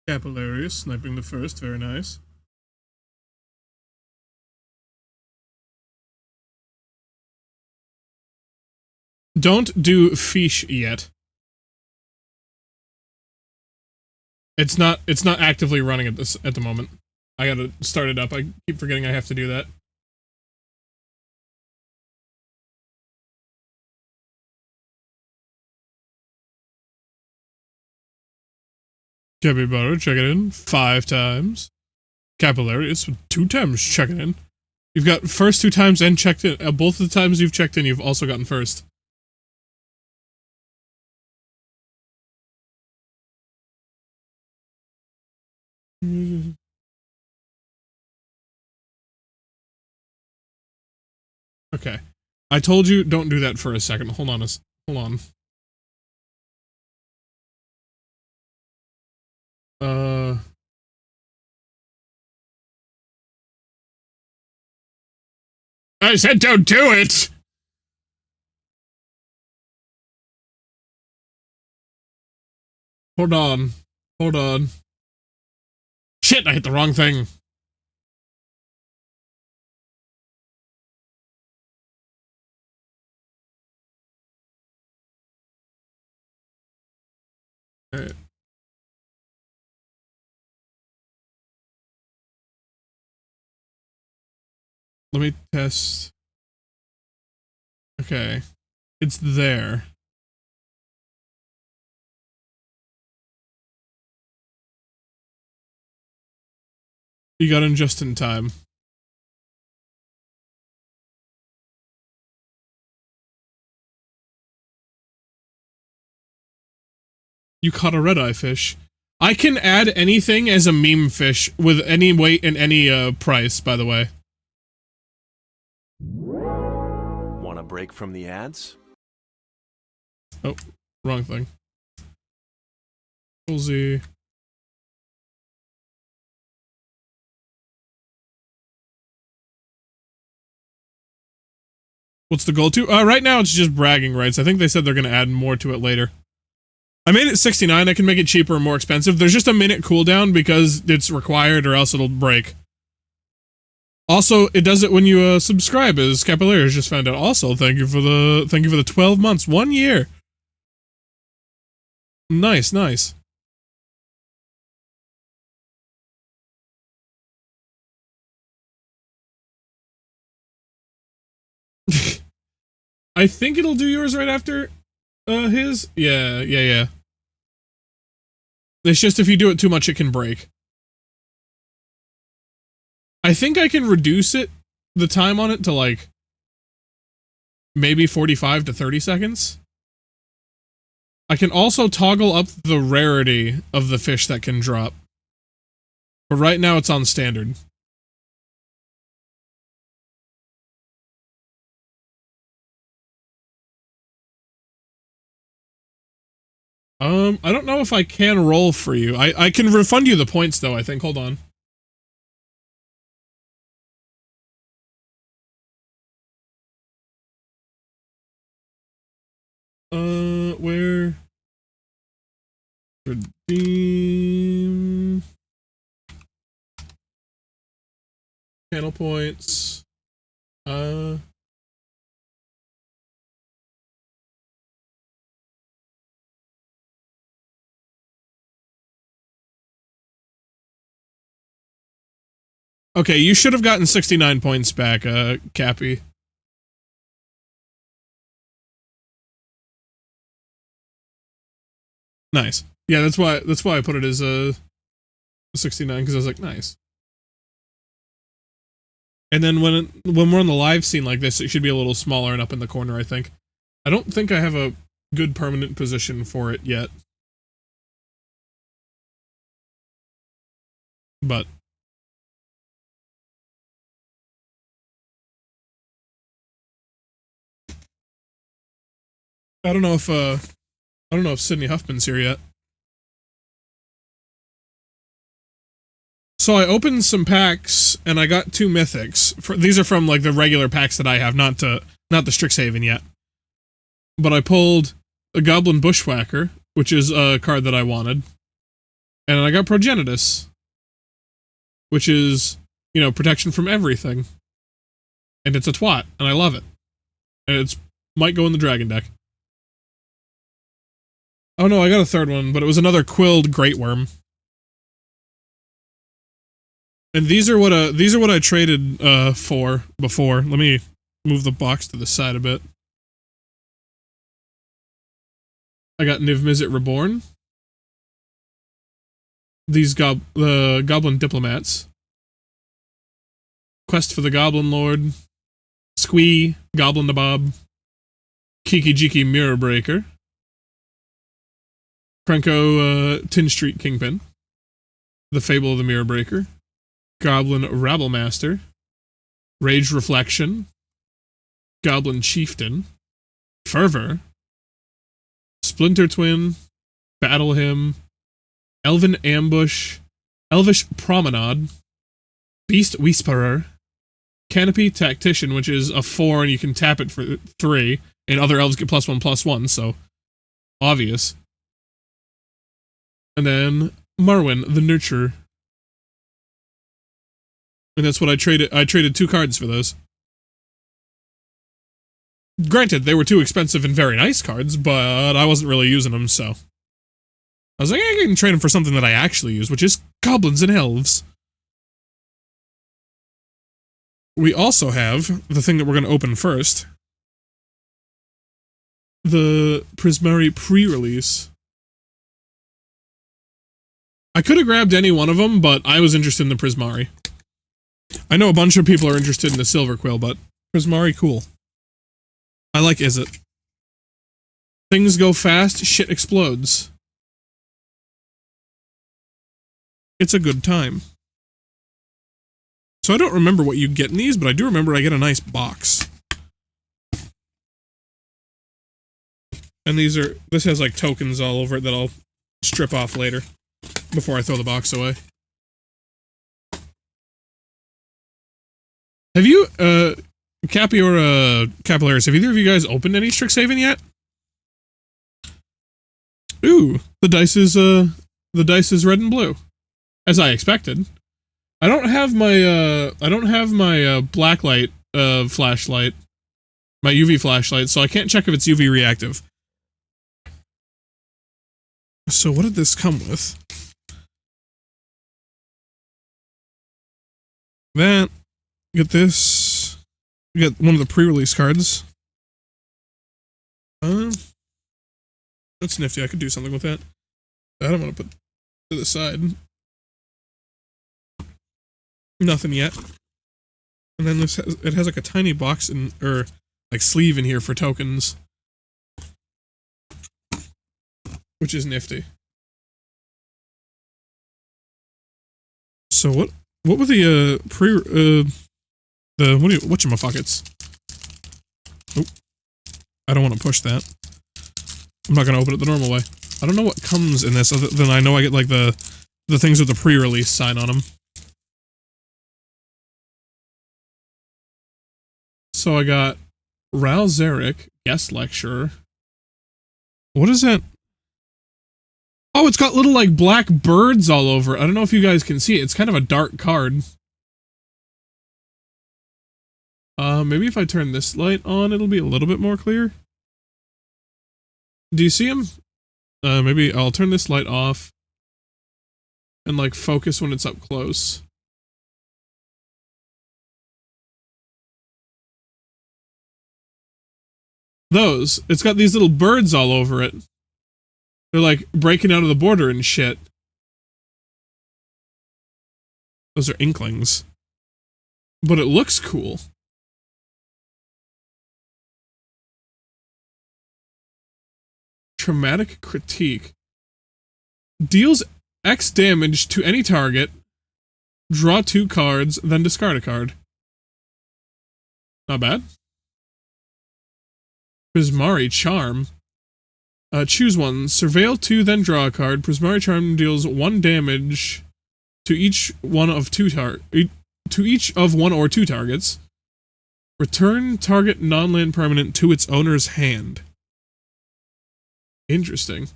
Capillary sniping the first, very nice. Don't do fish yet. It's not actively running at the moment. I gotta start it up. I keep forgetting I have to do that. Capybara, check it in 5 times. Capillarius, 2 times, check it in. You've got first 2 times and checked in. Both of the times you've checked in, you've also gotten first. Okay. I told you don't do that for a second. Hold on. Hold on. I said don't do it! Hold on. Hold on. Shit, I hit the wrong thing. Alright. Let me test. Okay. It's there. You got in just in time. You caught a red-eye fish. I can add anything as a meme fish with any weight and any price, by the way. Want a break from the ads? Oh, wrong thing. Control Z. What's the goal to? Right now it's just bragging rights. I think they said they're gonna add more to it later. I made it 69. I can make it cheaper or more expensive. There's just a minute cooldown because it's required or else it'll break. Also, it does it when you subscribe, as Capillaris just found out. Also, thank you for the 12 months, 1 year. Nice, nice. I think it'll do yours right after his. Yeah. It's just if you do it too much, it can break. I think I can reduce the time on it to like maybe 45 to 30 seconds. I can also toggle up the rarity of the fish that can drop. But right now it's on standard. I don't know if I can roll for you. I can refund you the points though, I think. Hold on. Where? Redeem. Channel points. Okay, you should have gotten 69 points back, Cappy. Nice. Yeah, that's why I put it as 69, because I was like, nice. And then when we're on the live scene like this, it should be a little smaller and up in the corner, I think. I don't think I have a good permanent position for it yet. But I don't know if Sydney Huffman's here yet. So I opened some packs and I got 2 mythics. These are from like the regular packs that I have, not the Strixhaven yet. But I pulled a Goblin Bushwhacker, which is a card that I wanted. And I got Progenitus, which is, you know, protection from everything. And it's a twat, and I love it. And it's might go in the dragon deck. Oh no, I got a third one, but it was another Quilled Great Worm. And these are what I traded for before. Let me move the box to the side a bit. I got Niv Mizzet Reborn. These the Goblin Diplomats. Quest for the Goblin Lord. Squee, Goblin Nabob. Kiki Jiki Mirror Breaker. Krenko Tin Street Kingpin. The Fable of the Mirror Breaker. Goblin Rabblemaster. Rage Reflection. Goblin Chieftain. Fervor. Splinter Twin. Battle Hymn. Elven Ambush. Elvish Promenade. Beast Whisperer. Canopy Tactician, which is a 4 and you can tap it for 3, and other elves get +1/+1, so obvious. And then Marwyn, the Nurturer. And that's what I traded. I traded 2 cards for those. Granted, they were 2 expensive and very nice cards, but I wasn't really using them, so I was like, I can trade them for something that I actually use, which is goblins and elves. We also have the thing that we're going to open first. The Prismari pre-release. I could have grabbed any one of them, but I was interested in the Prismari. I know a bunch of people are interested in the Silver Quill, but Prismari, cool. I like Izzet. Things go fast, shit explodes. It's a good time. So I don't remember what you get in these, but I do remember I get a nice box. And this has like tokens all over it that I'll strip off later, before I throw the box away. Have you, Cappy or, Capillaris, have either of you guys opened any Strixhaven yet? Ooh, the dice is red and blue. As I expected. I don't have my blacklight flashlight, my UV flashlight, so I can't check if it's UV reactive. So what did this come with? That, get this, we got one of the pre-release cards. That's nifty, I could do something with that. I don't want to put to the side. Nothing yet. And then it has like a tiny box or like sleeve in here for tokens, which is nifty. So what were the whatchamafuckets? Oh, I don't want to push that. I'm not gonna open it the normal way. I don't know what comes in this other than I know I get like the things with the pre-release sign on them. So I got Ral Zarek, guest lecturer. What is that? Oh, it's got little like black birds all over it. I don't know if you guys can see it. It's kind of a dark card. Maybe if I turn this light on, it'll be a little bit more clear. Do you see him? Maybe I'll turn this light off and like focus when it's up close. It's got these little birds all over it. They're like breaking out of the border and shit. Those are inklings. But it looks cool. Traumatic Critique. Deals X damage to any target. Draw 2 cards, then discard a card. Not bad. Prismari Charm. Choose one. Surveil 2, then draw a card. Prismari Charm deals 1 damage to each one of 2 to each of 1 or 2 targets. Return target non-land permanent to its owner's hand. Interesting.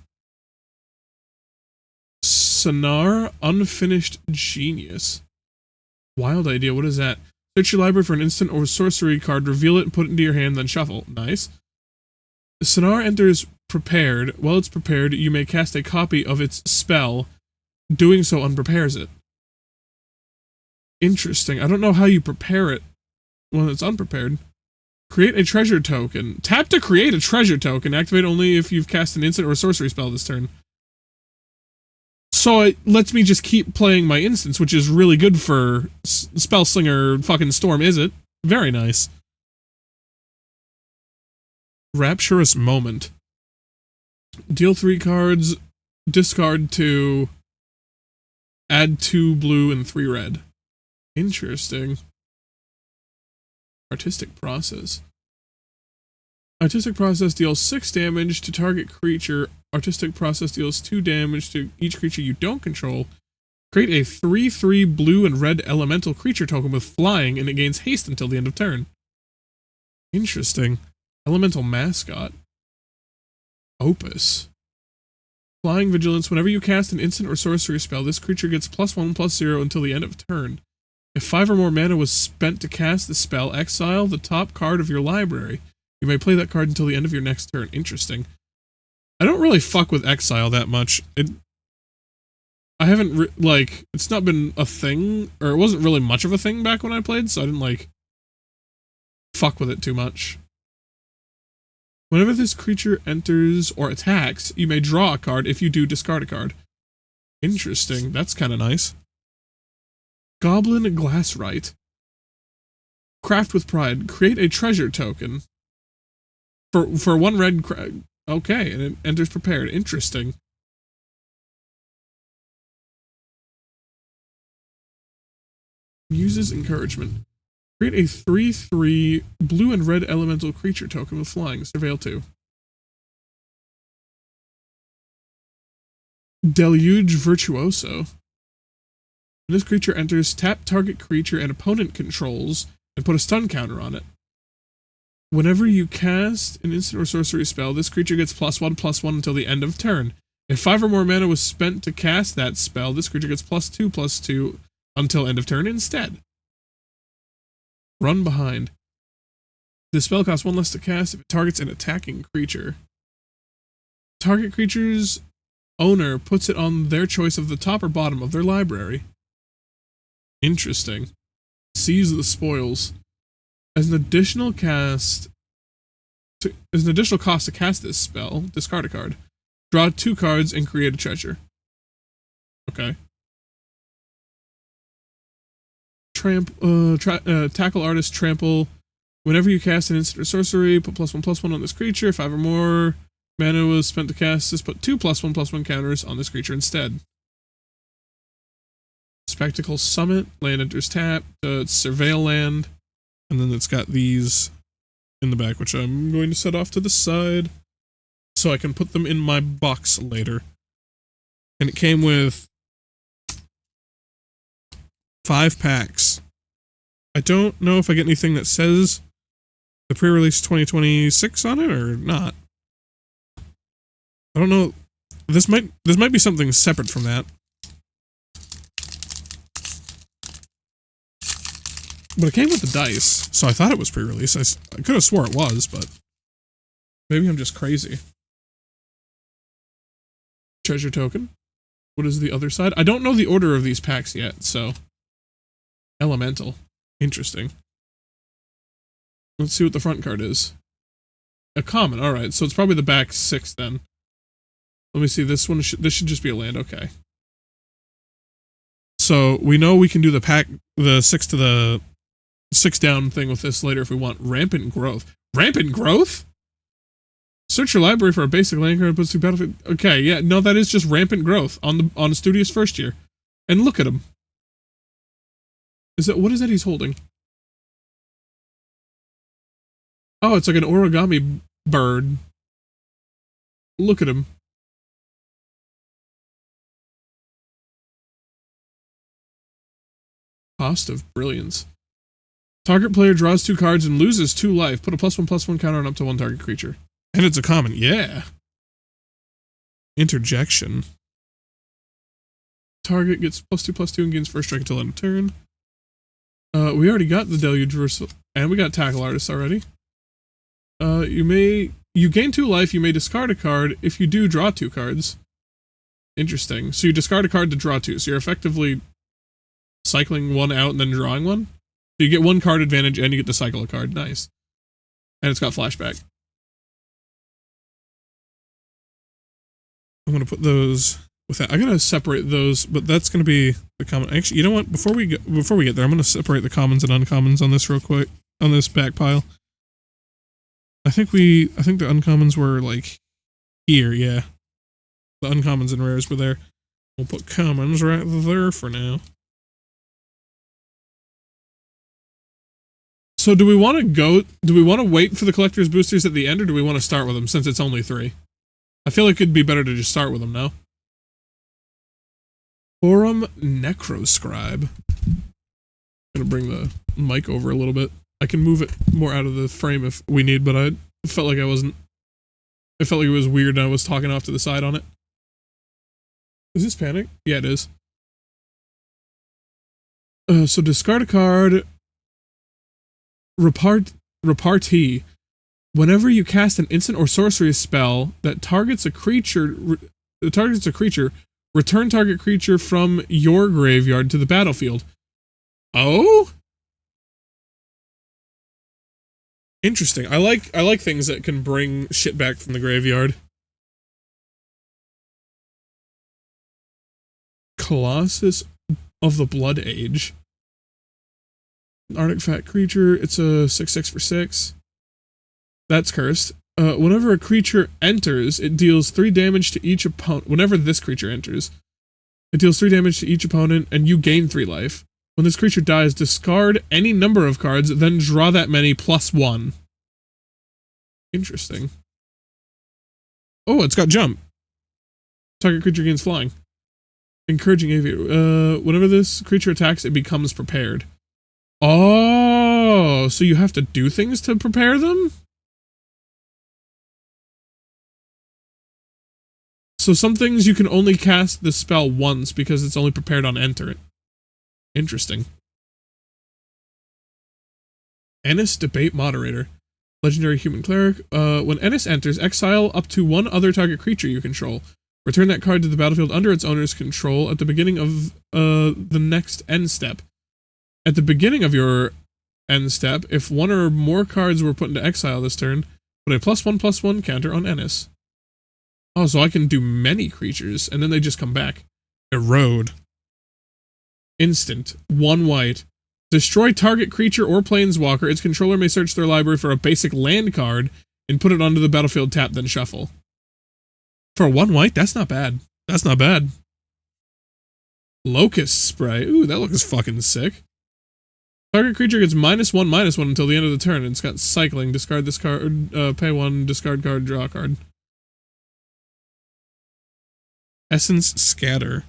Sonar Unfinished Genius. Wild idea. What is that? Search your library for an instant or sorcery card, reveal it, and put it into your hand, then shuffle. Nice. The Sonar enters prepared. While it's prepared, you may cast a copy of its spell. Doing so unprepares it. Interesting. I don't know how you prepare it when it's unprepared. Create a treasure token. Tap to create a treasure token. Activate only if you've cast an instant or sorcery spell this turn. So it lets me just keep playing my instance, which is really good for Spellslinger fucking Storm, is it? Very nice. Rapturous Moment. Deal 3 cards, discard 2, add 2 blue and 3 red. Interesting. Artistic Process. Artistic Process deals 6 damage to target creature. Artistic Process deals 2 damage to each creature you don't control. Create a 3/3 blue and red elemental creature token with flying, and it gains haste until the end of turn. Interesting. Elemental Mascot. Opus. Flying Vigilance. Whenever you cast an instant or sorcery spell, this creature gets +1/+0 until the end of turn. If 5 or more mana was spent to cast the spell, exile the top card of your library. You may play that card until the end of your next turn. Interesting. I don't really fuck with exile that much. I haven't, it's not been a thing, or it wasn't really much of a thing back when I played, so I didn't, fuck with it too much. Whenever this creature enters or attacks, you may draw a card. If you do, discard a card. Interesting. That's kind of nice. Goblin Glasswright. Craft with Pride. Create a treasure token. For 1 red... Okay, and it enters prepared. Interesting. Muse's Encouragement. Create a 3/3 blue and red elemental creature token with flying. Surveil 2. Deluge Virtuoso. When this creature enters, tap target creature and opponent controls and put a stun counter on it. Whenever you cast an instant or sorcery spell, this creature gets +1/+1 until the end of turn. If 5 or more mana was spent to cast that spell, this creature gets +2/+2 until end of turn instead. Run Behind. This spell costs 1 less to cast if it targets an attacking creature. Target creature's owner puts it on their choice of the top or bottom of their library. Interesting. Seize the Spoils. As an additional cost to cast this spell, discard a card. Draw 2 cards and create a treasure. Okay. Tackle Artist Trample. Whenever you cast an instant or sorcery, put +1/+1 on this creature. If 5 or more mana was spent to cast this, put 2 +1/+1 counters on this creature instead. Spectacle Summit. Land enters tap. Surveil land. And then it's got these in the back, which I'm going to set off to the side so I can put them in my box later. And it came with 5 packs. I don't know if I get anything that says the pre-release 2026 on it or not. I don't know. This might be something separate from that. But it came with the dice, so I thought it was pre-release. I could have swore it was, but maybe I'm just crazy. Treasure token. What is the other side? I don't know the order of these packs yet, so... Elemental. Interesting. Let's see what the front card is. A common, alright, so it's probably the back 6 then. Let me see, this should just be a land, okay. So, we know we can do the 6 to the 6 down thing with this later if we want. Rampant Growth. Rampant Growth? Search your library for a basic land card and puts through battlefield. Okay, yeah, no, that is just Rampant Growth on Studious first year. And look at him. What is that he's holding? Oh, it's like an origami bird. Look at him. Cost of Brilliance. Target player draws 2 cards and loses 2 life. Put a +1/+1 counter on up to 1 target creature. And it's a common, yeah. Interjection. Target gets +2/+2 and gains first strike until end of turn. We already got the Deluge Reversal, and we got Tackle Artist already. You gain 2 life, you may discard a card. If you do, draw 2 cards. Interesting. So you discard a card to draw 2, so you're effectively cycling 1 out and then drawing 1. So you get 1 card advantage and you get to cycle a card. Nice. And it's got flashback. I'm gonna put those with that. I'm gonna separate those, but that's gonna be the common. Actually, you know what? Before we get there, I'm gonna separate the commons and uncommons on this real quick on this back pile. I think the uncommons were like here, yeah. The uncommons and rares were there. We'll put commons right there for now. So do we want to wait for the collector's boosters at the end, or do we want to start with them since it's only 3? I feel like it'd be better to just start with them now. Forum Necroscribe. I'm gonna bring the mic over a little bit. I can move it more out of the frame if we need, but I felt like it was weird and I was talking off to the side on it. Is this Panic? Yeah, it is. So discard a card. Repartee. Whenever you cast an instant or sorcery spell that targets a creature, return target creature from your graveyard to the battlefield. Oh? Interesting. I like things that can bring shit back from the graveyard. Colossus of the Blood Age. An artifact creature. It's a 6/6 for 6. That's cursed. Whenever a creature enters, it deals 3 damage to each opponent. Whenever this creature enters, it deals 3 damage to each opponent, and you gain 3 life. When this creature dies, discard any number of cards, then draw that many +1. Interesting. Oh, it's got jump. Target creature gains flying. Encouraging aviator. Whenever this creature attacks, it becomes prepared. Oh, so you have to do things to prepare them? So some things you can only cast the spell once because it's only prepared on enter. Interesting. Ennis Debate Moderator. Legendary Human Cleric. When Ennis enters, exile up to 1 other target creature you control. Return that card to the battlefield under its owner's control at the beginning of the next end step. At the beginning of your end step, if 1 or more cards were put into exile this turn, put a +1/+1 counter on Ennis. Oh, so I can do many creatures, and then they just come back. Erode. Instant. 1 white. Destroy target creature or planeswalker. Its controller may search their library for a basic land card and put it onto the battlefield tap, then shuffle. For 1 white? That's not bad. That's not bad. Locust Spray. Ooh, that looks fucking sick. Target creature gets -1/-1 until the end of the turn. It's got cycling. Discard this card, pay 1, discard card, draw a card. Essence Scatter.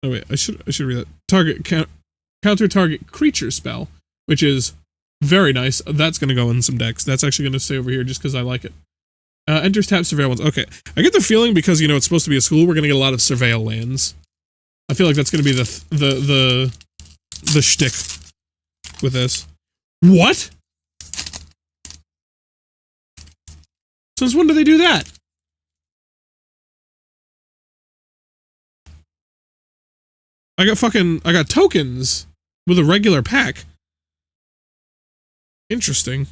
Oh wait, I should read that. Counter target creature spell, which is very nice. That's gonna go in some decks. That's actually gonna stay over here just because I like it. Enters tap surveil ones. Okay, I get the feeling because you know it's supposed to be a school, we're gonna get a lot of surveil lands. I feel like that's gonna be the shtick with this. What? Since when do they do that? I got tokens with a regular pack. Interesting.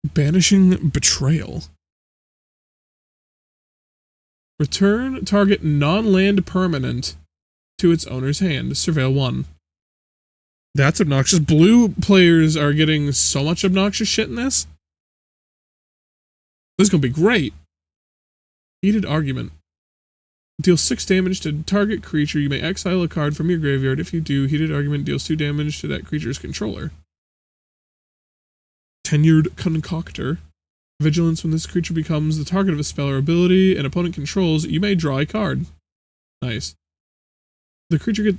Banishing Betrayal. Return target non-land permanent to its owner's hand. Surveil 1. That's obnoxious. Blue players are getting so much obnoxious shit in this. This is gonna be great. Heated Argument. Deal 6 damage to target creature. You may exile a card from your graveyard. If you do, Heated Argument deals 2 damage to that creature's controller. Tenured Concoctor. Vigilance. When this creature becomes the target of a spell or ability an opponent controls, you may draw a card. Nice. This creature gets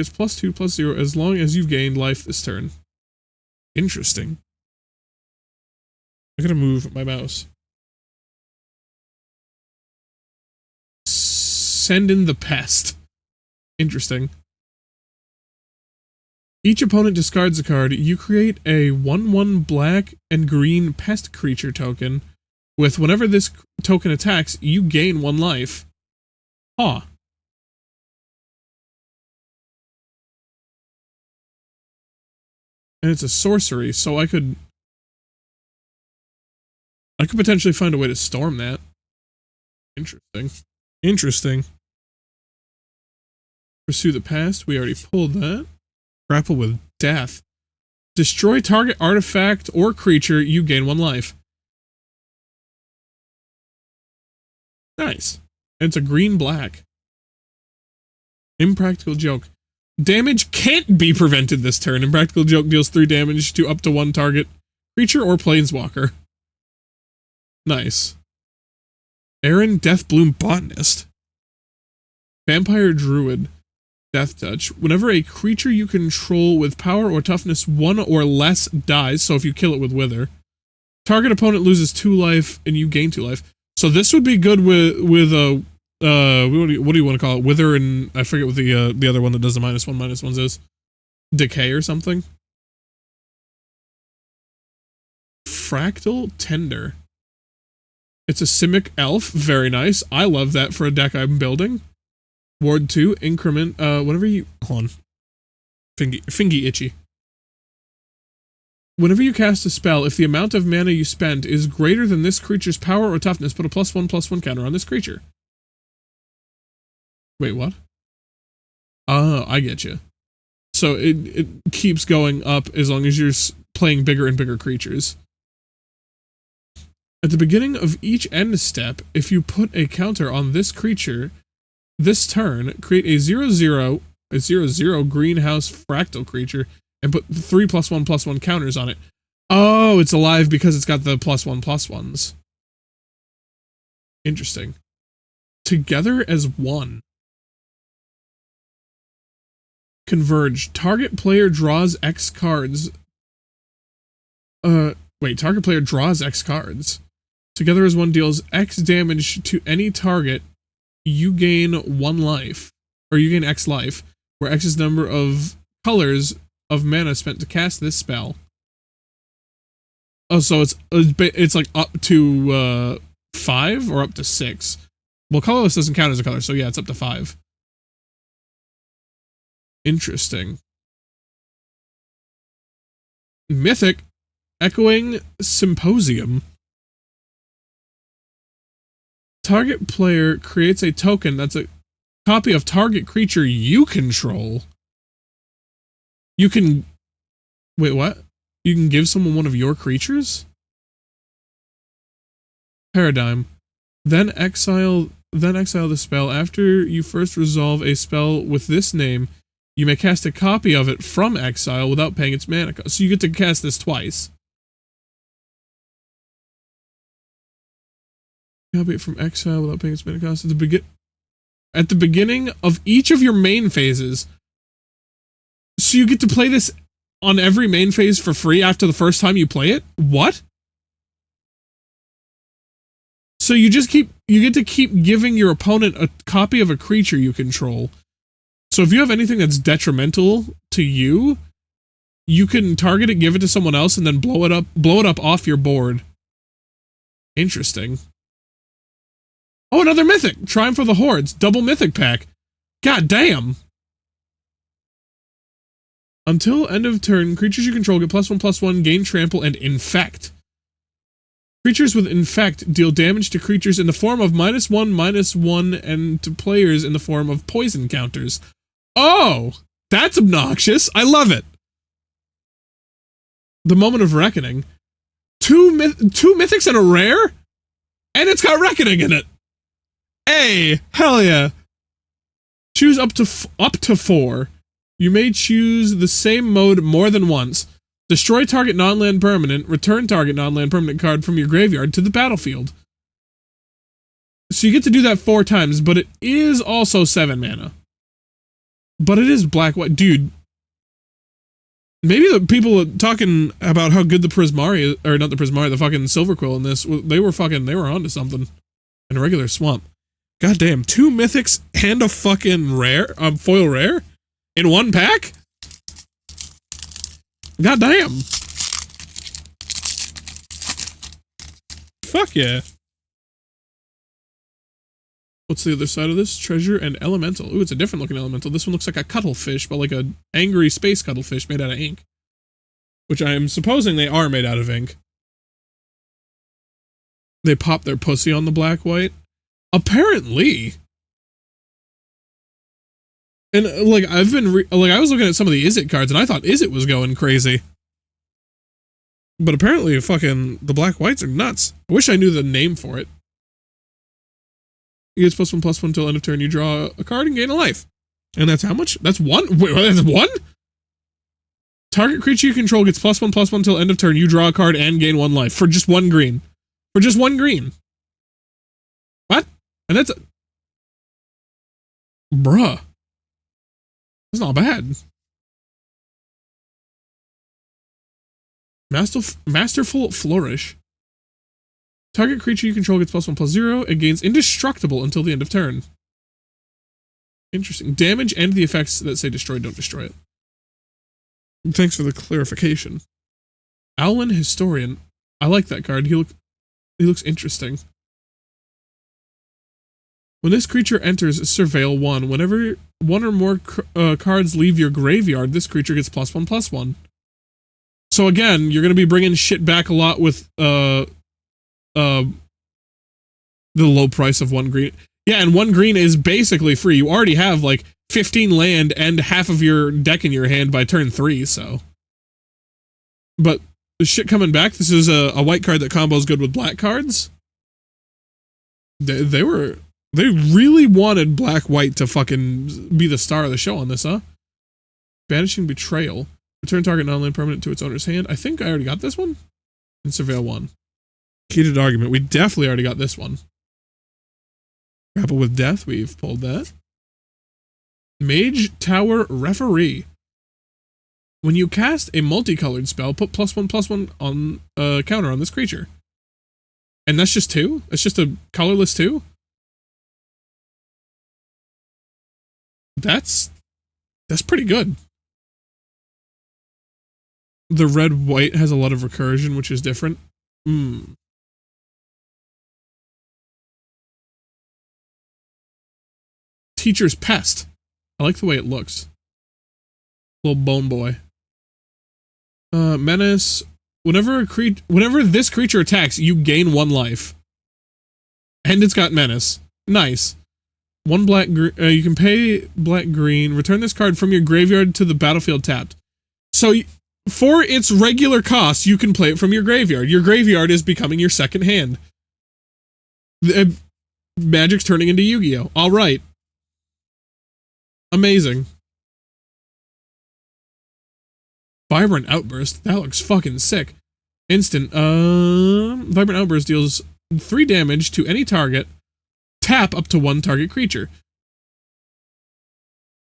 +2/+0 as long as you've gained life this turn. Interesting. gotta move my mouse. Send in the pest. Interesting. Each opponent discards a card. You create a 1/1 black and green pest creature token. With whenever this token attacks, you gain 1 life. Huh. And it's a sorcery, so I could potentially find a way to storm that. Interesting. Interesting. Pursue the past. We already pulled that. Grapple with death. Destroy target artifact or creature. You gain 1 life. Nice. And it's a green-black. Impractical Joke. Damage can't be prevented this turn. Impractical Joke deals 3 damage to up to 1 target creature or planeswalker. Nice. Aaron Deathbloom Botanist. Vampire Druid. Death Touch. Whenever a creature you control with power or toughness 1 or less dies, so if you kill it with Wither, target opponent loses 2 life and you gain 2 life. So this would be good with what do you want to call it? Wither and I forget what the other one that does the -1/-1s is. Decay or something. Fractal Tender. It's a Simic Elf. Very nice. I love that for a deck I'm building. Ward 2, increment, whenever you... Hold on. Fingy itchy. Whenever you cast a spell, if the amount of mana you spend is greater than this creature's power or toughness, put a +1/+1 counter on this creature. Wait, what? Oh, I get you. So it keeps going up as long as you're playing bigger and bigger creatures. At the beginning of each end step, if you put a counter on this creature... This turn, create a 0/0 greenhouse fractal creature and put 3 +1/+1 counters on it. Oh, it's alive because it's got the +1/+1s. Interesting. Together as one. Converge. Target player draws X cards. Target player draws X cards. Together as one deals X damage to any target. You gain 1 life, or you gain X life, where X is the number of colors of mana spent to cast this spell. Oh, so it's like up to 5 or up to 6. Well, colorless doesn't count as a color, so yeah, it's up to 5. Interesting. Mythic, Echoing Symposium. Target player creates a token that's a copy of target creature you control. You can... Wait, what? You can give someone one of your creatures? Paradigm. Then exile the spell. After you first resolve a spell with this name, you may cast a copy of it from exile without paying its mana cost. So you get to cast this twice. Copy it from exile without paying its mana cost. At the beginning of each of your main phases. So you get to play this on every main phase for free after the first time you play it? What? So you get to keep giving your opponent a copy of a creature you control. So if you have anything that's detrimental to you, you can target it, give it to someone else, and then blow it up off your board. Interesting. Oh, another mythic! Triumph of the Hordes. Double mythic pack. God damn! Until end of turn, creatures you control get +1/+1, gain trample, and infect. Creatures with infect deal damage to creatures in the form of -1/-1, and to players in the form of poison counters. Oh! That's obnoxious! I love it! The Moment of Reckoning. Two mythics and a rare? And it's got Reckoning in it! Hey, hell yeah. Choose up to 4. You may choose the same mode more than once. Destroy target non-land permanent. Return target non-land permanent card from your graveyard to the battlefield. So you get to do that 4 times, but it is also 7 mana. But it is black-white. Dude. Maybe the people talking about how good the Prismari, or not the Prismari, the fucking Silver Quill in this, they were onto something. In a regular swamp. Goddamn, 2 mythics and a fucking rare, foil rare? In one pack? Goddamn. Fuck yeah. What's the other side of this? Treasure and elemental. Ooh, it's a different looking elemental. This one looks like a cuttlefish, but like a angry space cuttlefish made out of ink. Which I am supposing they are made out of ink. They pop their pussy on the black-white. Apparently. And, like, I was looking at some of the Izzet cards, and I thought Izzet was going crazy. But apparently, fucking, the black-whites are nuts. I wish I knew the name for it. You get +1/+1 until end of turn. You draw a card and gain a life. And that's how much? That's 1? Wait, that's 1? Target creature you control gets +1/+1 until end of turn. You draw a card and gain 1 life. For just 1 green. For just 1 green. What? And that's... Bruh. That's not bad. Masterful Flourish. Target creature you control gets +1/+0. It gains indestructible until the end of turn. Interesting. Damage and the effects that say destroy don't destroy it. Thanks for the clarification. Owlin Historian. I like that card. He looks interesting. When this creature enters Surveil 1, whenever 1 or more cards leave your graveyard, this creature gets +1/+1. So again, you're going to be bringing shit back a lot with the low price of 1 green. Yeah, and 1 green is basically free. You already have like 15 land and half of your deck in your hand by turn 3, so. But the shit coming back, this is a white card that combos good with black cards. They really wanted black-white to fucking be the star of the show on this, huh? Banishing Betrayal. Return target non-land permanent to its owner's hand. I think I already got this one. In Surveil 1. Heated Argument. We definitely already got this one. Grapple with Death. We've pulled that. Mage Tower Referee. When you cast a multicolored spell, put +1/+1 on a counter on this creature. And that's just 2? It's just a colorless 2? That's pretty good. The red-white has a lot of recursion, which is different. Teacher's Pest. I like the way it looks. Little bone boy. Menace. Whenever this creature attacks, you gain 1 life. And it's got Menace. Nice. 1 black you can pay black green. Return this card from your graveyard to the battlefield tapped. So for its regular cost, you can play it from your graveyard. Your graveyard is becoming your second hand. Magic's turning into Yu-Gi-Oh! All right. Amazing. Vibrant Outburst. That looks fucking sick. Instant. Vibrant Outburst deals 3 damage to any target. Tap up to 1 target creature.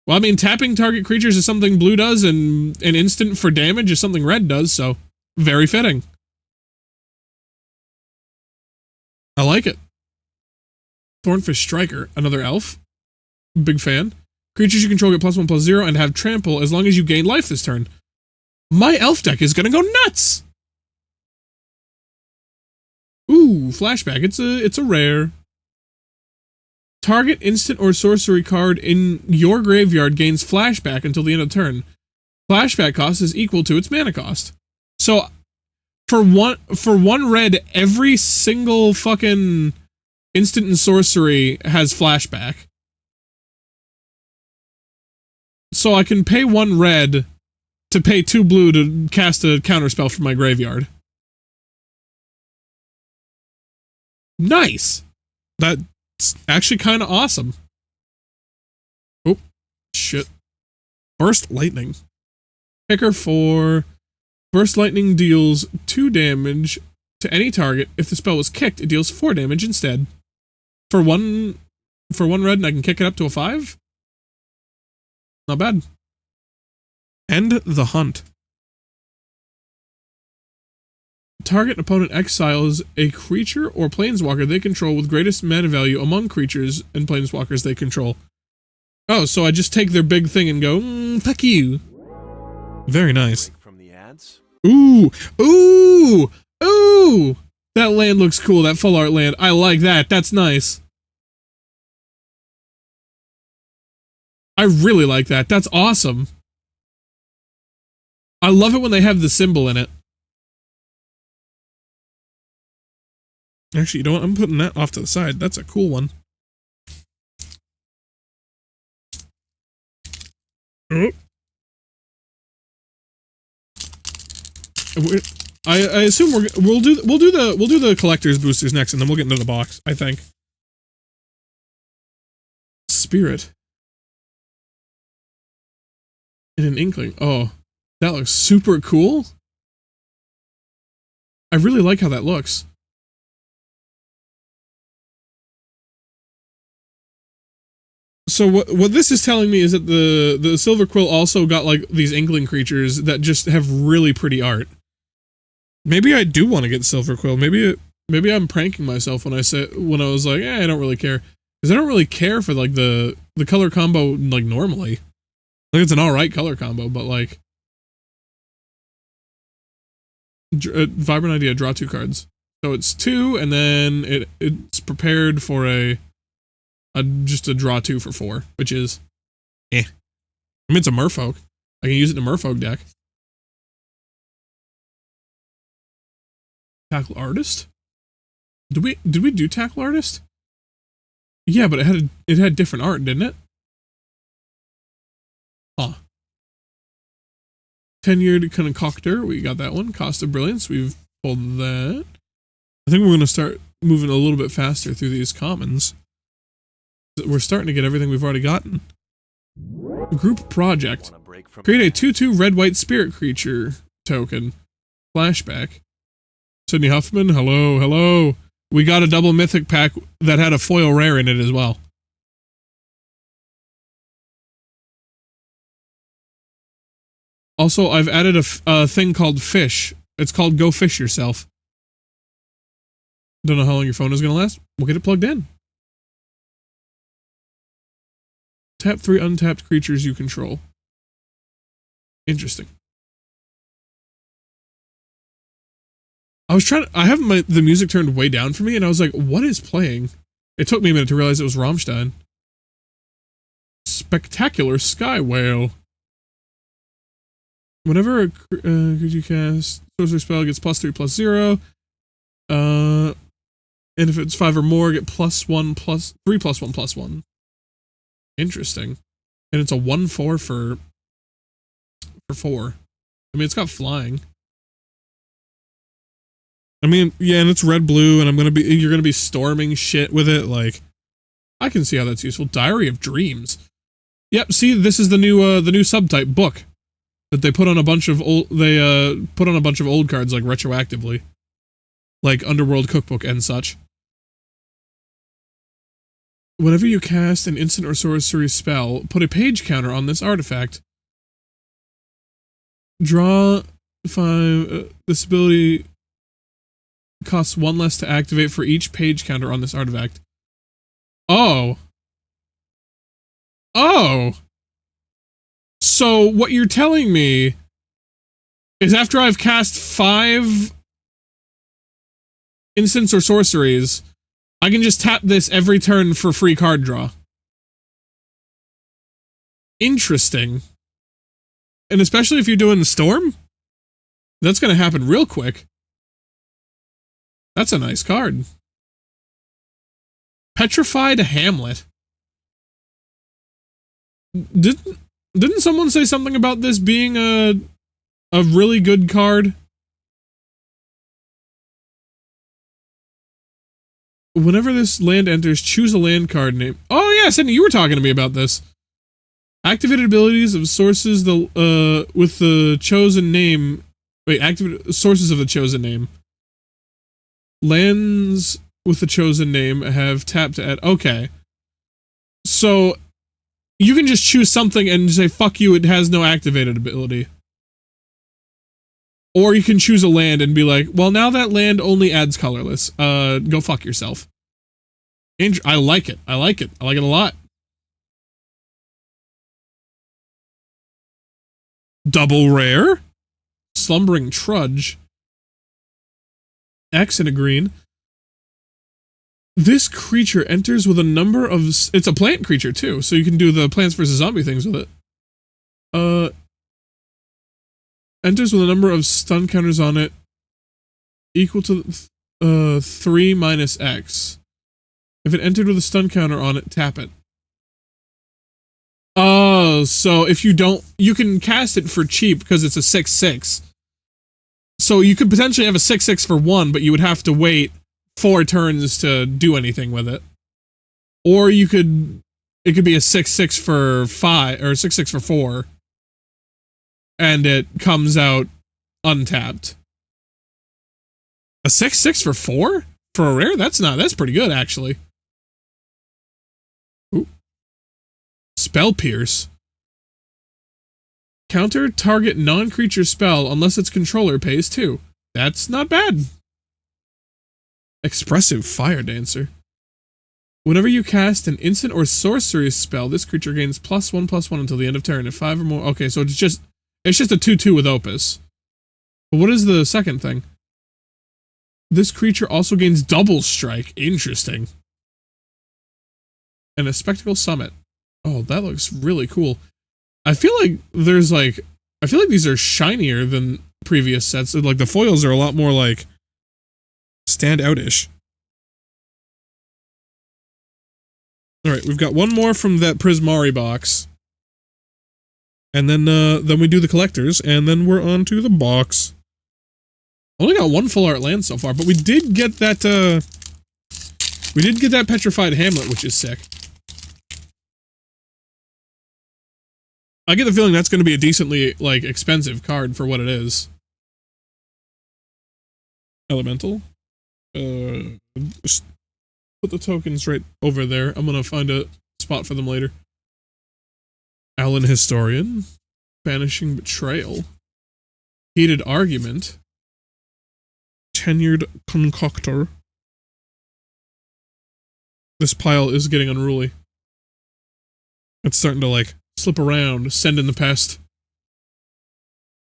Well, I mean, tapping target creatures is something blue does, and an instant for damage is something red does, so very fitting. I like it. Thornfish Striker, another elf. Big fan. Creatures you control get +1/+0 and have trample as long as you gain life this turn. My elf deck is gonna go nuts! Ooh, flashback. It's a rare. Target instant or sorcery card in your graveyard gains flashback until the end of turn. Flashback cost is equal to its mana cost. So for one red, every single fucking instant and sorcery has flashback. So I can pay 1 red to pay 2 blue to cast a counterspell from my graveyard. Nice. That's actually kind of awesome. Oh, shit. Burst Lightning. Picker 4. Burst Lightning deals 2 damage to any target. If the spell was kicked, it deals 4 damage instead. For one red, and I can kick it up to a 5? Not bad. End the Hunt. Target opponent exiles a creature or planeswalker they control with greatest mana value among creatures and planeswalkers they control. Oh, so I just take their big thing and go, fuck you. Very nice. From the ads. Ooh, ooh, ooh. That land looks cool, that full art land. I like that. That's nice. I really like that. That's awesome. I love it when they have the symbol in it. Actually, you know what? I'm putting that off to the side. That's a cool one. Oh. I assume we'll do the collector's boosters next, and then we'll get into the box. I think. Spirit. In an inkling. Oh, that looks super cool. I really like how that looks. So what this is telling me is that the Silver Quill also got like these inkling creatures that just have really pretty art. Maybe I do want to get Silver Quill. Maybe I'm pranking myself when I was like, I don't really care, because I don't really care for like the color combo like normally. Like it's an alright color combo, but like vibrant idea, draw 2 cards. So it's 2, and then it's prepared for just a draw 2 for 4, which is I mean, it's a Merfolk. I can use it in a Merfolk deck. Tackle Artist? Did we do Tackle Artist? Yeah, but it had different art, didn't it? Huh. Tenured Concoctor, we got that one. Cost of Brilliance, we've pulled that. I think we're going to start moving a little bit faster through these commons. We're starting to get everything we've already gotten. Group Project. Create a 2/2 red-white spirit creature token. Flashback. Sydney Huffman, hello, hello. We got a double mythic pack that had a foil rare in it as well. Also, I've added a thing called Fish. It's called Go Fish Yourself. Don't know how long your phone is going to last. We'll get it plugged in. Tap 3 untapped creatures you control. Interesting. I have the music turned way down for me, and I was like, what is playing? It took me a minute to realize it was Rammstein. Spectacular Sky Whale. Whenever a creature cast sorcery spell gets +3/+0, and if it's 5 or more, get +1/+3/+1/+1. Interesting. And it's a 1/4 for 4. I mean, it's got flying. I mean, yeah, and it's red-blue, and you're gonna be storming shit with it. Like, I can see how that's useful. Diary of Dreams. Yep. See, this is the new subtype book that they put on a bunch of old. They put on a bunch of old cards like retroactively, like Underworld Cookbook and such. Whenever you cast an instant or sorcery spell, put a page counter on this artifact. Draw 5. This ability costs 1 less to activate for each page counter on this artifact. Oh. Oh. So what you're telling me is after I've cast 5 instants or sorceries, I can just tap this every turn for free card draw. Interesting. And especially if you're doing the Storm, that's going to happen real quick. That's a nice card. Petrified Hamlet. Didn't someone say something about this being a really good card? Whenever this land enters, choose a land card name. Oh yeah, Sydney, you were talking to me about this. Activated abilities of sources with the chosen name. Wait, activate sources of the chosen name. Lands with the chosen name have tapped to add. Okay. So you can just choose something and say, fuck you, it has no activated ability. Or you can choose a land and be like, well, now that land only adds colorless. Go fuck yourself. I like it. I like it. I like it a lot. Double rare. Slumbering Trudge. X and a green. This creature enters with a number of... It's a plant creature, too, so you can do the Plants vs. Zombie things with it. Enters with a number of stun counters on it equal to 3 minus X. If it entered with a stun counter on it, tap it. Oh, so if you don't... You can cast it for cheap because it's a 6/6. So you could potentially have a 6/6 for 1, but you would have to wait 4 turns to do anything with it. Or you could... It could be a 6/6 for 5, or 6/6 for 4. And it comes out untapped. A 6/6 for 4? For a rare? That's pretty good, actually. Ooh. Spell Pierce. Counter target non-creature spell unless its controller pays 2. That's not bad. Expressive Fire Dancer. Whenever you cast an instant or sorcery spell, this creature gains +1/+1 until the end of turn. If 5 or more... Okay, so it's just a 2/2 with Opus. But what is the second thing? This creature also gains Double Strike. Interesting. And a Spectacle Summit. Oh, that looks really cool. I feel like there's like... I feel like these are shinier than previous sets. Like, the foils are a lot more, like, stand out-ish. Alright, we've got one more from that Prismari box. And then we do the collectors, and then we're on to the box. Only got one full art land so far, but we did get that, Petrified Hamlet, which is sick. I get the feeling that's going to be a decently, like, expensive card for what it is. Elemental. Just put the tokens right over there. I'm going to find a spot for them later. Alan Historian. Banishing Betrayal. Heated Argument. Tenured Concoctor. This pile is getting unruly. It's starting to, like, slip around, send in the past.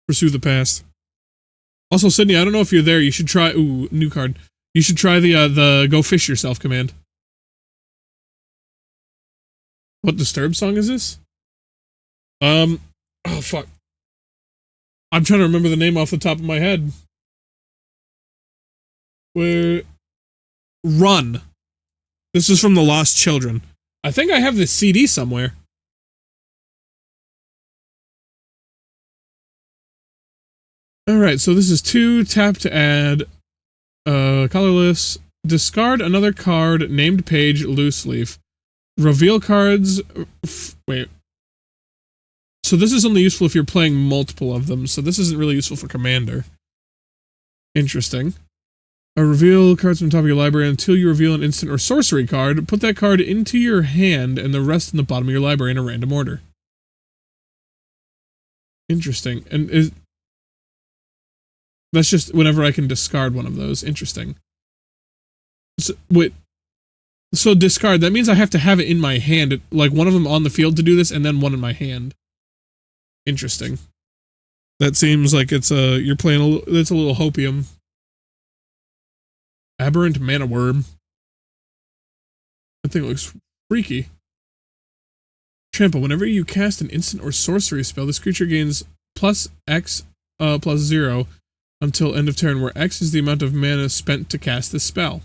Pursue the past. Also, Sydney, I don't know if you're there, you should try... Ooh, new card. You should try the Go Fish Yourself command. What Disturbed song is this? Oh, fuck. I'm trying to remember the name off the top of my head. Run. This is from The Lost Children. I think I have this CD somewhere. Alright, so this is 2, tap to add, colorless, discard another card, named page, loose leaf. Reveal cards, wait. So this is only useful if you're playing multiple of them, so this isn't really useful for Commander. Interesting. Reveal cards from the top of your library until you reveal an instant or sorcery card. Put that card into your hand and the rest in the bottom of your library in a random order. Interesting. And that's just whenever I can discard one of those. Interesting. So, wait. So discard, that means I have to have it in my hand. Like one of them on the field to do this and then one in my hand. Interesting. That seems like it's you're playing it's a little hopium. Aberrant Mana Worm. That thing looks freaky. Trample. Whenever you cast an instant or sorcery spell, this creature gains +X +0 until end of turn, where X is the amount of mana spent to cast this spell.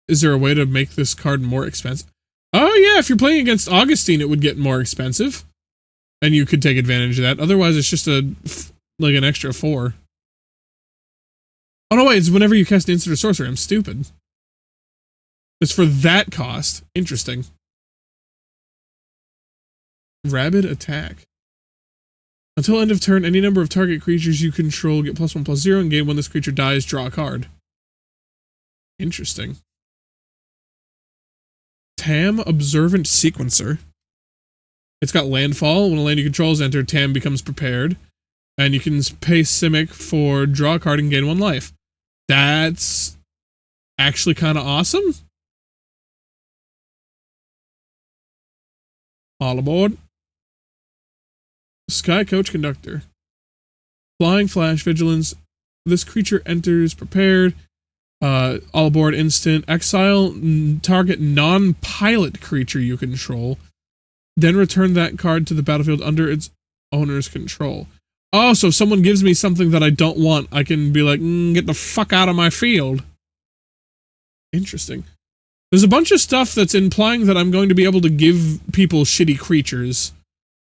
Is there a way to make this card more expensive? Oh yeah, if you're playing against Augustine, it would get more expensive. And you could take advantage of that. Otherwise, it's just like an extra 4. Oh no, wait, it's whenever you cast an instant or sorcery. I'm stupid. It's for that cost. Interesting. Rabid Attack. Until end of turn, any number of target creatures you control get +1/+0 in game. When this creature dies, draw a card. Interesting. Tam Observant Sequencer. It's got landfall. When a land you control is entered, Tam becomes prepared. And you can pay Simic for draw a card and gain 1 life. That's actually kind of awesome. All aboard. Sky Coach Conductor. Flying Flash Vigilance. This creature enters prepared. All aboard instant. Exile target non-pilot creature you control. Then return that card to the battlefield under its owner's control. Oh, so if someone gives me something that I don't want, I can be like, get the fuck out of my field. Interesting. There's a bunch of stuff that's implying that I'm going to be able to give people shitty creatures,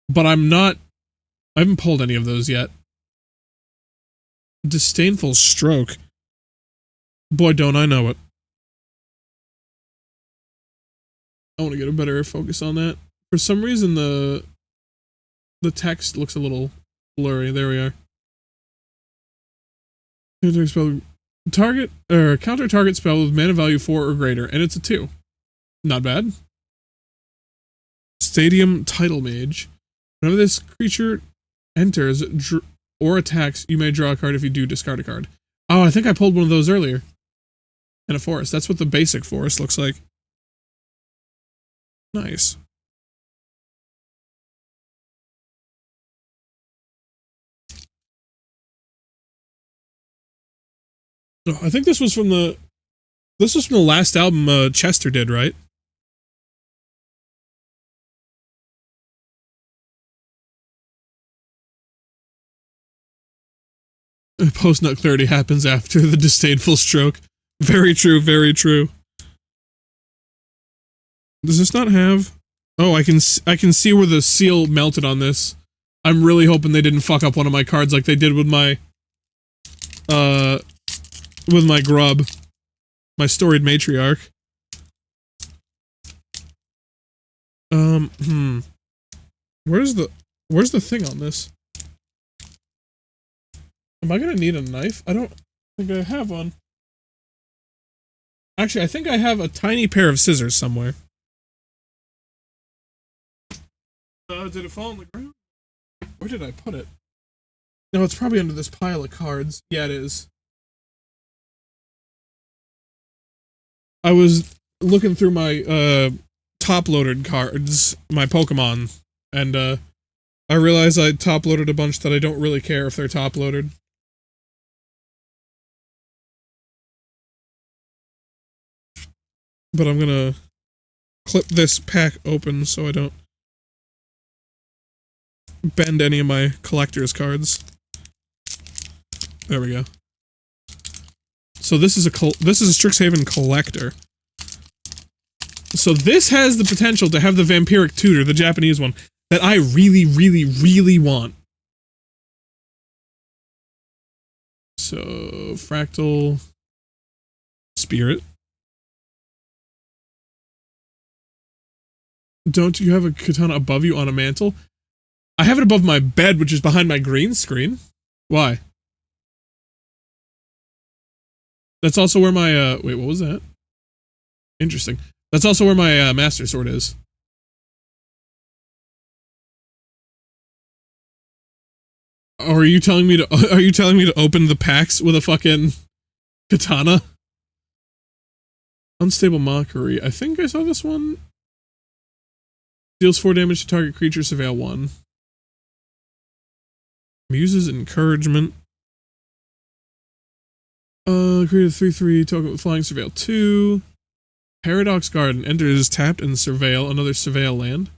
but I haven't pulled any of those yet. Disdainful Stroke. Boy, don't I know it. I want to get a better focus on that. For some reason, the text looks a little blurry. There we are. Counter target spell with mana value 4 or greater, and it's a 2. Not bad. Stadium Title Mage. Whenever this creature enters or attacks, you may draw a card. If you do, discard a card. Oh, I think I pulled one of those earlier. And a forest. That's what the basic forest looks like. Nice. Oh, I think this was from the last album Chester did, right? Post-nut clarity happens after the disdainful stroke. Very true, very true. Does this not have... Oh, I can see where the seal melted on this. I'm really hoping they didn't fuck up one of my cards like they did with my grub. My storied matriarch. Where's the thing on this? Am I gonna need a knife? I don't think I have one. Actually, I think I have a tiny pair of scissors somewhere. Did it fall on the ground? Where did I put it? No, it's probably under this pile of cards. Yeah, it is. I was looking through my top-loaded cards, my Pokemon, and I realized I top-loaded a bunch that I don't really care if they're top-loaded. But I'm gonna clip this pack open so I don't bend any of my collector's cards. There we go. So this is a Strixhaven collector. So this has the potential to have the Vampiric Tutor, the Japanese one, that I really, really, really want. So Fractal Spirit. Don't you have a katana above you on a mantle? I have it above my bed, which is behind my green screen. Why? That's also where my, wait, what was that? Interesting. That's also where my, Master Sword is. Are you telling me to open the packs with a fucking katana? Unstable Mockery. I think I saw this one. Deals 4 damage to target creature, Surveil 1. Muse's Encouragement. Create a 3/3 token with Flying, Surveil 2. Paradox Garden. Enters tapped and Surveil, another Surveil land.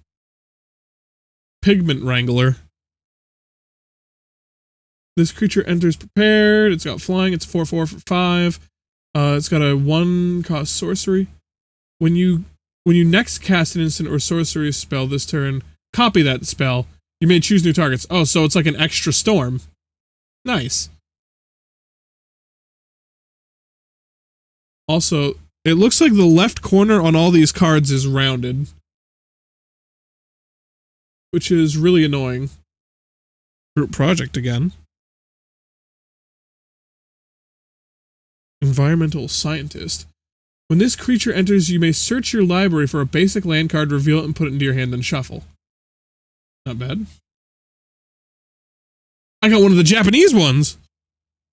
Pigment Wrangler. This creature enters prepared. It's got flying. It's 4/4 for 5. It's got a 1-cost sorcery. When you next cast an instant or sorcery spell this turn, copy that spell. You may choose new targets. Oh, so it's like an extra storm. Nice. Also, it looks like the left corner on all these cards is rounded, which is really annoying. Group project again. Environmental Scientist. When this creature enters, you may search your library for a basic land card, reveal it, and put it into your hand, then shuffle. Not bad. I got one of the Japanese ones.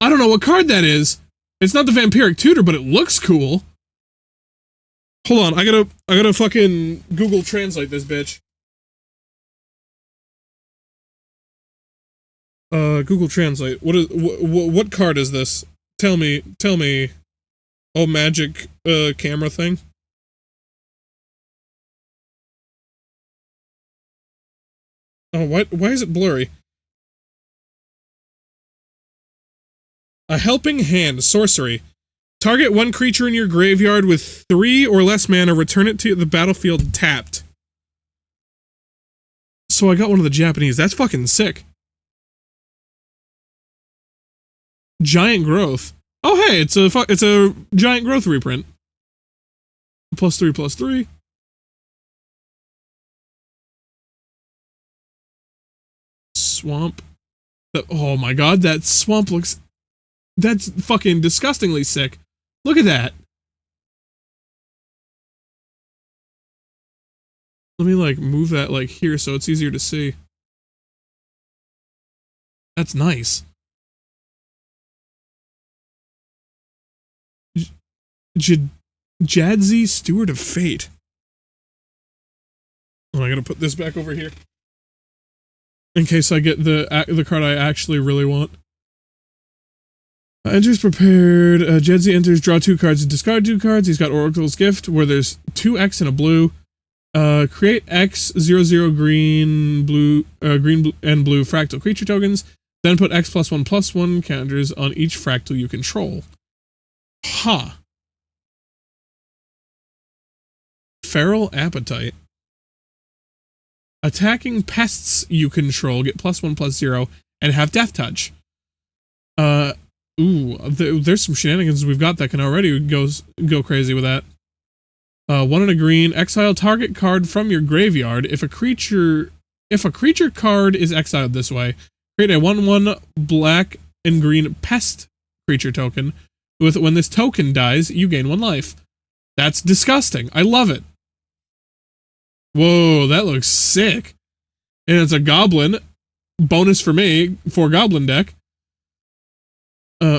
I don't know what card that is. It's not the Vampiric Tutor, but it looks cool. Hold on, I gotta fucking Google Translate this bitch. Google Translate. What card is this? Tell me. Oh, magic, camera thing. Oh, why is it blurry? A Helping Hand, sorcery. Target one creature in your graveyard with 3 or less mana, return it to the battlefield tapped. So I got one of the Japanese. That's fucking sick. Giant Growth. Oh hey, it's a Giant Growth reprint. +3/+3. Swamp. Oh my god, that swamp looks... That's fucking disgustingly sick. Look at that. Let me like move that like here so it's easier to see. That's nice. Jadzi, Steward of Fate. Oh, I gotta put this back over here. In case I get the card I actually really want. Enters prepared. Jadzi enters, draw 2 cards and discard 2 cards. He's got Oracle's Gift, where there's 2 X and a blue. Create X 0/0 green, blue, green and blue fractal creature tokens. Then put X +1/+1 counters on each fractal you control. Huh. Feral Appetite. Attacking pests you control get +1/+0 and have Death Touch. There's some shenanigans we've got that can already go crazy with that. 1 and a green. Exile target card from your graveyard. If a creature card is exiled this way, create a 1/1 black and green pest creature token. When this token dies, you gain 1 life. That's disgusting. I love it. Whoa, that looks sick. And it's a goblin. Bonus for me for goblin deck.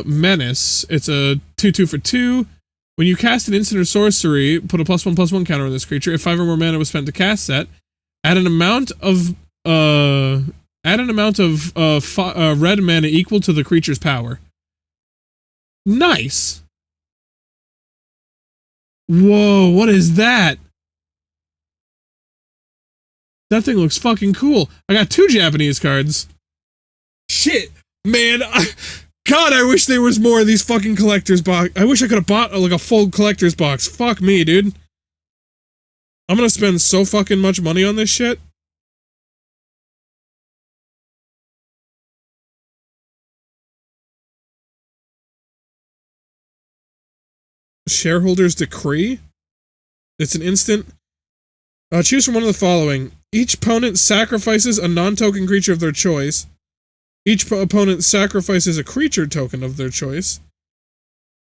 Menace. It's a 2/2 for 2. When you cast an instant or sorcery, put a +1/+1 counter on this creature. If 5 or more mana was spent to cast that, add an amount of red mana equal to the creature's power. Nice. Whoa, what is that? That thing looks fucking cool. I got 2 Japanese cards. Shit, man. God, I wish there was more of these fucking collector's box. I wish I could have bought like a full collector's box. Fuck me, dude. I'm gonna spend so fucking much money on this shit. Shareholders Decree. It's an instant. Choose from one of the following. Each opponent sacrifices a non-token creature of their choice. Each opponent sacrifices a creature token of their choice.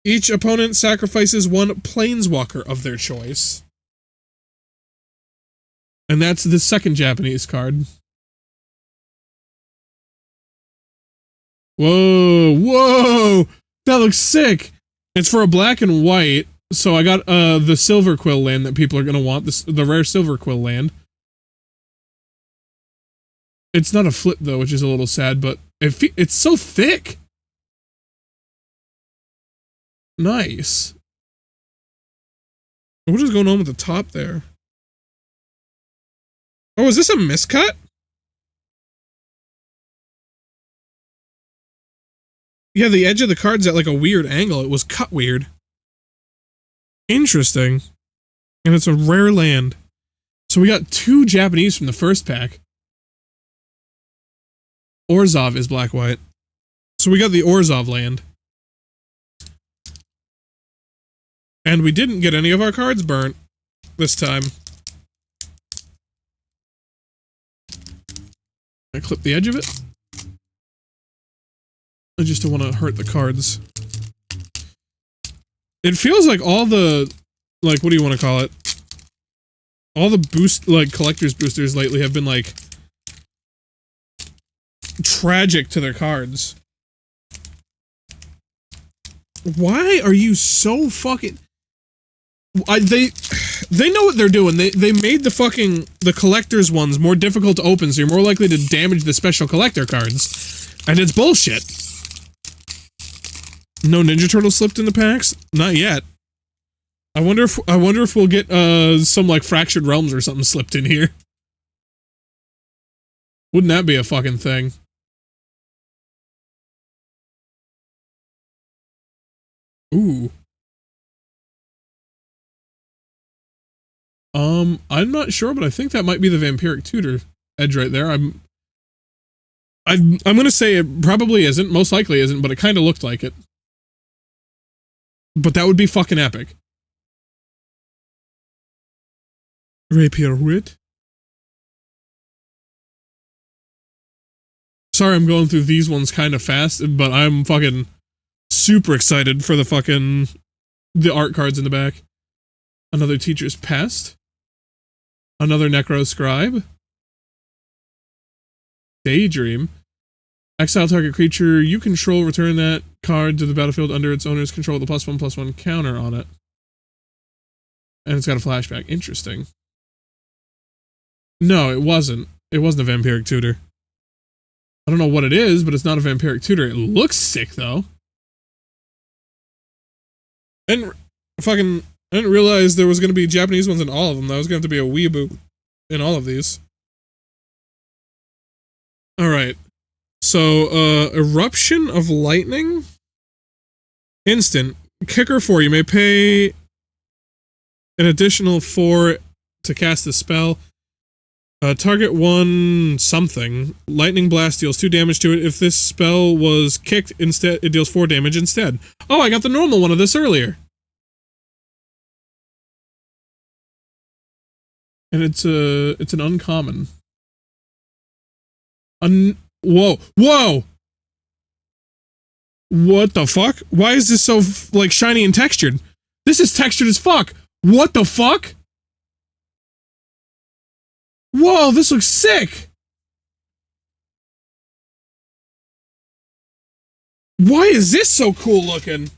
Each opponent sacrifices 1 planeswalker of their choice. And that's the second Japanese card. Whoa! That looks sick! It's for a black and white, so I got the Silver Quill land that people are gonna want, the rare Silver Quill land. It's not a flip though, which is a little sad, but it's so thick. Nice. What is going on with the top there? Oh, is this a miscut? Yeah, the edge of the card's at like a weird angle. It was cut weird. Interesting. And it's a rare land. So we got 2 Japanese from the first pack. Orzhov is black-white. So we got the Orzhov land. And we didn't get any of our cards burnt this time. I clip the edge of it. I just don't want to hurt the cards. It feels like all the, like, what do you want to call it? All the collector's boosters lately have been, like, tragic to their cards. Why are you so fucking... They know what they're doing. They made the collector's ones more difficult to open, so you're more likely to damage the special collector cards. And it's bullshit. No Ninja Turtle slipped in the packs? Not yet. I wonder if we'll get some like Fractured Realms or something slipped in here. Wouldn't that be a fucking thing? Ooh. I'm not sure, but I think that might be the Vampiric Tutor edge right there. I'm gonna say it probably isn't, most likely isn't, but it kind of looked like it. But that would be fucking epic. Rapier Wit. Sorry I'm going through these ones kind of fast, but I'm fucking super excited for the art cards in the back. Another Teacher's Pest. Another Necro Scribe. Daydream. Exile target creature you control, return that card to the battlefield under its owner's control with a +1/+1 counter on it. And it's got a flashback. Interesting. No, it wasn't. It wasn't a Vampiric Tutor. I don't know what it is, but it's not a Vampiric Tutor. It looks sick, though. And fucking... I didn't realize there was going to be Japanese ones in all of them. That was going to have to be a weeaboo in all of these. Alright. So, Eruption of Lightning? Instant. Kicker 4. You may pay an additional 4 to cast the spell. Target 1 something. Lightning Blast deals 2 damage to it. If this spell was kicked instead, it deals 4 damage instead. Oh, I got the normal one of this earlier. And it's an uncommon. Whoa! Whoa! What the fuck? Why is this so, like, shiny and textured? This is textured as fuck! What the fuck? Whoa, this looks sick! Why is this so cool looking?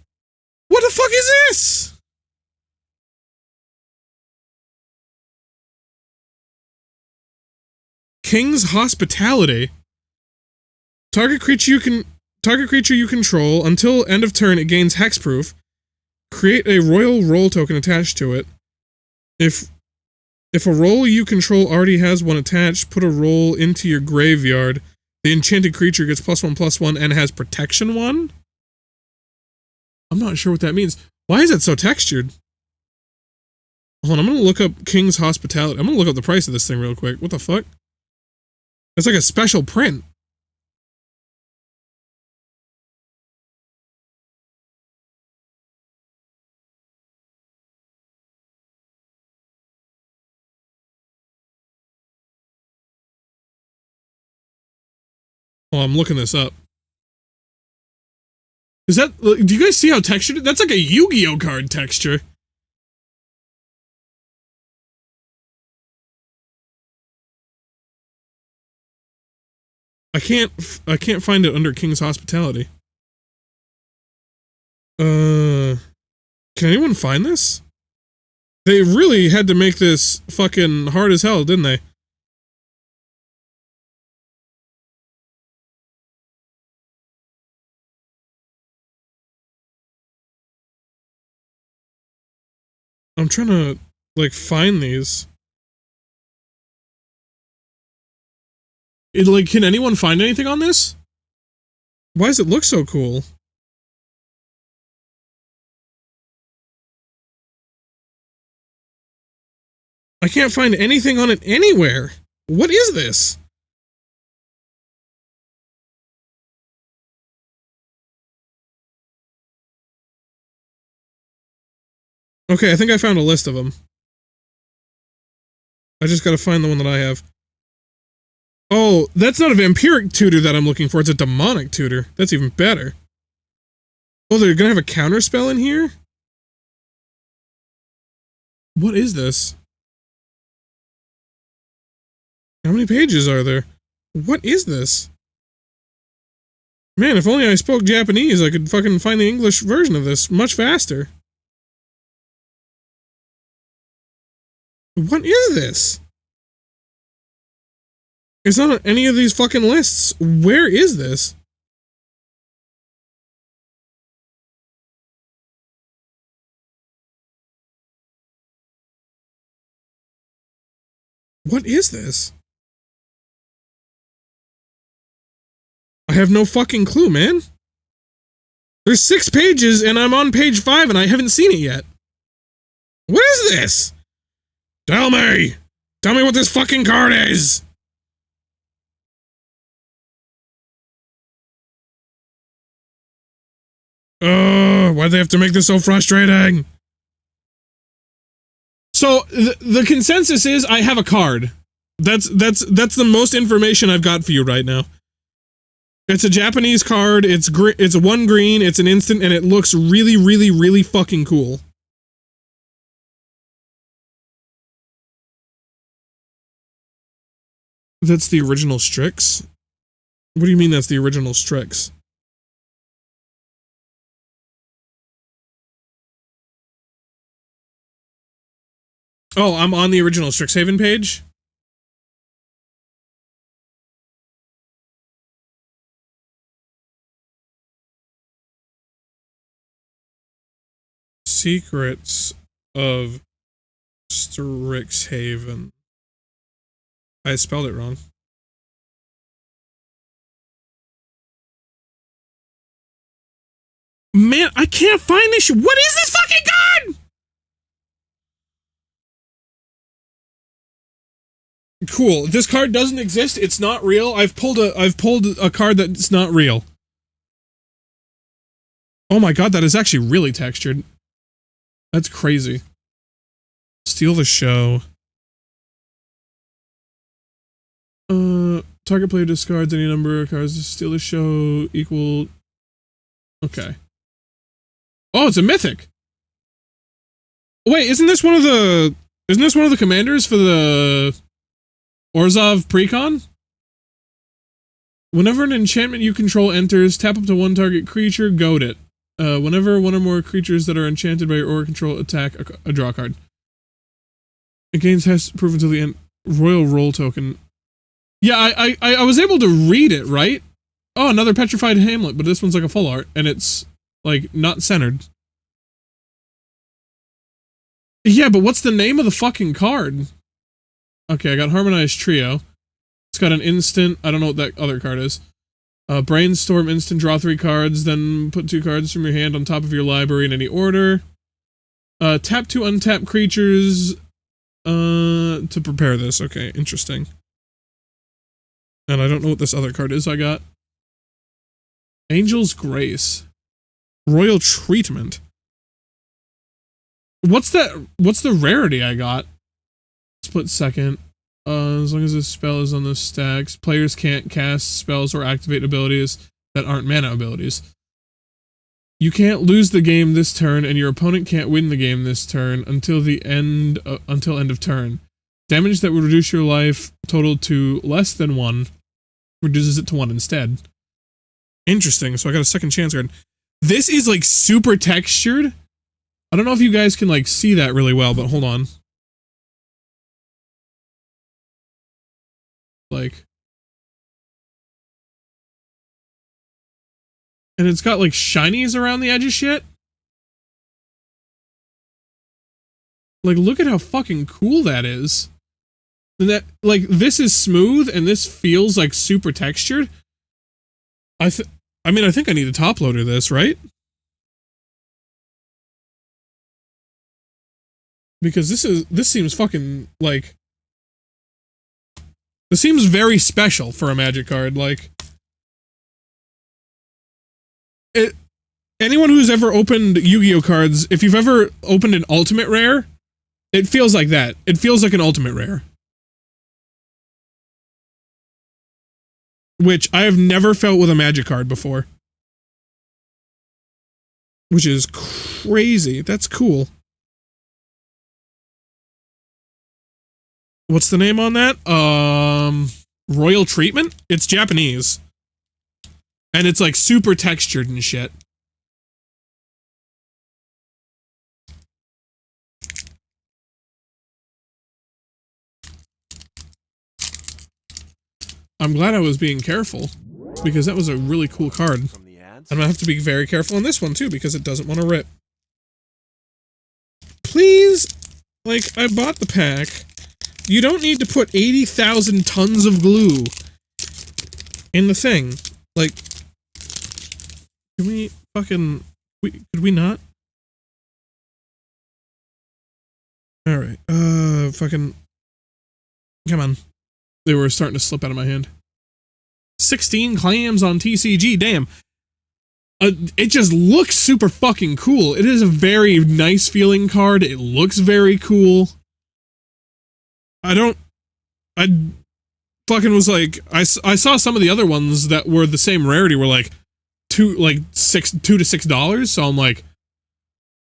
What the fuck is this? King's Hospitality. Target creature you control, until end of turn, it gains hexproof. Create a royal roll token attached to it. If a roll you control already has one attached, put a roll into your graveyard. The enchanted creature gets +1/+1 and has protection 1? I'm not sure what that means. Why is it so textured? Hold on, I'm gonna look up King's Hospitality. I'm gonna look up the price of this thing real quick. What the fuck? It's like a special print. Oh, I'm looking this up. Is that... Do you guys see how textured it is? That's like a Yu-Gi-Oh card texture. I can't find it under King's Hospitality. Can anyone find this? They really had to make this fucking hard as hell, didn't they? I'm trying to, like, find these. Can anyone find anything on this? Why does it look so cool? I can't find anything on it anywhere. What is this? Okay, I think I found a list of them. I just gotta find the one that I have. Oh, that's not a Vampiric Tutor that I'm looking for. It's a Demonic Tutor. That's even better. Oh, they're gonna have a counter spell in here? What is this? How many pages are there? What is this? Man, if only I spoke Japanese, I could fucking find the English version of this much faster. What is this? It's not on any of these fucking lists. Where is this? What is this? I have no fucking clue, man. There's 6 pages and I'm on page 5 and I haven't seen it yet. What is this? Tell me! Tell me what this fucking card is! Why'd they have to make this so frustrating? So, the consensus is I have a card. That's the most information I've got for you right now. It's a Japanese card, it's 1 green, it's an instant, and it looks really, really, really fucking cool. That's the original Strix? What do you mean that's the original Strix? Oh, I'm on the original Strixhaven page? Secrets of Strixhaven. I spelled it wrong. Man, I can't find this shit. What is this fucking card? Cool. This card doesn't exist. It's not real. I've pulled a card that's not real. Oh my god, that is actually really textured. That's crazy. Steal the show. Target player discards any number of cards to steal the show equal. Okay. Oh, it's a mythic. Wait, isn't this one of the commanders for the Orzhov precon? Whenever an enchantment you control enters, tap up to 1 target creature, goad it. Whenever 1 or more creatures that are enchanted by your aura control attack, a draw card. It gains has proof until the end. Royal roll token. Yeah, I was able to read it, right? Oh, another petrified hamlet, but this one's like a full art, and it's, like, not centered. Yeah, but what's the name of the fucking card? Okay, I got Harmonized Trio. It's got an instant, I don't know what that other card is. Brainstorm instant, draw 3 cards, then put 2 cards from your hand on top of your library in any order. Tap 2 untap creatures, to prepare this. Okay, interesting. And I don't know what this other card is I got. Angel's Grace. Royal Treatment. What's the rarity I got? Split second. As long as this spell is on the stacks, players can't cast spells or activate abilities that aren't mana abilities. You can't lose the game this turn, and your opponent can't win the game this turn until end of turn. Damage that would reduce your life total to less than 1 reduces it to 1 instead. Interesting. So I got a second chance card. This is like super textured. I don't know if you guys can like see that really well, but hold on. Like, and it's got like shinies around the edge of shit. Like, look at how fucking cool that is. And that, like, this is smooth and this feels like super textured. I mean, I think I need a top loader this, right? Because this seems fucking like, this seems very special for a Magic card. Like, anyone who's ever opened Yu-Gi-Oh cards, if you've ever opened an ultimate rare, it feels like that. It feels like an ultimate rare. Which I have never felt with a Magic card before. Which is crazy. That's cool. What's the name on that? Royal Treatment? It's Japanese. And it's like super textured and shit. I'm glad I was being careful, because that was a really cool card. I'm gonna have to be very careful on this one too, because it doesn't want to rip. Please, like, I bought the pack. You don't need to put 80,000 tons of glue in the thing. Like, can we fucking, could we not? Alright, fucking, come on. They were starting to slip out of my hand. 16 clams on TCG, damn. It just looks super fucking cool. It is a very nice feeling card. It looks very cool. I fucking was like, I saw some of the other ones that were the same rarity were like $2 to $6. So I'm like,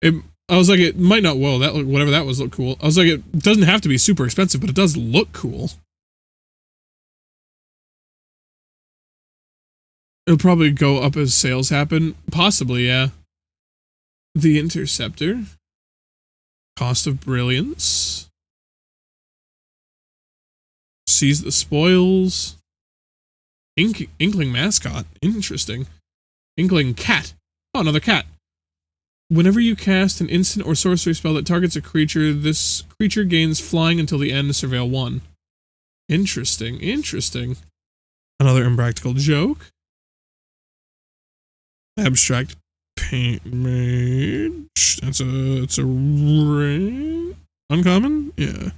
I was like, it might not, whoa, that, whatever that was, look cool. I was like, it doesn't have to be super expensive, but it does look cool. It'll probably go up as sales happen. Possibly, yeah. The Interceptor. Cost of Brilliance. Seize the Spoils. Inkling Mascot. Interesting. Inkling Cat. Oh, another cat. Whenever you cast an instant or sorcery spell that targets a creature, this creature gains flying until the end, surveil 1. Interesting, interesting. Another Impractical Joke. Abstract Paint Mage. It's a ring. Uncommon? Yeah.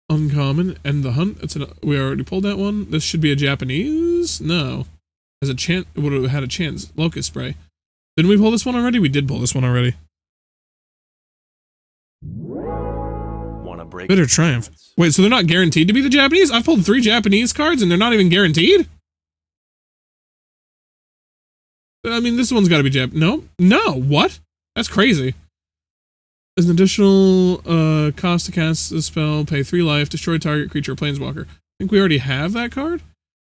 Uncommon. And the Hunt. We already pulled that one. This should be a Japanese? No. Has a chance. Would have had a chance. Locust Spray. Didn't we pull this one already? We did pull this one already. Wanna break? Bitter Triumph. Wait, so they're not guaranteed to be the Japanese? I've pulled 3 Japanese cards and they're not even guaranteed? I mean, this one's got to be Jap. No, what? That's crazy. As an additional cost to cast a spell, pay 3 life, destroy target creature or planeswalker. I think we already have that card.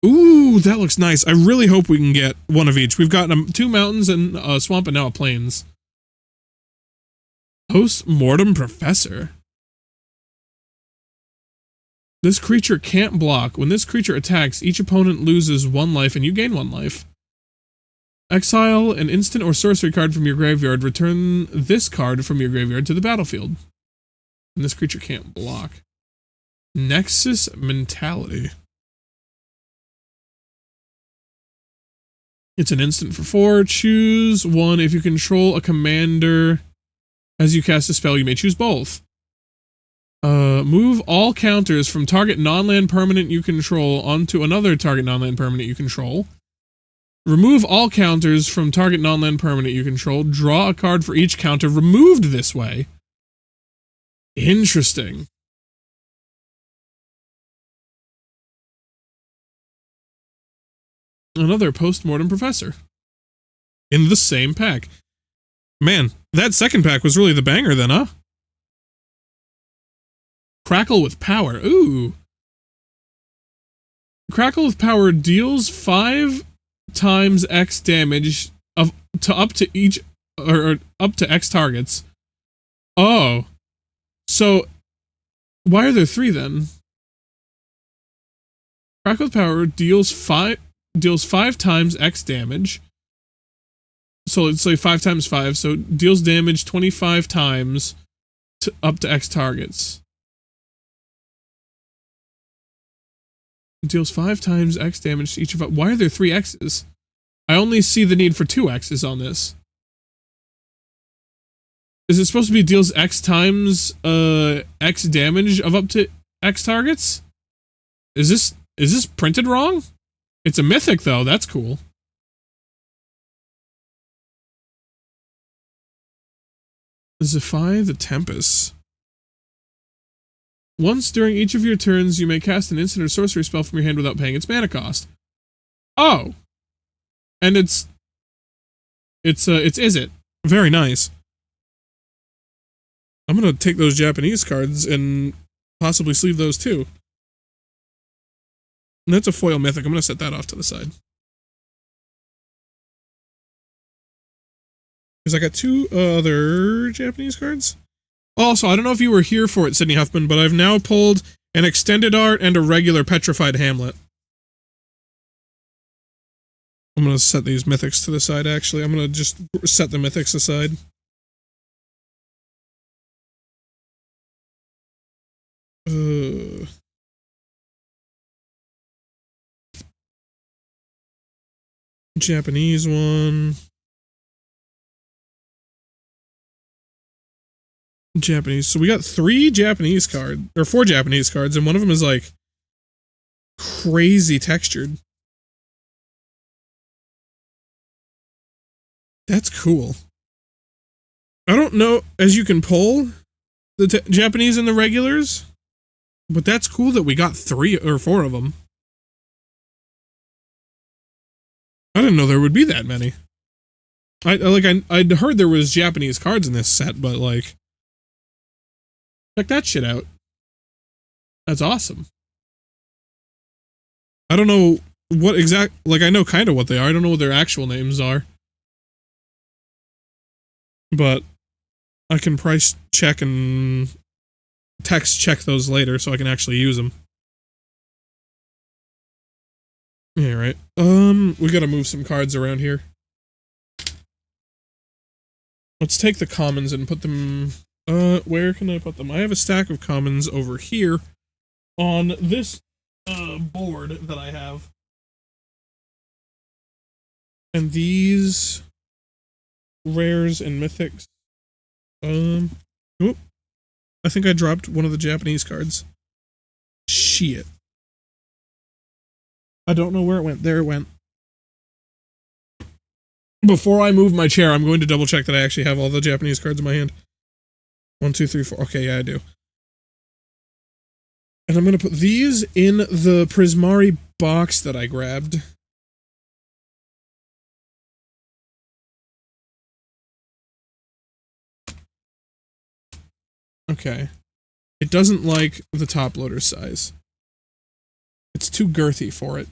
Ooh, that looks nice. I really hope we can get one of each. We've gotten 2 mountains and a swamp and now a plains. Post-mortem Professor. This creature can't block. When this creature attacks, each opponent loses 1 life and you gain 1 life. Exile an instant or sorcery card from your graveyard. Return this card from your graveyard to the battlefield. And this creature can't block. Nexus Mentality. It's an instant for 4. Choose 1. If you control a commander as you cast a spell, you may choose both. Move all counters from target non-land permanent you control onto another target non-land permanent you control. Remove all counters from target non-land permanent you control. Draw a card for each counter removed this way. Interesting. Another Post-mortem Professor. In the same pack. Man, that second pack was really the banger then, huh? Crackle with Power. Ooh. Crackle with Power deals 5 times X damage up to X targets. Oh. So why are there 3 then? Crackle with Power deals 5 times X damage. So let's say 5 times 5, so deals damage 25 times up to X targets. Deals 5 times X damage to each of us. Why are there 3 X's? I only see the need for 2 X's on this. Is it supposed to be deals X times X damage of up to X targets? Is this printed wrong? It's a mythic though, that's cool. Defy the Tempest. Once during each of your turns, you may cast an instant or sorcery spell from your hand without paying its mana cost. Oh. And it's Is It? Very nice. I'm gonna take those Japanese cards and possibly sleeve those too. And that's a foil mythic. I'm gonna set that off to the side. Because I got two other Japanese cards. Also, I don't know if you were here for it, Sydney Huffman, but I've now pulled an extended art and a regular petrified Hamlet. I'm going to set these mythics to the side, actually. I'm going to just set the mythics aside. Japanese one. Japanese. So we got 3 Japanese cards, or 4 Japanese cards, and one of them is like crazy textured. That's cool. I don't know, as you can pull the Japanese and the regulars, but that's cool that we got 3 or 4 of them. I didn't know there would be that many. I'd heard there was Japanese cards in this set, but like, check that shit out. That's awesome. I don't know what exact, like I know kind of what they are. I don't know what their actual names are. But I can price check and text check those later so I can actually use them. Yeah, right. We gotta move some cards around here. Let's take the commons and put them, where can I put them? I have a stack of commons over here on this, board that I have. And these rares and mythics, oop, I think I dropped one of the Japanese cards. Shit. I don't know where it went. There it went. Before I move my chair, I'm going to double check that I actually have all the Japanese cards in my hand. 1, 2, 3, 4. Okay, yeah, I do. And I'm going to put these in the Prismari box that I grabbed. Okay. It doesn't like the top loader size. It's too girthy for it.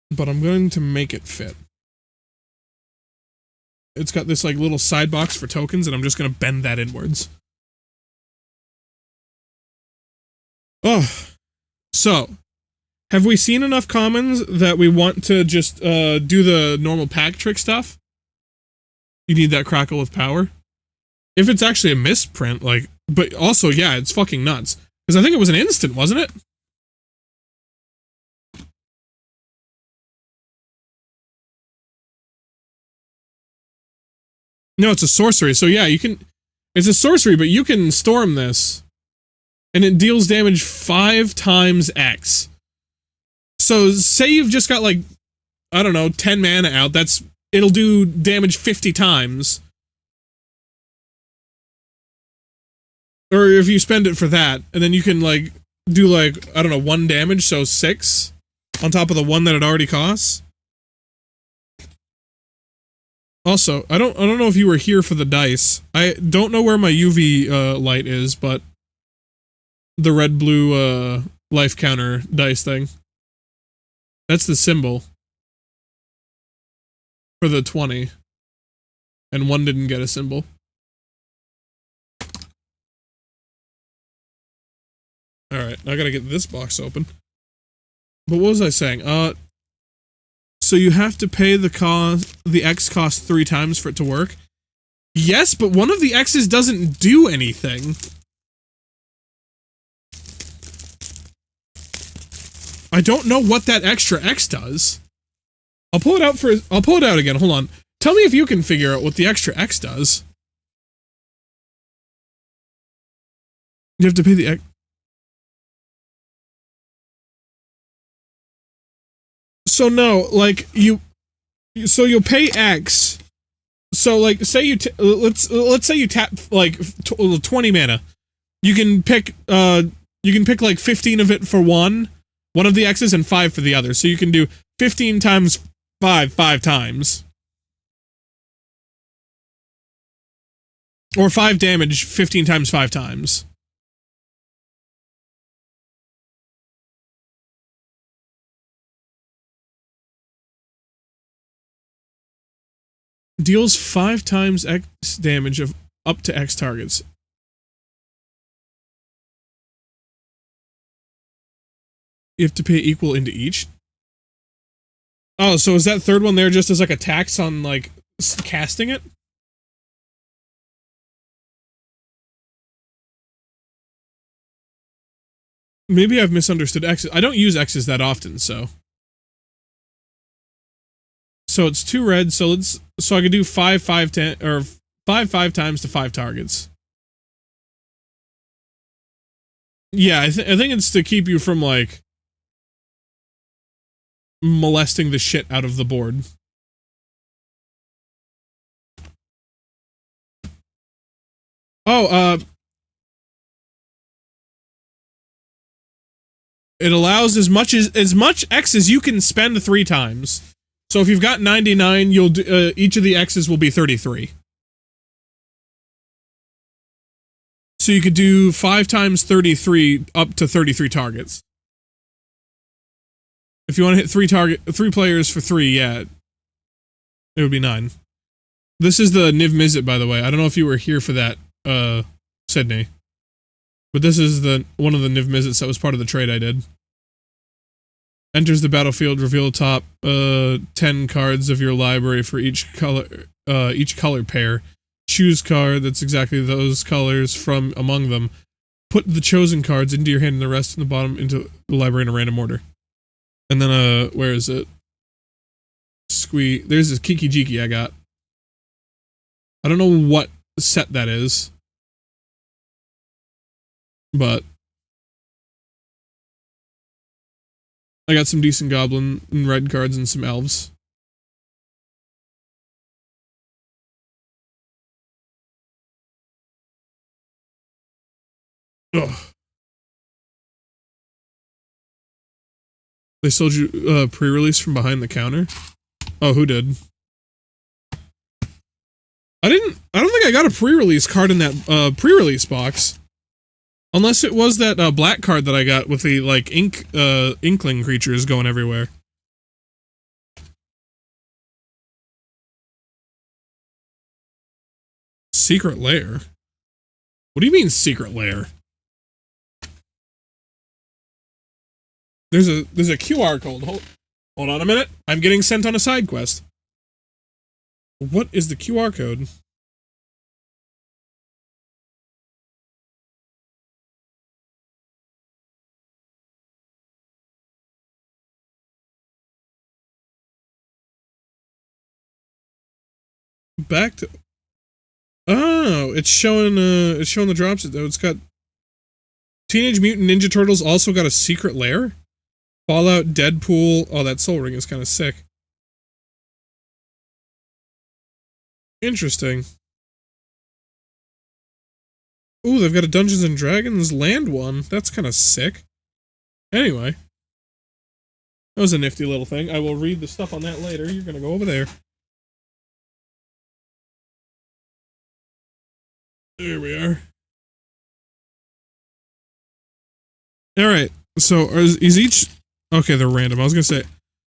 But I'm going to make it fit. It's got this like little side box for tokens, and I'm just going to bend that inwards. Oh. So, have we seen enough commons that we want to just do the normal pack trick stuff? You need that crackle with power? If it's actually a misprint, like, but also, yeah, it's fucking nuts. Because I think it was an instant, wasn't it? No, it's a sorcery. So yeah, you can, it's a sorcery, but you can storm this. And it deals damage 5 times X. So say you've just got like, I don't know, 10 mana out, it'll do damage 50 times. Or if you spend it for that, and then you can like, do like, I don't know, 1 damage, so 6 on top of the 1 that it already costs. Also, I don't know if you were here for the dice. I don't know where my UV light is, but the red-blue life counter dice thing. That's the symbol for the 20. And 1 didn't get a symbol. Alright, I gotta get this box open. But what was I saying? So you have to pay the X cost 3 times for it to work? Yes, but one of the X's doesn't do anything. I don't know what that extra X does. I'll pull it out again, hold on. Tell me if you can figure out what the extra X does. You have to pay the X. So no, like, you'll pay X. So like, say you, let's say you tap, like, 20 mana. You can pick like 15 of it for one of the X's and 5 for the other. So you can do 15 times 5 times. Or 5 damage 15 times 5 times. deals 5 times X damage of up to X targets. You have to pay equal into each. Oh, so is that third one there just as like a tax on like casting it? Maybe I've misunderstood X's. I don't use X's that often, so. So it's 2 red, so I could do 5, 5, 10, or 5, 5 times to 5 targets. Yeah, I think it's to keep you from, like, molesting the shit out of the board. Oh, it allows as much X as you can spend 3 times. So if you've got 99, you'll do, each of the X's will be 33. So you could do 5 times 33 up to 33 targets. If you want to hit 3 players for 3, yeah, it would be 9. This is the Niv Mizzet, by the way. I don't know if you were here for that, Sydney. But this is one of the Niv Mizzets that was part of the trade I did. Enters the battlefield, reveal top 10 cards of your library for each color pair. Choose card that's exactly those colors from among them. Put the chosen cards into your hand and the rest in the bottom into the library in a random order. And then, where is it? There's this Kiki Jiki I got. I don't know what set that is. But I got some decent goblin and red cards and some elves. Ugh. They sold you pre-release from behind the counter? Oh, who did? I don't think I got a pre-release card in that pre-release box. Unless it was that black card that I got with the like inkling creatures going everywhere. Secret lair? What do you mean secret lair? There's a QR code. Hold on a minute. I'm getting sent on a side quest. What is the QR code? Back to... Oh, it's showing the drops. It's got... Teenage Mutant Ninja Turtles also got a secret lair? Fallout, Deadpool... Oh, that Soul Ring is kind of sick. Interesting. Ooh, they've got a Dungeons and Dragons land one. That's kind of sick. Anyway. That was a nifty little thing. I will read the stuff on that later. You're gonna go over there. There we are. Alright, so is each... Okay, they're random. I was gonna say,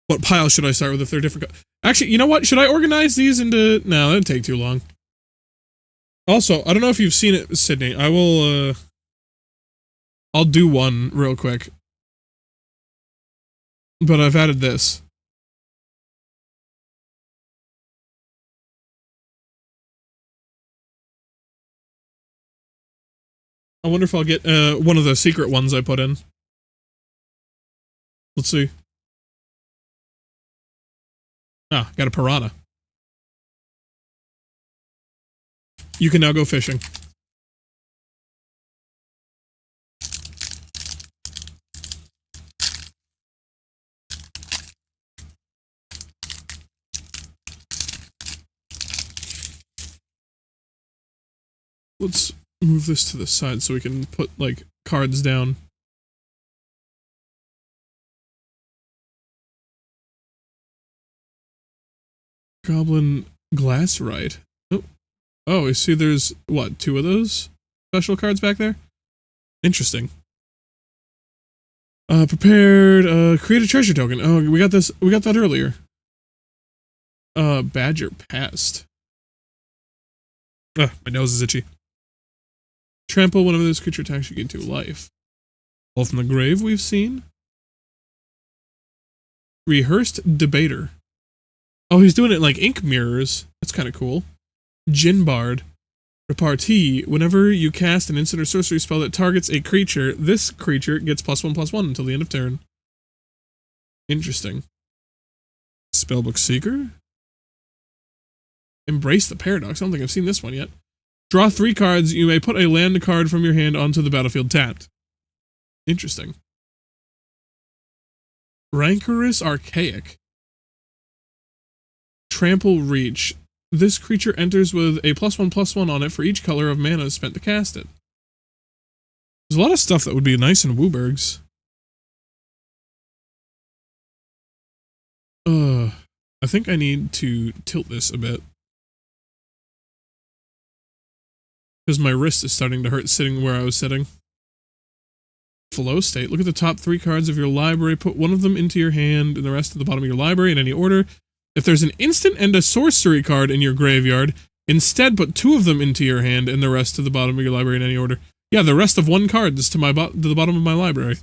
what pile should I start with if they're different... Actually, you know what? Should I organize these into... No, that'd take too long. Also, I don't know if you've seen it, Sydney. I will, I'll do one real quick. But I've added this. I wonder if I'll get one of the secret ones I put in. Let's see. Ah, got a piranha. You can now go fishing. Let's move this to the side so we can put, like, cards down. Goblin Glassrite. Oh, you see there's, what, 2 of those special cards back there? Interesting. Prepared, create a treasure token. Oh, we got that earlier. Badger Pest. Ugh, my nose is itchy. Trample whenever this creature attacks, you gain 2 life. All from the grave we've seen. Rehearsed Debater. Oh, he's doing it like ink mirrors. That's kind of cool. Jin Bard. Repartee. Whenever you cast an instant or sorcery spell that targets a creature, this creature gets +1/+1 until the end of turn. Interesting. Spellbook Seeker. Embrace the Paradox. I don't think I've seen this one yet. Draw 3 cards. You may put a land card from your hand onto the battlefield tapped. Interesting. Rancorous Archaic. Trample Reach. This creature enters with a +1/+1 on it for each color of mana spent to cast it. There's a lot of stuff that would be nice in Wooburgs. I think I need to tilt this a bit. Because my wrist is starting to hurt sitting where I was sitting. Flow State. Look at the top 3 cards of your library. Put one of them into your hand and the rest at the bottom of your library in any order. If there's an instant and a sorcery card in your graveyard, instead put 2 of them into your hand and the rest to the bottom of your library in any order. Yeah, the rest of 1 card is to the bottom of my library.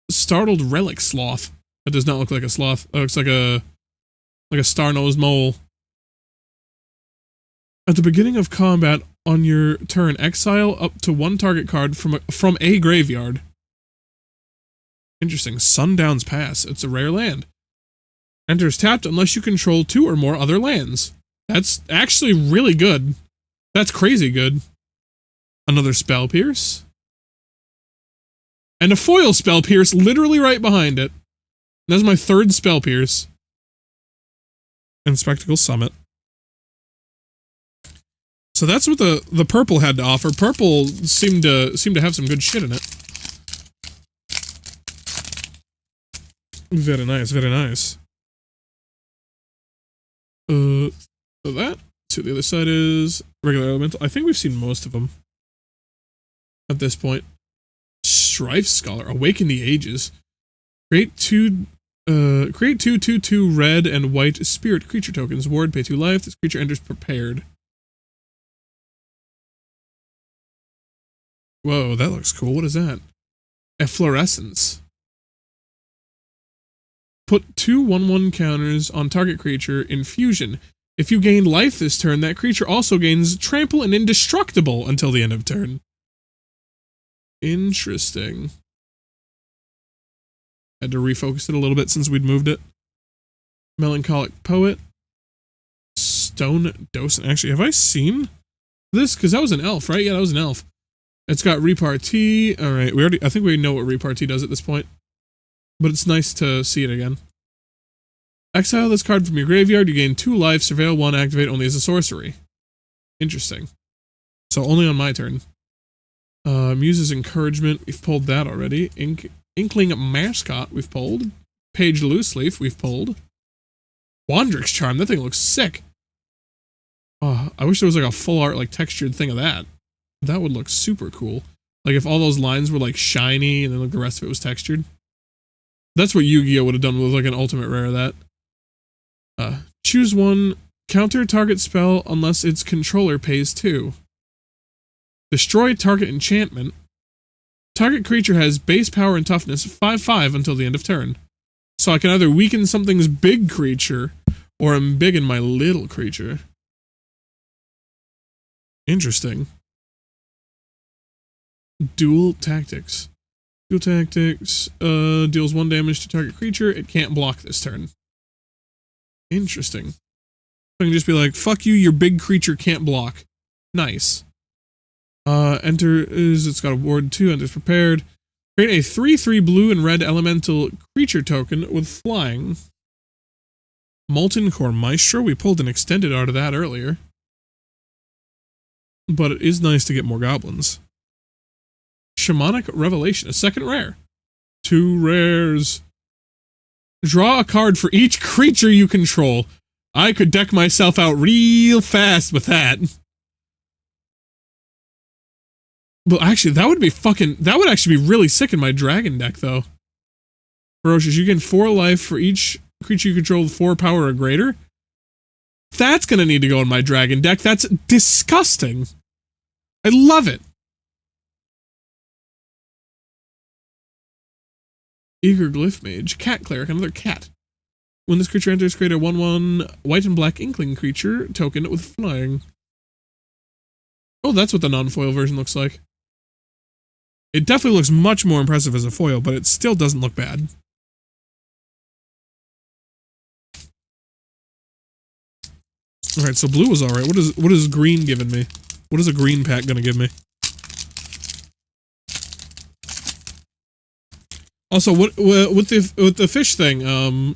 Startled Relic Sloth. That does not look like a sloth. It looks like a star-nosed mole. At the beginning of combat on your turn, exile up to 1 target card from a graveyard. Interesting. Sundown's Pass. It's a rare land. Enters tapped unless you control 2 or more other lands. That's actually really good. That's crazy good. Another Spell Pierce. And a foil Spell Pierce literally right behind it. That's my 3rd Spell Pierce. And Spectacle Summit. So that's what the purple had to offer. Purple seemed to have some good shit in it. Very nice, very nice. So that. So the other side is regular elemental. I think we've seen most of them at this point. Strife Scholar, Awaken the Ages. Create 2 2/2 red and white spirit creature tokens. Ward, pay 2 life. This creature enters prepared. Whoa, that looks cool. What is that? Efflorescence. Put 2 1/1 counters on target creature in fusion. If you gain life this turn, that creature also gains trample and indestructible until the end of turn. Interesting. Had to refocus it a little bit since we'd moved it. Melancholic Poet. Stone Docent. Actually, have I seen this? Because that was an elf, right? Yeah, that was an elf. It's got Repartee. Alright, I think we know what Repartee does at this point. But it's nice to see it again. Exile this card from your graveyard. You gain 2 life. Surveil 1. Activate only as a sorcery. Interesting. So only on my turn. Muse's Encouragement. We've pulled that already. Inkling Mascot. We've pulled. Page Loose Leaf. We've pulled. Wandrick's Charm. That thing looks sick. Oh, I wish there was like a full art, like textured thing of that. That would look super cool. Like if all those lines were like shiny and then like the rest of it was textured. That's what Yu-Gi-Oh would have done with like an ultimate rare of that. Choose 1. Counter target spell unless its controller pays 2. Destroy target enchantment. Target creature has base power and toughness 5/5 until the end of turn. So I can either weaken something's big creature or embiggen my little creature. Interesting. Dual Tactics. Dual Tactics deals 1 damage to target creature. It can't block this turn. Interesting. I can just be like, fuck you, your big creature can't block. Nice. It's got a ward 2, enters prepared. Create a 3/3 blue and red elemental creature token with flying. Molten Core Maestro. We pulled an extended art of that earlier. But it is nice to get more goblins. Shamanic Revelation, a 2nd rare. 2 rares. Draw a card for each creature you control. I could deck myself out real fast with that. Well, actually, that would actually be really sick in my dragon deck, though. Ferocious, you gain 4 life for each creature you control with 4 power or greater. That's gonna need to go in my dragon deck. That's disgusting. I love it. Eager Glyph Mage. Cat Cleric, another cat. When this creature enters, create a 1/1 white and black Inkling creature token with flying. Oh, that's what the non-foil version looks like. It definitely looks much more impressive as a foil, but it still doesn't look bad. Alright, so blue was alright. What is green giving me? What is a green pack gonna give me? Also, with the fish thing,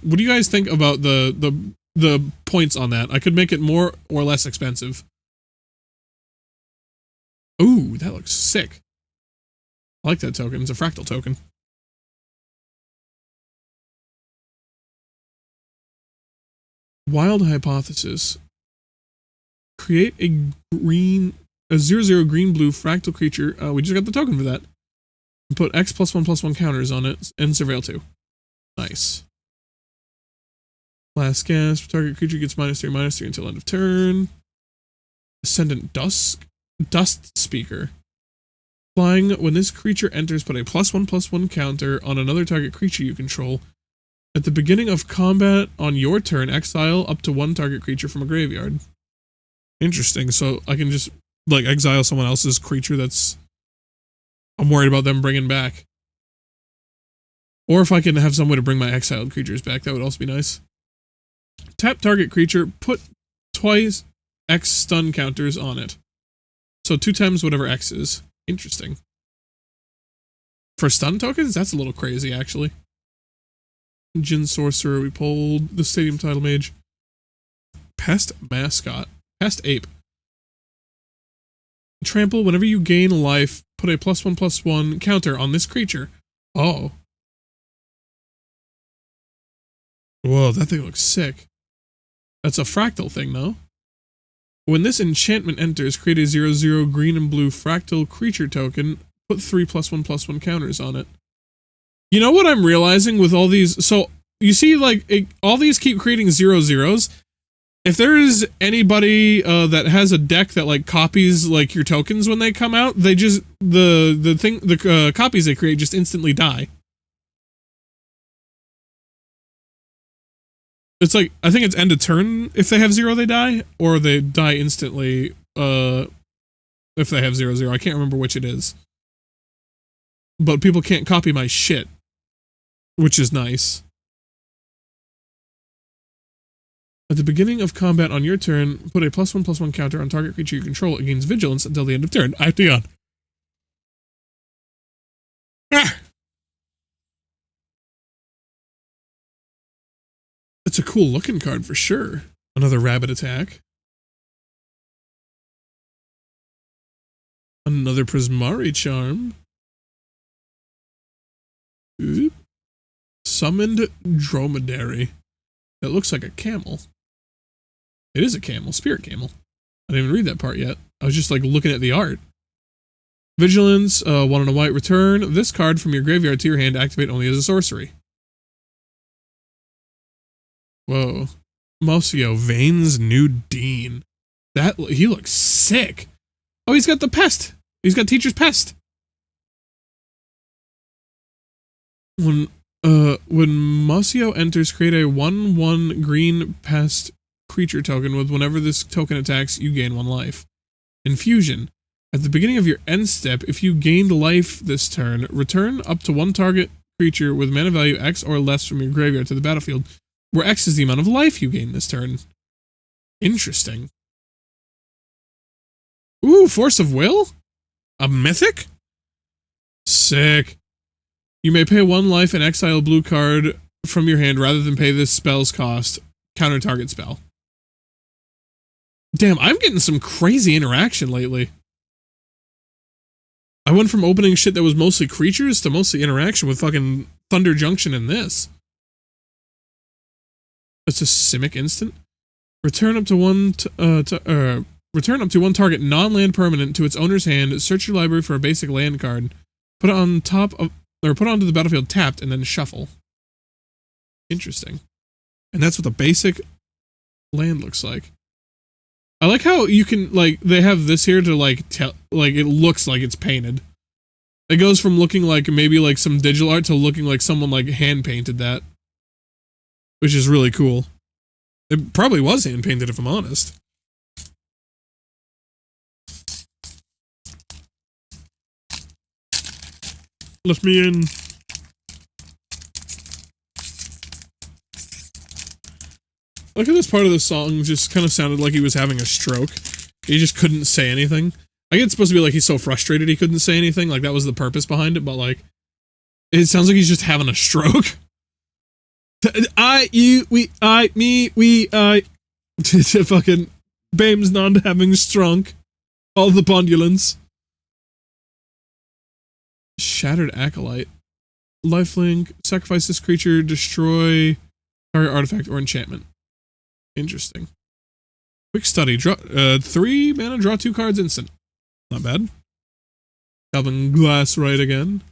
what do you guys think about the points on that? I could make it more or less expensive. Ooh, that looks sick. I like that token. It's a fractal token. Wild Hypothesis. Create a 0/0 green-blue fractal creature. We just got the token for that. And put X +1/+1 counters on it and surveil 2. Nice. Last gasp. Target creature gets -3/-3 until end of turn. Ascendant Dust Speaker. Flying, when this creature enters, put a +1/+1 counter on another target creature you control. At the beginning of combat on your turn, exile up to 1 target creature from a graveyard. Interesting, so I can just, like, exile someone else's creature that's... I'm worried about them bringing back. Or if I can have some way to bring my exiled creatures back, that would also be nice. Tap target creature, put twice X stun counters on it. So 2 times whatever X is. Interesting. For stun tokens, that's a little crazy, actually. Djinn Sorcerer, we pulled the Stadium Title Mage. Pest Mascot. Pest Ape. Trample, whenever you gain life, put a +1/+1 counter on this creature. Oh. Whoa, that thing looks sick. That's a fractal thing, though. When this enchantment enters, create a 0/0 green and blue fractal creature token, put 3 +1/+1 counters on it. You know what I'm realizing with all these? So, you see, like, all these keep creating 0/0s. If there is anybody that has a deck that, like, copies, like, your tokens when they come out, they just, the copies they create just instantly die. It's like, I think it's end of turn if they have 0 they die, or they die instantly if they have 0/0. I can't remember which it is. But people can't copy my shit, which is nice. At the beginning of combat on your turn, put a +1/+1 counter on target creature you control. It gains vigilance until the end of turn. Acteon. Ah! It's a cool looking card for sure. Another rabbit attack. Another Prismari Charm. Oop. Summoned Dromedary. It looks like a camel. It is a camel. Spirit camel. I didn't even read that part yet. I was just like looking at the art. Vigilance, 1 and a white. Return this card from your graveyard to your hand. Activate only as a sorcery. Whoa. Mosio, Vane's new Dean. He looks sick. Oh, he's got the pest. He's got Teacher's Pest. When Mosio enters, create a 1/1 green pest creature token with whenever this token attacks, you gain 1 life. Infusion. At the beginning of your end step, if you gained life this turn, return up to 1 target creature with mana value X or less from your graveyard to the battlefield, where X is the amount of life you gain this turn. Interesting. Ooh, Force of Will? A mythic? Sick. You may pay 1 life and exile a blue card from your hand rather than pay this spell's cost. Counter target spell. Damn, I'm getting some crazy interaction lately. I went from opening shit that was mostly creatures to mostly interaction with fucking Thunder Junction and this. It's a Simic instant. Return up to 1 target non-land permanent to its owner's hand. Search your library for a basic land card. Put it on top of, or put it onto the battlefield tapped and then shuffle. Interesting. And that's what the basic land looks like. I like how you can, like, they have this here to, like, tell, like, it looks like it's painted. It goes from looking like maybe, like, some digital art to looking like someone, like, hand-painted that. Which is really cool. It probably was hand-painted, if I'm honest. Let me in. Look at this part of the song, just kind of sounded like he was having a stroke. He just couldn't say anything. I get it's supposed to be like he's so frustrated he couldn't say anything, like that was the purpose behind it, but like, it sounds like he's just having a stroke. I, you, we, I, me, we, I. Fucking Bame's not having strunk. All the bondulance. Shattered Acolyte. Lifelink. Sacrifice this creature. Destroy target artifact or enchantment. Interesting. Quick study. Draw 3 mana. Draw 2 cards instant. Not bad. Calvin Glassright again.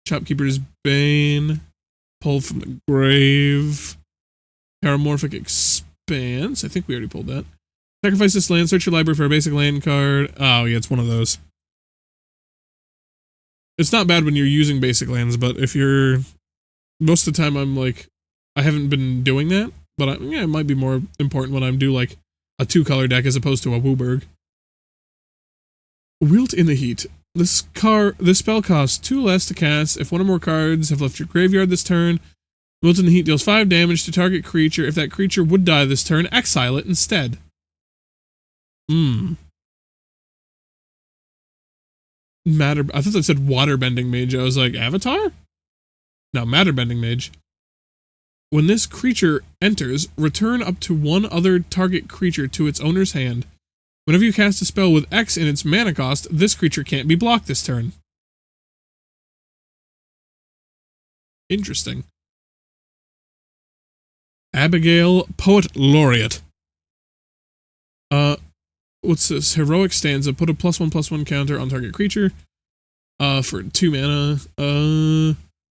Shopkeeper's Bane. Pull from the Grave. Paramorphic Expanse. I think we already pulled that. Sacrifice this land. Search your library for a basic land card. Oh, yeah, it's one of those. It's not bad when you're using basic lands, but if you're... Most of the time I'm like... I haven't been doing that, but yeah, it might be more important when I'm do like a 2-color deck as opposed to a Wooburg. Wilt in the Heat. This spell costs 2 less to cast. If one or more cards have left your graveyard this turn, Wilt in the Heat deals 5 damage to target creature. If that creature would die this turn, exile it instead. Matter. I thought that said Waterbending Mage. I was like, Avatar? No, Matterbending Mage. When this creature enters, return up to 1 other target creature to its owner's hand. Whenever you cast a spell with X in its mana cost, this creature can't be blocked this turn. Interesting. Abigail, Poet Laureate. What's this? Heroic Stanza. Put a +1/+1 counter on target creature. For 2 mana.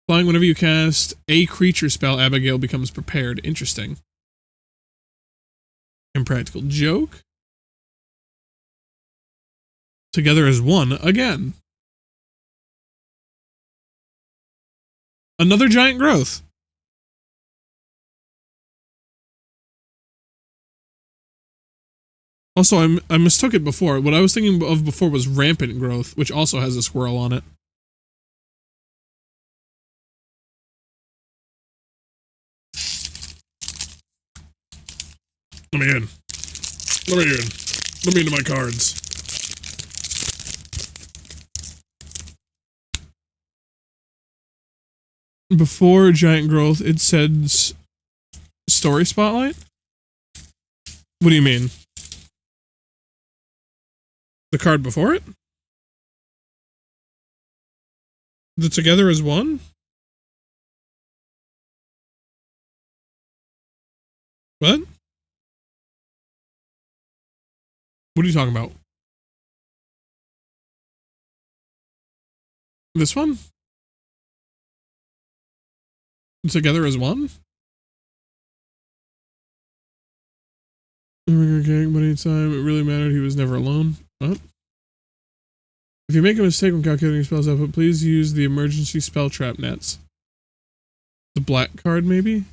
Flying whenever you cast a creature spell, Abigail becomes prepared. Interesting. Impractical Joke. Together as one again. Another giant growth. Also, I mistook it before. What I was thinking of before was rampant growth, which also has a squirrel on it. Let me in. Let me in. Let me into my cards. Before giant growth, it said story spotlight? What do you mean? The card before it? The together as one? What? What are you talking about? This one? Together as one? Okay, but anytime it really mattered, he was never alone. What? If you make a mistake when calculating your spells output, please use the emergency spell trap nets. The black card, maybe?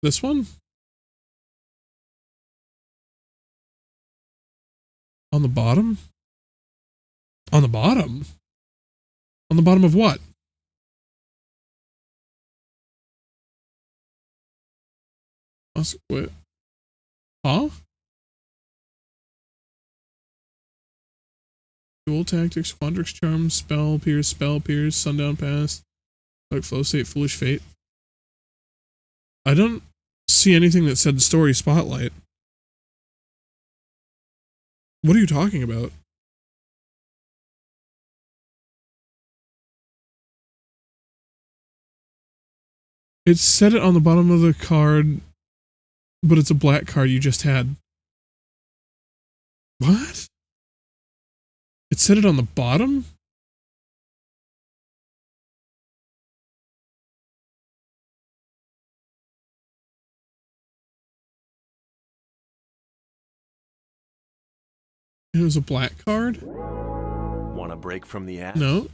This one? On the bottom? On the bottom? On the bottom of what? What? Huh? Dual Tactics, Quandrix Charm, Spell Pierce, Sundown Pass, like Flow State, Foolish Fate. I don't see anything that said Story Spotlight. What are you talking about? It said it on the bottom of the card, but it's a black card you just had. What? It said it on the bottom? It was a black card? Want a break from the ads? No.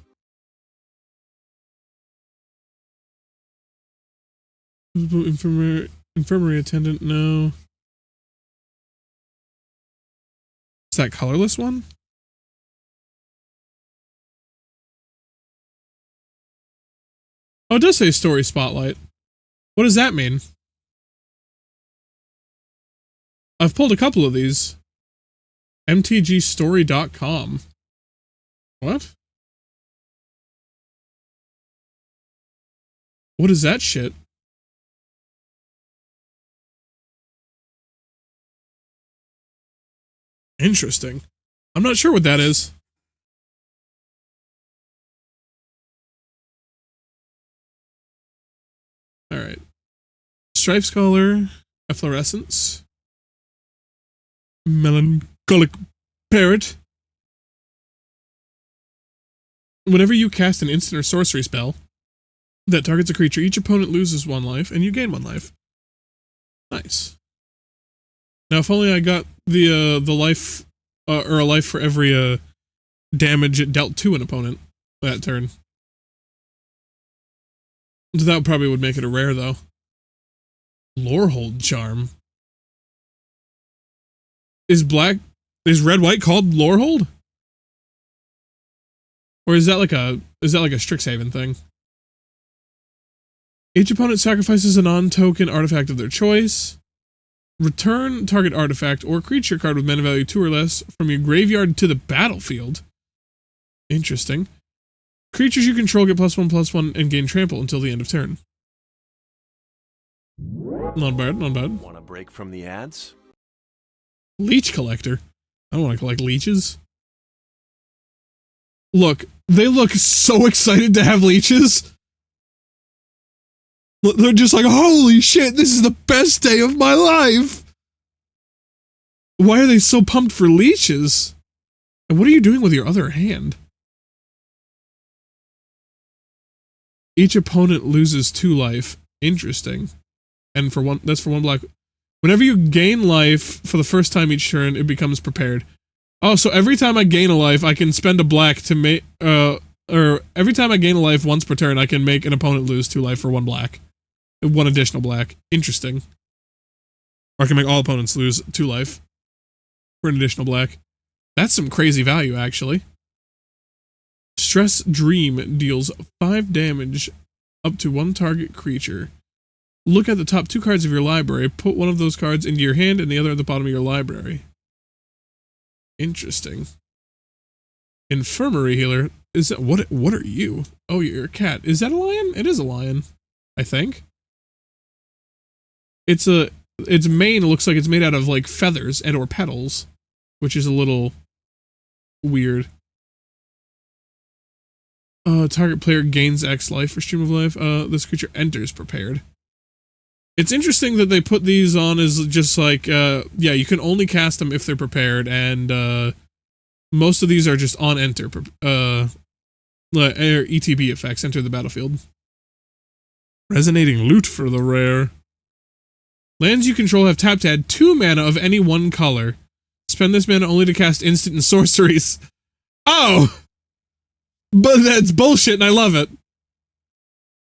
Infirmary attendant, no. Is that colorless one? Oh, it does say story spotlight. What does that mean? I've pulled a couple of these. mtgstory.com. What? What is that shit? Interesting. I'm not sure what that is. Alright. Strife Scholar, Efflorescence, Melancholic Parrot. Whenever you cast an instant or sorcery spell that targets a creature, each opponent loses 1 life and you gain 1 life. Nice. Now, if only I got the life, or a life for every damage it dealt to an opponent that turn. That probably would make it a rare, though. Lorehold Charm. Is red-white called Lorehold? Or is that like a Strixhaven thing? Each opponent sacrifices a non-token artifact of their choice. Return target artifact or creature card with mana value 2 or less from your graveyard to the battlefield. Interesting. Creatures you control get +1/+1 and gain trample until the end of turn. Not bad, not bad. Want a break from the ads? Leech Collector. I don't want to collect leeches. Look, they look so excited to have leeches. They're just like, holy shit, this is the best day of my life! Why are they so pumped for leeches? And what are you doing with your other hand? Each opponent loses 2 life. Interesting. And that's for 1 black. Whenever you gain life for the first time each turn, it becomes prepared. Oh, so every time I gain a life, I can spend a black to make, or every time I gain a life once per turn, I can make an opponent lose 2 life for 1 black. 1 additional black. Interesting. Or I can make all opponents lose 2 life for an additional black. That's some crazy value, actually. Stress Dream deals 5 damage up to 1 target creature. Look at the top 2 cards of your library. Put one of those cards into your hand and the other at the bottom of your library. Interesting. Infirmary Healer. Is that what are you? Oh, you're a cat. Is that a lion? It is a lion, I think. Its mane looks like it's made out of like feathers and or petals, which is a little weird. Target player gains X life for Stream of Life. This creature enters prepared. It's interesting that they put these on as just like, yeah, you can only cast them if they're prepared, and most of these are just on enter, ETB effects, enter the battlefield. Resonating Loot for the rare. Lands you control have tapped to add 2 mana of any 1 color. Spend this mana only to cast instant and sorceries. Oh! But that's bullshit and I love it.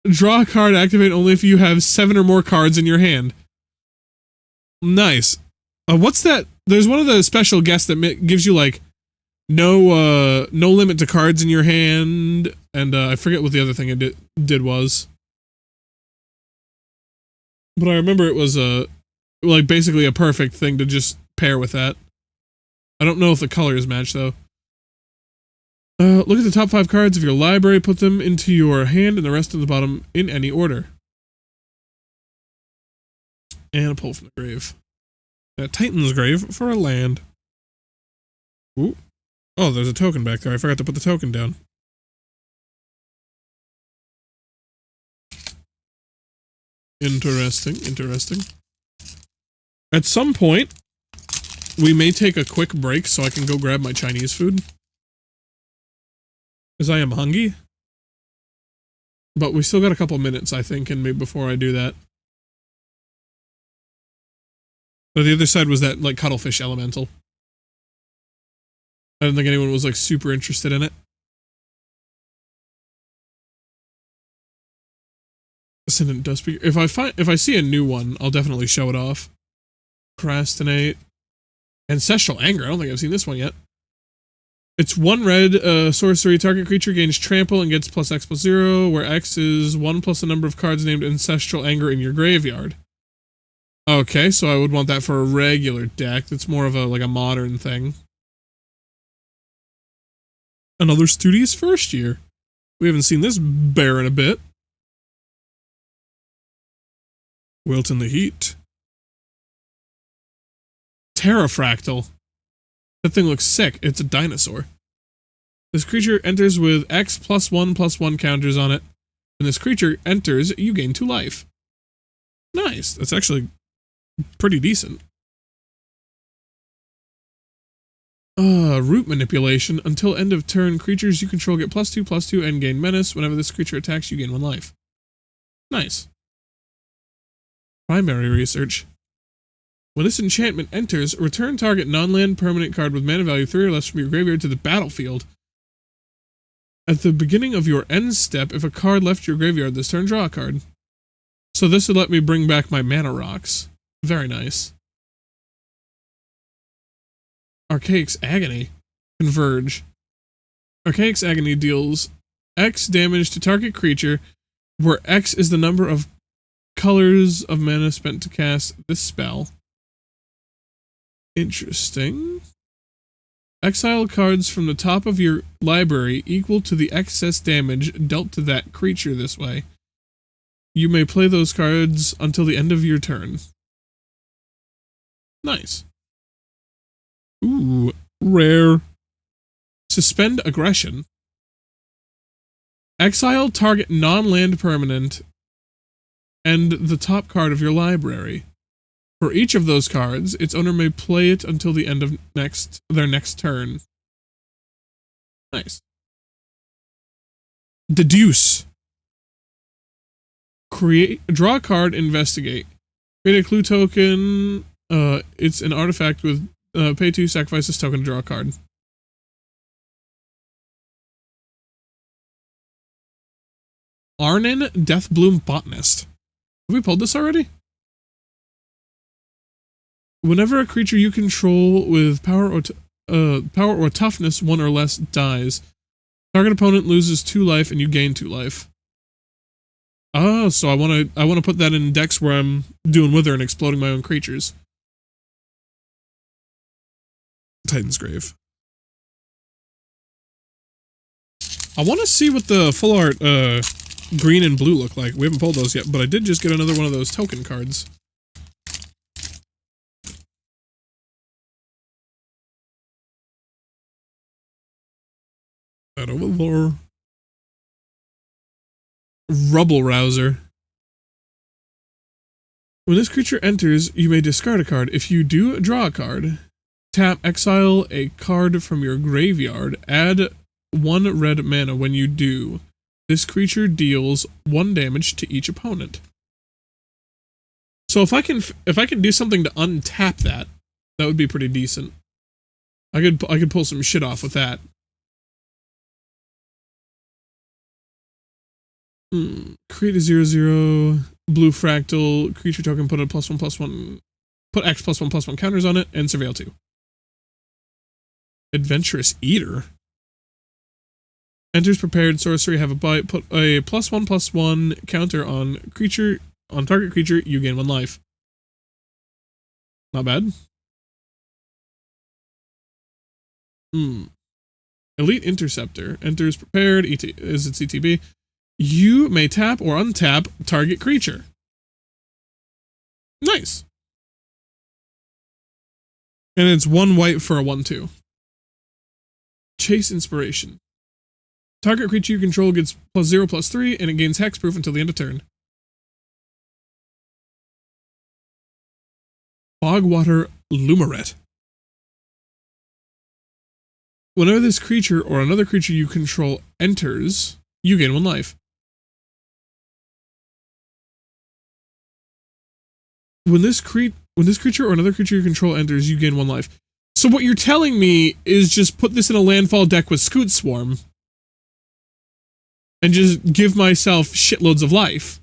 Draw a card, activate only if you have 7 or more cards in your hand. Nice. What's that? There's one of the special guests that gives you like no limit to cards in your hand, and I forget what the other thing it did was. But I remember it was like basically a perfect thing to just pair with that. I don't know if the colors match though. Look at the top 5 cards of your library, put them into your hand and the rest of the bottom in any order. And a pull from the grave. Titan's Grave for a land. Ooh. Oh, there's a token back there. I forgot to put the token down. Interesting, interesting. At some point, we may take a quick break so I can go grab my Chinese food. Because I am hungry. But we still got a couple minutes, I think, in me before I do that. But the other side was that, like, cuttlefish elemental. I don't think anyone was like super interested in it. Ascendant Dust Speaker. If I see a new one, I'll definitely show it off. Procrastinate. Ancestral Anger. I don't think I've seen this one yet. It's 1 red sorcery. Target creature gains trample and gets plus X plus 0, where X is 1 plus the number of cards named Ancestral Anger in your graveyard. Okay, so I would want that for a regular deck. That's more of a modern thing. Another Studious First Year. We haven't seen this bear in a bit. Wilt in the Heat. Terrafractal. That thing looks sick. It's a dinosaur. This creature enters with X +1/+1 counters on it. When this creature enters, you gain 2 life. Nice. That's actually pretty decent. Root Manipulation. Until end of turn, creatures you control get +2/+2 and gain menace. Whenever this creature attacks, you gain 1 life. Nice. Primary Research. When this enchantment enters, return target non-land permanent card with mana value 3 or less from your graveyard to the battlefield. At the beginning of your end step, if a card left your graveyard this turn, draw a card. So this would let me bring back my mana rocks. Very nice. Archaic's Agony. Converge. Archaic's Agony deals X damage to target creature, where X is the number of colors of mana spent to cast this spell. Interesting. Exile cards from the top of your library equal to the excess damage dealt to that creature this way. You may play those cards until the end of your turn. Nice. Ooh, rare. Suspend Aggression. Exile target non-land permanent and the top card of your library. For each of those cards, its owner may play it until the end of their next turn. Nice. Deduce. Draw a card, investigate. Create a clue token. It's an artifact with pay 2, sacrifice this token to draw a card. Arnin Deathbloom Botanist. Have we pulled this already? Whenever a creature you control with power or toughness 1 or less dies, target opponent loses 2 life and you gain 2 life. Oh, so I want to put that in decks where I'm doing Wither and exploding my own creatures. Titan's Grave. I want to see what the full art green and blue look like. We haven't pulled those yet, but I did just get another one of those token cards. That over there. Rubble Rouser. When this creature enters, you may discard a card. If you do, draw a card. Tap, exile a card from your graveyard. Add 1 red mana when you do. This creature deals 1 damage to each opponent. So if I can do something to untap that, that would be pretty decent. I could pull some shit off with that. Create a 0/0 blue fractal creature token. Put a +1/+1. Put X +1/+1 counters on it and surveil 2. Adventurous Eater. Enters prepared sorcery. Have a bite. Put a +1/+1 counter on target creature. You gain 1 life. Not bad. Elite Interceptor. Enters prepared. Is its ETB. You may tap or untap target creature. Nice. And it's 1 white for a 1/2. Chase Inspiration. Target creature you control gets +0/+3 and it gains hexproof until the end of turn. Bogwater Lumaret. Whenever this creature or another creature you control enters, you gain 1 life. When this creature or another creature you control enters, you gain 1 life. So what you're telling me is just put this in a landfall deck with Scoot Swarm. And just give myself shitloads of life.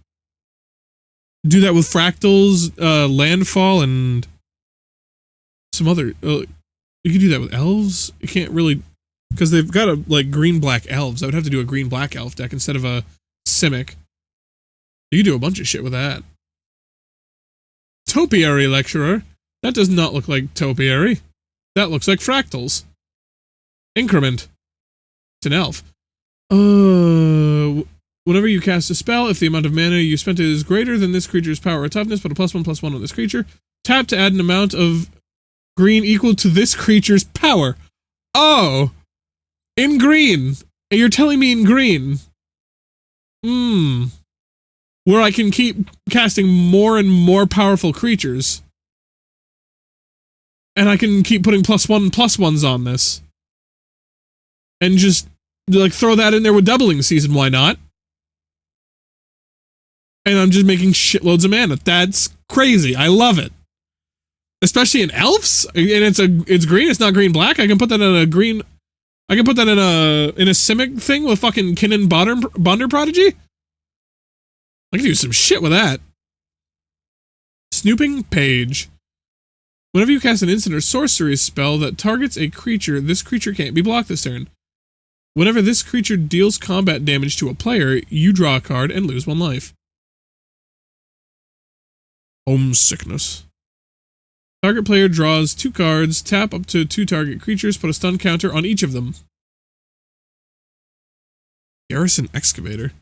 Do that with Fractals, Landfall, and some other... you can do that with Elves? You can't really... Because they've got a, like, green-black Elves. I would have to do a green-black Elf deck instead of a Simic. You can do a bunch of shit with that. Topiary Lecturer. That does not look like Topiary. That looks like Fractals. Increment. It's an Elf. Whenever you cast a spell, if the amount of mana you spent is greater than this creature's power or toughness, put a +1/+1 on this creature. Tap to add an amount of green equal to this creature's power. Oh! In green! You're telling me in green. Where I can keep casting more and more powerful creatures. And I can keep putting +1/+1s on this. And just, like, throw that in there with Doubling Season, why not? And I'm just making shitloads of mana. That's crazy. I love it. Especially in Elves? And it's green, it's not green-black. I can put that in a green... I can put that in a Simic thing with fucking Kinnan Bonder Prodigy? I can do some shit with that. Snooping Page. Whenever you cast an instant or sorcery spell that targets a creature, this creature can't be blocked this turn. Whenever this creature deals combat damage to a player, you draw a card and lose 1 life. Homesickness. Target player draws 2 cards, tap up to 2 target creatures, put a stun counter on each of them. Garrison Excavator.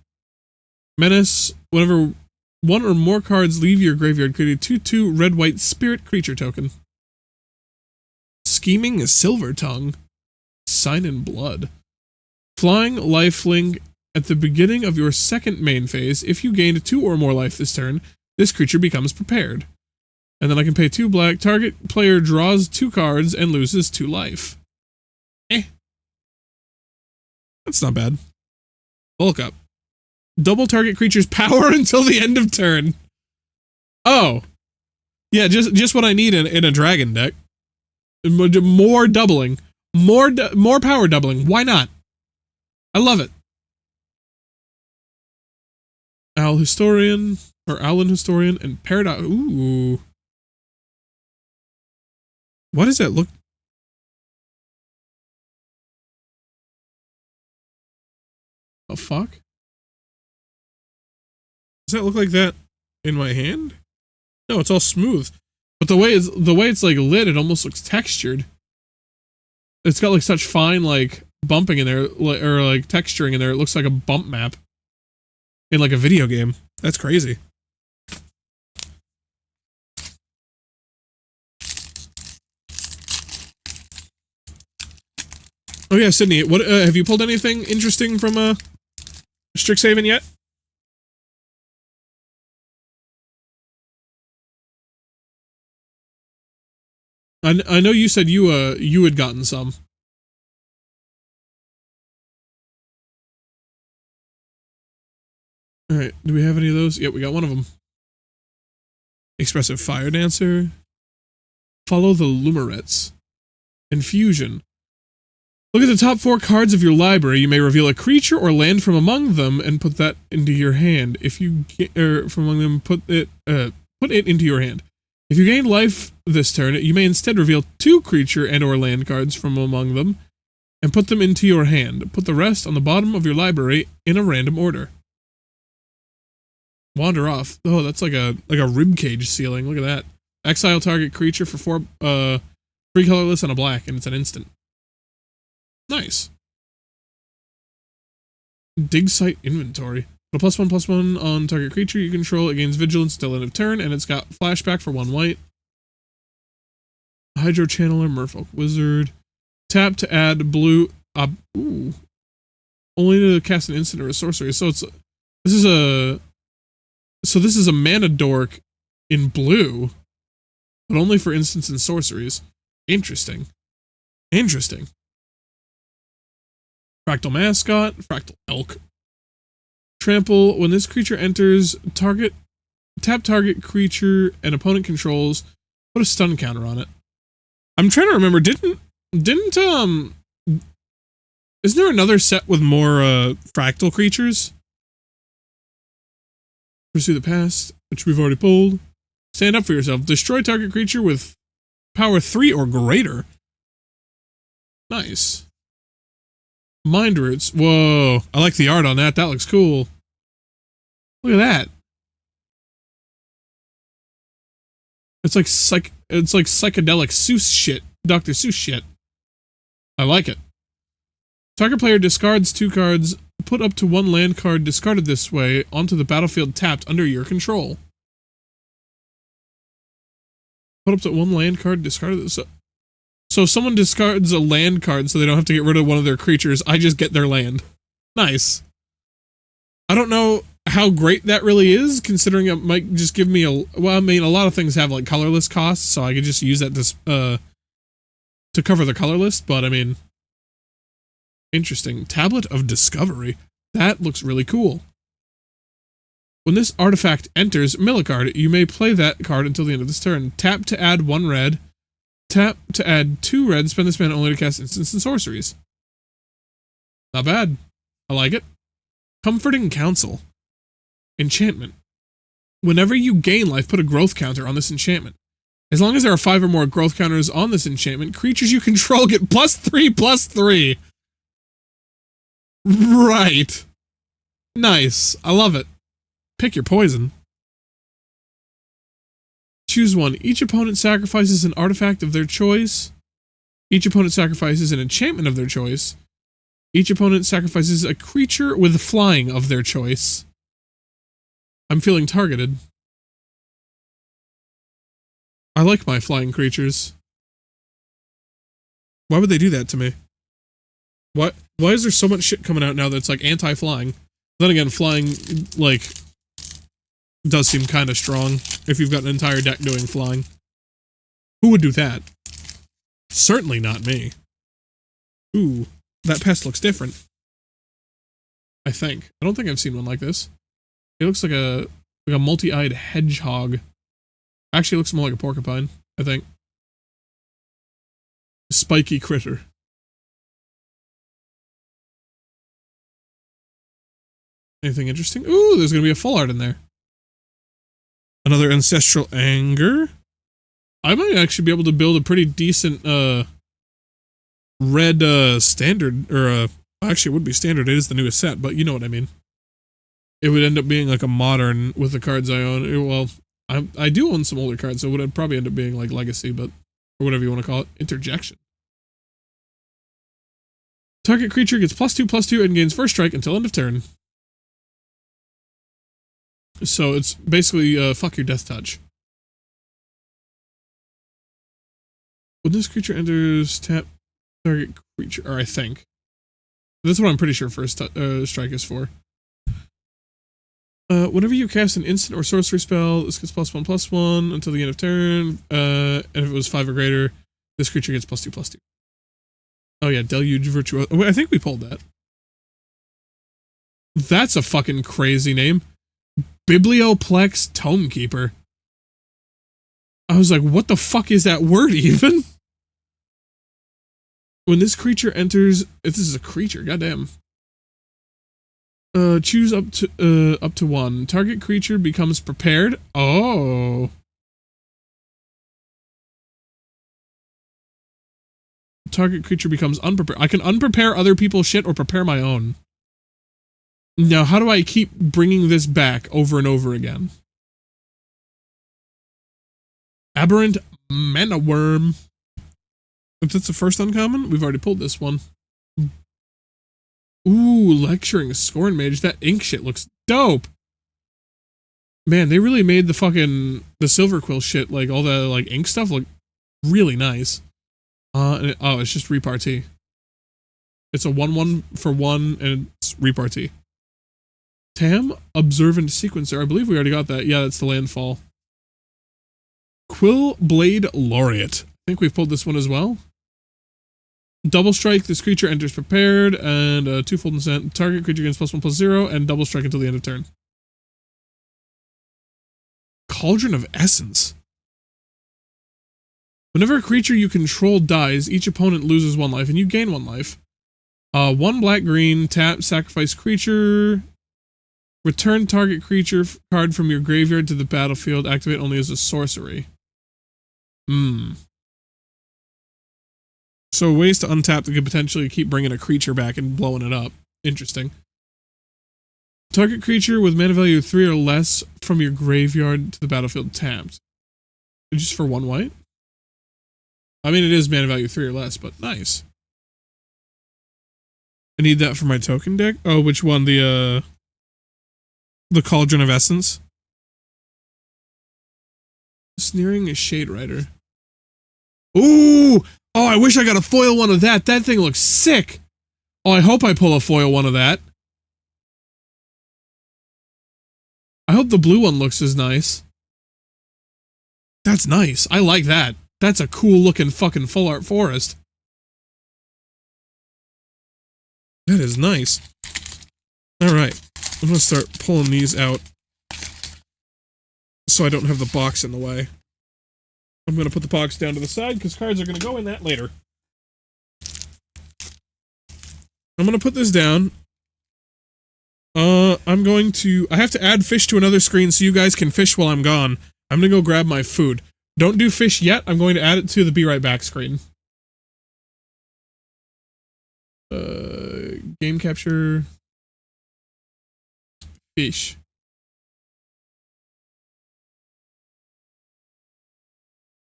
Menace. Whenever 1 or more cards leave your graveyard, create a 2/2 red-white spirit creature token. Scheming Silver Tongue. Sign in Blood. Flying Lifelink. At the beginning of your second main phase, if you gained 2 or more life this turn, this creature becomes prepared. And then I can pay 2 black. Target player draws 2 cards and loses 2 life. That's not bad. Bulk Up. Double target creature's power until the end of turn. Oh. Yeah, just what I need in a dragon deck. More doubling. More power doubling. Why not? I love it. Owl Historian, or Owlin Historian, and Paradox. Ooh. What does that look? The fuck? Does that look like that in my hand? No, it's all smooth. But the way it's like lit, it almost looks textured. It's got like such fine like bumping in there, or like texturing in there. It looks like a bump map in like a video game. That's crazy. Oh yeah, Sydney. What have you pulled anything interesting from Strixhaven yet? I know you said you had gotten some. All right, do we have any of those? Yep, we got one of them. Expressive Fire Dancer. Follow the Lumerets. Infusion. Look at the top 4 cards of your library. You may reveal a creature or land from among them and put that into your hand. If you from among them, put it into your hand. If you gain life this turn, you may instead reveal 2 creature and or land cards from among them and put them into your hand. Put the rest on the bottom of your library in a random order. Wander off. Oh, that's like a ribcage ceiling. Look at that. Exile target creature for 4 3 colorless and a black, and it's an instant. Nice. Dig Site Inventory. Put a +1/+1 on target creature you control. It gains vigilance till end of turn, and it's got flashback for 1 white. Hydro Channeler, Merfolk Wizard. Tap to add blue. Ooh. Only to cast an instant or a sorcery. So this is a mana dork in blue, but only for instants and sorceries. Interesting. Interesting. Fractal Mascot, Fractal Elk. Trample. When this creature enters, tap target creature and opponent controls, put a stun counter on it. I'm trying to remember, didn't isn't there another set with more fractal creatures? Pursue the past, which we've already pulled. Stand up for yourself. Destroy target creature with power 3 or greater. Nice. Mind roots. Whoa. I like the art on that. That looks cool. Look at that. It's like psychedelic Seuss shit. Dr. Seuss shit. I like it. Target player discards 2 cards. Put up to 1 land card discarded this way onto the battlefield tapped under your control. Put up to 1 land card discarded this. So if someone discards a land card so they don't have to get rid of one of their creatures, I just get their land. Nice. I don't know how great that really is, considering it might just give me a... Well, I mean, a lot of things have, like, colorless costs, so I could just use that to cover the color list, but, I mean... Interesting. Tablet of Discovery. That looks really cool. When this artifact enters, mill a card. You may play that card until the end of this turn. Tap to add 1 red. Tap to add 2 red. Spend this mana only to cast instants and sorceries. Not bad. I like it. Comforting Counsel. Enchantment. Whenever you gain life, put a growth counter on this enchantment. As long as there are 5 or more growth counters on this enchantment, creatures you control get +3/+3. Right. Nice. I love it. Pick your poison. Choose one. Each opponent sacrifices an artifact of their choice. Each opponent sacrifices an enchantment of their choice. Each opponent sacrifices a creature with flying of their choice. I'm feeling targeted. I like my flying creatures. Why would they do that to me? What? Why is there so much shit coming out now that's like anti-flying? Then again, flying, like, does seem kind of strong if you've got an entire deck doing flying. Who would do that? Certainly not me. Ooh, that pest looks different. I think. I don't think I've seen one like this. It looks like a multi-eyed hedgehog. Actually, it looks more like a porcupine, I think. Spiky critter. Anything interesting? Ooh, there's gonna be a full art in there. Another Ancestral Anger. I might actually be able to build a pretty decent red standard, or actually it would be standard, it is the newest set, but you know what I mean. It would end up being like a modern with the cards I own. Well, I do own some older cards, so it would probably end up being like Legacy, but or whatever you want to call it. Interjection. Target creature gets +2/+2 and gains first strike until end of turn. So it's basically fuck your death touch. When this creature enters, tap target creature, or I think. That's what I'm pretty sure first strike is for. Whenever you cast an instant or sorcery spell, this gets +1/+1 until the end of turn. And if it was 5 or greater, this creature gets +2/+2. Oh yeah, Deluge Virtuoso. Oh, I think we pulled that. That's a fucking crazy name. Biblioplex Tomekeeper. I was like, what the fuck is that word even? When this creature enters, if this is a creature, goddamn. Choose up to 1. Target creature becomes prepared. Oh. Target creature becomes unprepared. I can unprepare other people's shit or prepare my own. Now, how do I keep bringing this back over and over again? Aberrant Mana Worm. If that's the first uncommon, we've already pulled this one. Ooh, Lecturing Scorn Mage. That ink shit looks dope. Man, they really made the Silver Quill shit, like all the like ink stuff, look really nice. It's just repartee. It's a 1/1 for 1, and it's repartee. Tam Observant Sequencer. I believe we already got that. Yeah, that's the landfall. Quill Blade Laureate. I think we've pulled this one as well. Double strike. This creature enters prepared, and 2-fold incent. Target creature gains +1/+0, and double strike until the end of turn. Cauldron of Essence. Whenever a creature you control dies, each opponent loses 1 life and you gain 1 life. 1 black green, tap, sacrifice creature. Return target creature card from your graveyard to the battlefield. Activate only as a sorcery. So ways to untap that could potentially keep bringing a creature back and blowing it up. Interesting. Target creature with mana value 3 or less from your graveyard to the battlefield tapped. Just for 1 white? I mean, it is mana value 3 or less, but nice. I need that for my token deck. Oh, which one? The Cauldron of Essence. Sneering a Shade Rider. Ooh! Oh, I wish I got a foil one of that. That thing looks sick. Oh, I hope I pull a foil one of that. I hope the blue one looks as nice. That's nice. I like that. That's a cool looking fucking full art forest. That is nice. Alright. I'm gonna start pulling these out so I don't have the box in the way. I'm gonna put the box down to the side because cards are gonna go in that later. I'm gonna put this down. I have to add fish to another screen so you guys can fish while I'm gone. I'm gonna go grab my food. Don't do fish yet. I'm going to add it to the be right back screen. Game capture. Fish.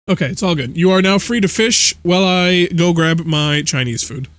Okay, it's all good. You are now free to fish while I go grab my Chinese food.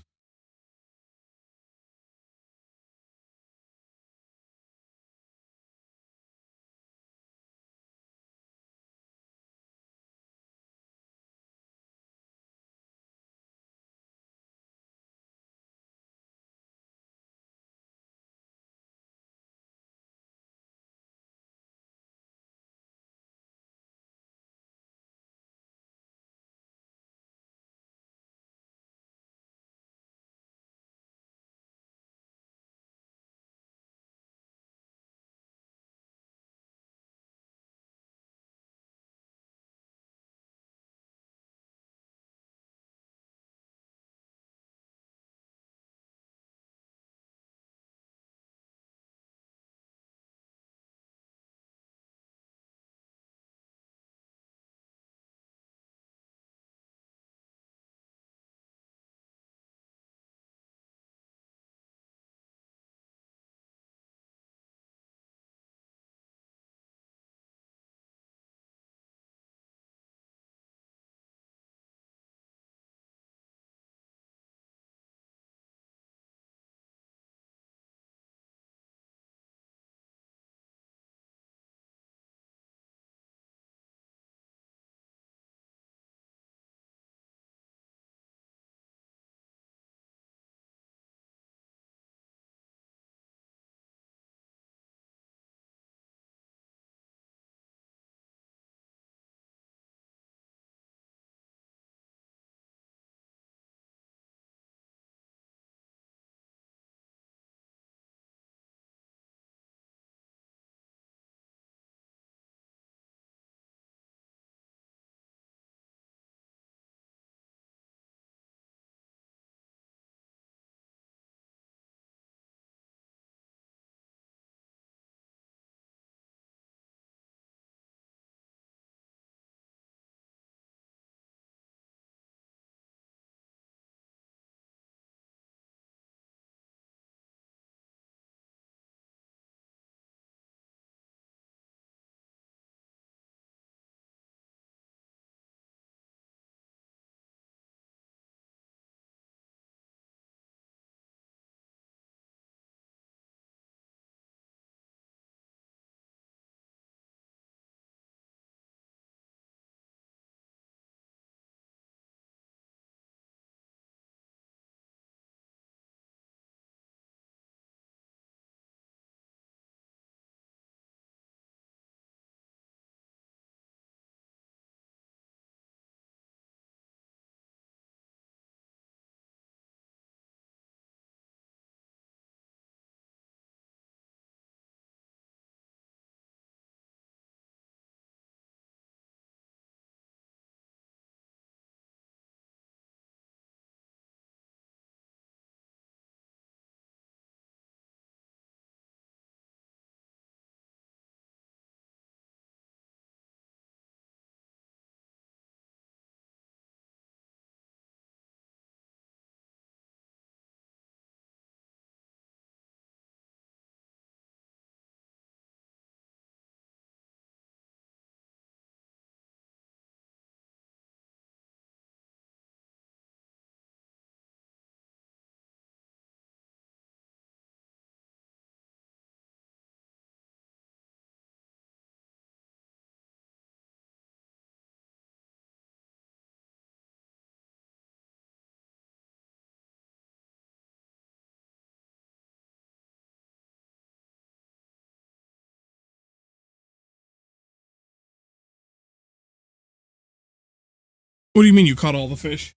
What do you mean you caught all the fish?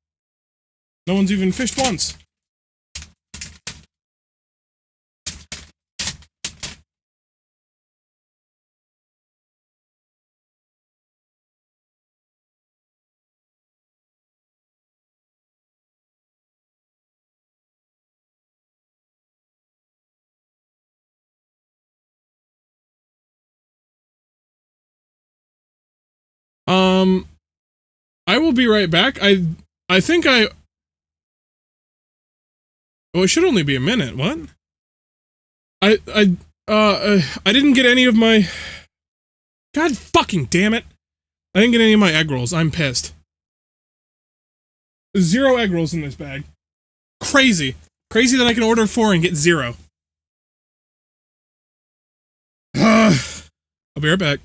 No one's even fished once. I will be right back. I think I... Oh, it should only be a minute. What? I didn't get any of my... God fucking damn it. I didn't get any of my egg rolls. I'm pissed. 0 egg rolls in this bag. Crazy. Crazy that I can order 4 and get 0. I'll be right back.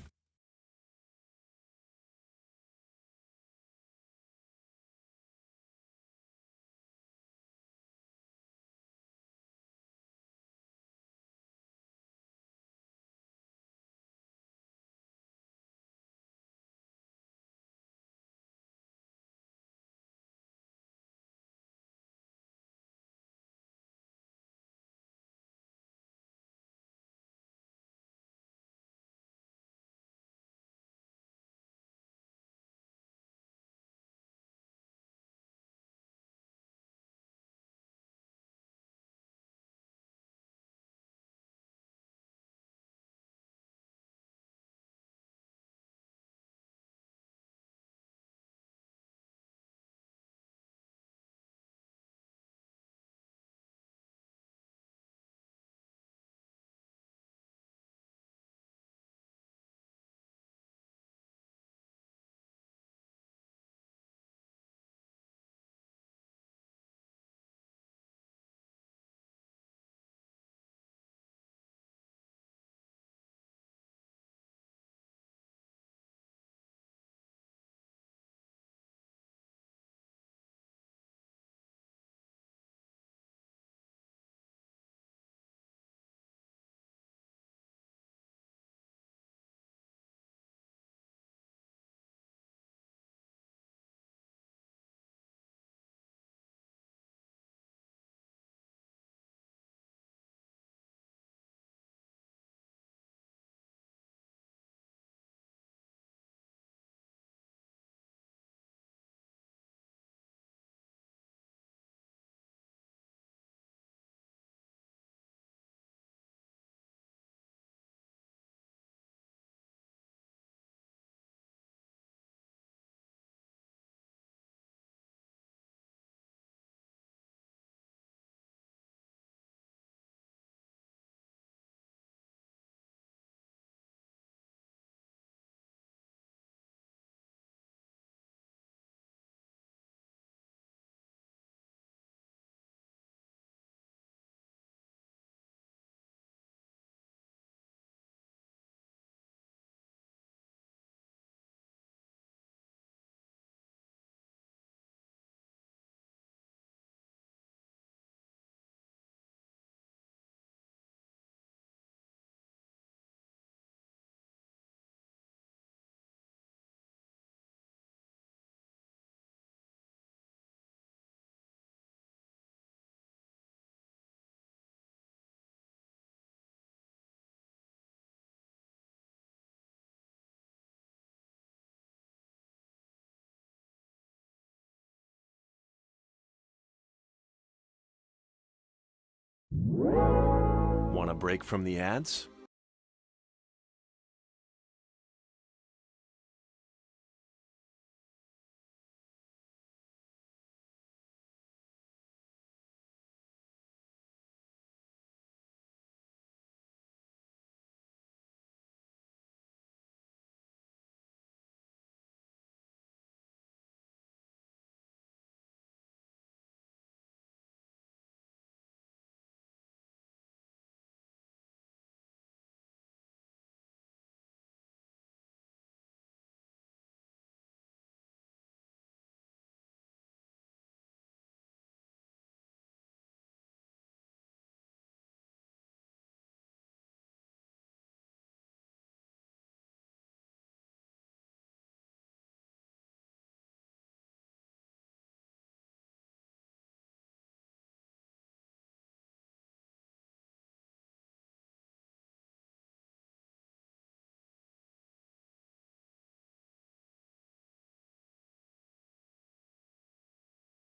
Want a break from the ads?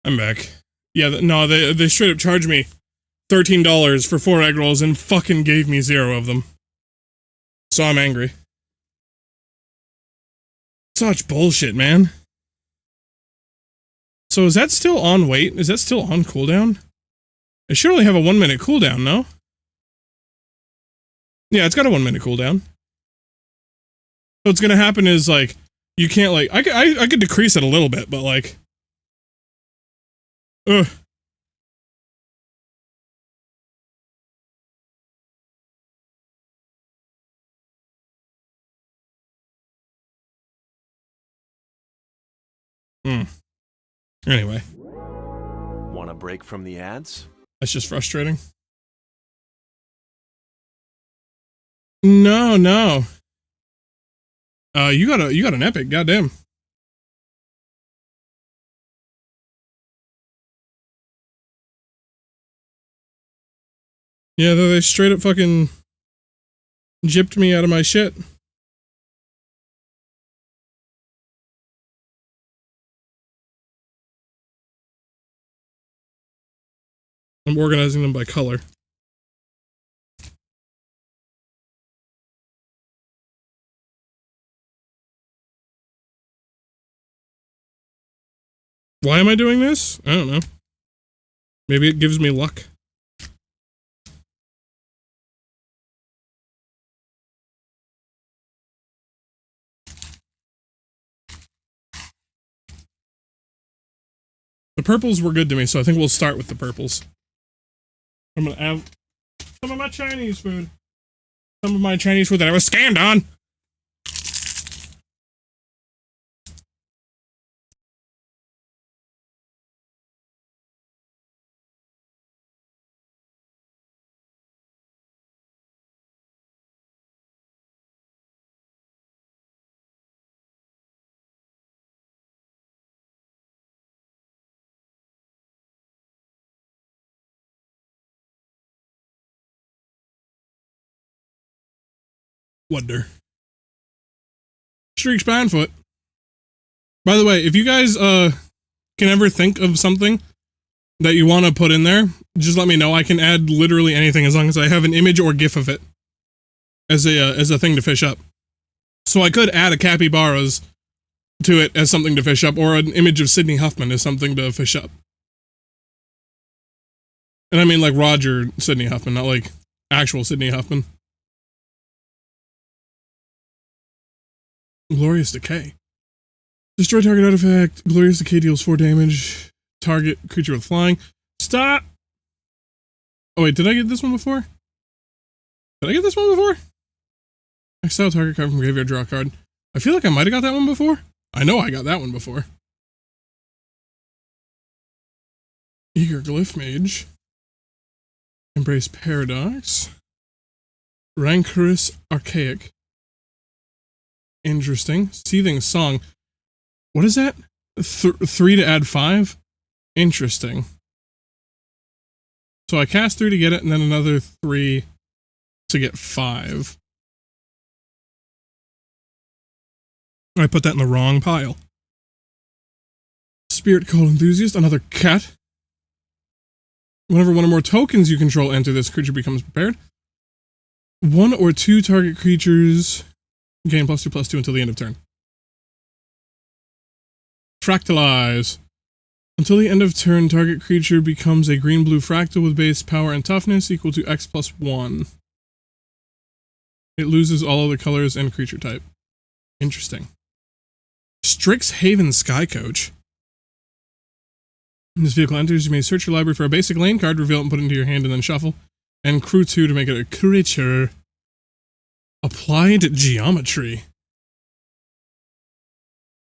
I'm back. Yeah, no, they straight up charged me $13 for 4 egg rolls and fucking gave me 0 of them. So I'm angry. Such bullshit, man. So is that still on wait? Is that still on cooldown? It should only have a 1-minute cooldown, no? Yeah, it's got a 1-minute cooldown. So what's gonna happen is, like, you can't, like, I could decrease it a little bit, but, like... Ugh. Anyway. Want a break from the ads? That's just frustrating. No. You got an epic, goddamn. Yeah, they straight up fucking gypped me out of my shit. I'm organizing them by color. Why am I doing this? I don't know. Maybe it gives me luck. The purples were good to me, so I think we'll start with the purples. I'm gonna have some of my Chinese food. Some of my Chinese food that I was scammed on. Wonder. Streaks Bandfoot. By the way, if you guys can ever think of something that you want to put in there, just let me know. I can add literally anything as long as I have an image or GIF of it as a thing to fish up. So I could add a capybaras to it as something to fish up, or an image of Sydney Huffman as something to fish up. And I mean like Roger Sydney Huffman, not like actual Sydney Huffman. Glorious Decay. Destroy target artifact. Glorious Decay deals 4 damage. Target creature with flying. Stop! Oh wait, did I get this one before? Did I get this one before? Exile target card from graveyard, draw a card. I feel like I might have got that one before. I know I got that one before. Eager Glyph Mage. Embrace Paradox. Rancorous Archaic. Interesting. Seething Song. What is that? 3 to add 5? Interesting. So I cast 3 to get it, and then another 3 to get 5. I put that in the wrong pile. Spirit Cult Enthusiast, another cat. Whenever one or more tokens you control enter, this creature becomes prepared. 1 or 2 target creatures gain +2/+2 until the end of turn. Fractalize. Until the end of turn, target creature becomes a green-blue fractal with base power and toughness equal to X+1. It loses all other colors and creature type. Interesting. Strixhaven Sky Coach. When this vehicle enters, you may search your library for a basic lane card, reveal it and put it into your hand, and then shuffle. And crew 2 to make it a creature. Applied Geometry.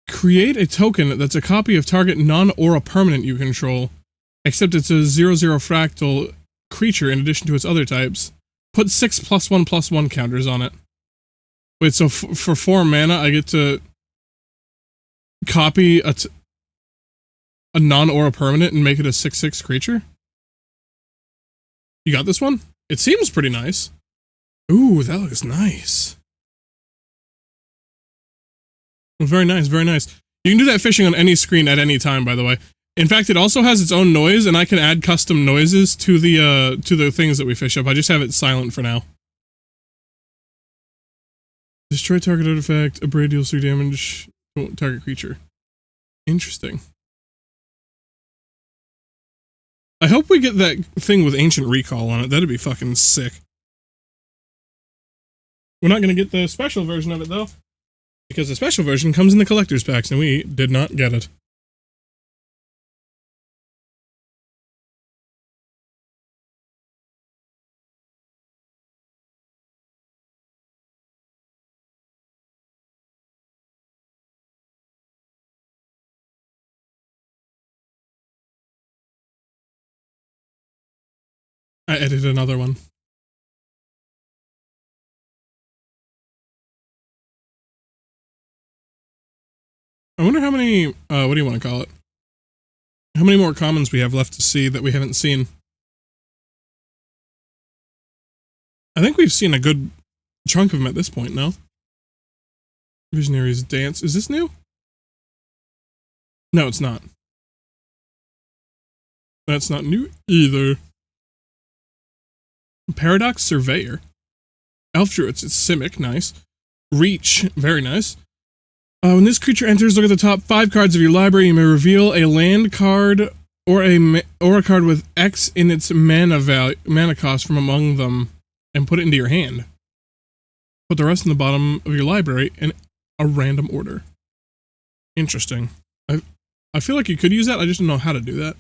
Create a token that's a copy of target non-aura permanent you control, except it's a 0/0 fractal creature in addition to its other types. Put 6 +1/+1 counters on it. Wait, so for 4 mana, I get to copy a non-aura permanent and make it a 6/6 creature? You got this one? It seems pretty nice. Ooh, that looks nice. Very nice, very nice. You can do that fishing on any screen at any time, by the way. In fact, it also has its own noise, and I can add custom noises to the things that we fish up. I just have it silent for now. Destroy target artifact, abrade deals 3 damage, target creature. Interesting. I hope we get that thing with Ancient Recall on it. That'd be fucking sick. We're not going to get the special version of it, though, because the special version comes in the collector's packs, and we did not get it. I edited another one. I wonder how many, what do you want to call it? How many more commons we have left to see that we haven't seen? I think we've seen a good chunk of them at this point, no? Visionary's Dance. Is this new? No, it's not. That's not new either. Paradox Surveyor. Elf Druids, it's Simic, nice. Reach, very nice. When this creature enters, look at the top 5 cards of your library. You may reveal a land card or a card with X in its mana cost from among them and put it into your hand. Put the rest in the bottom of your library in a random order. Interesting. I feel like you could use that, I just don't know how to do that.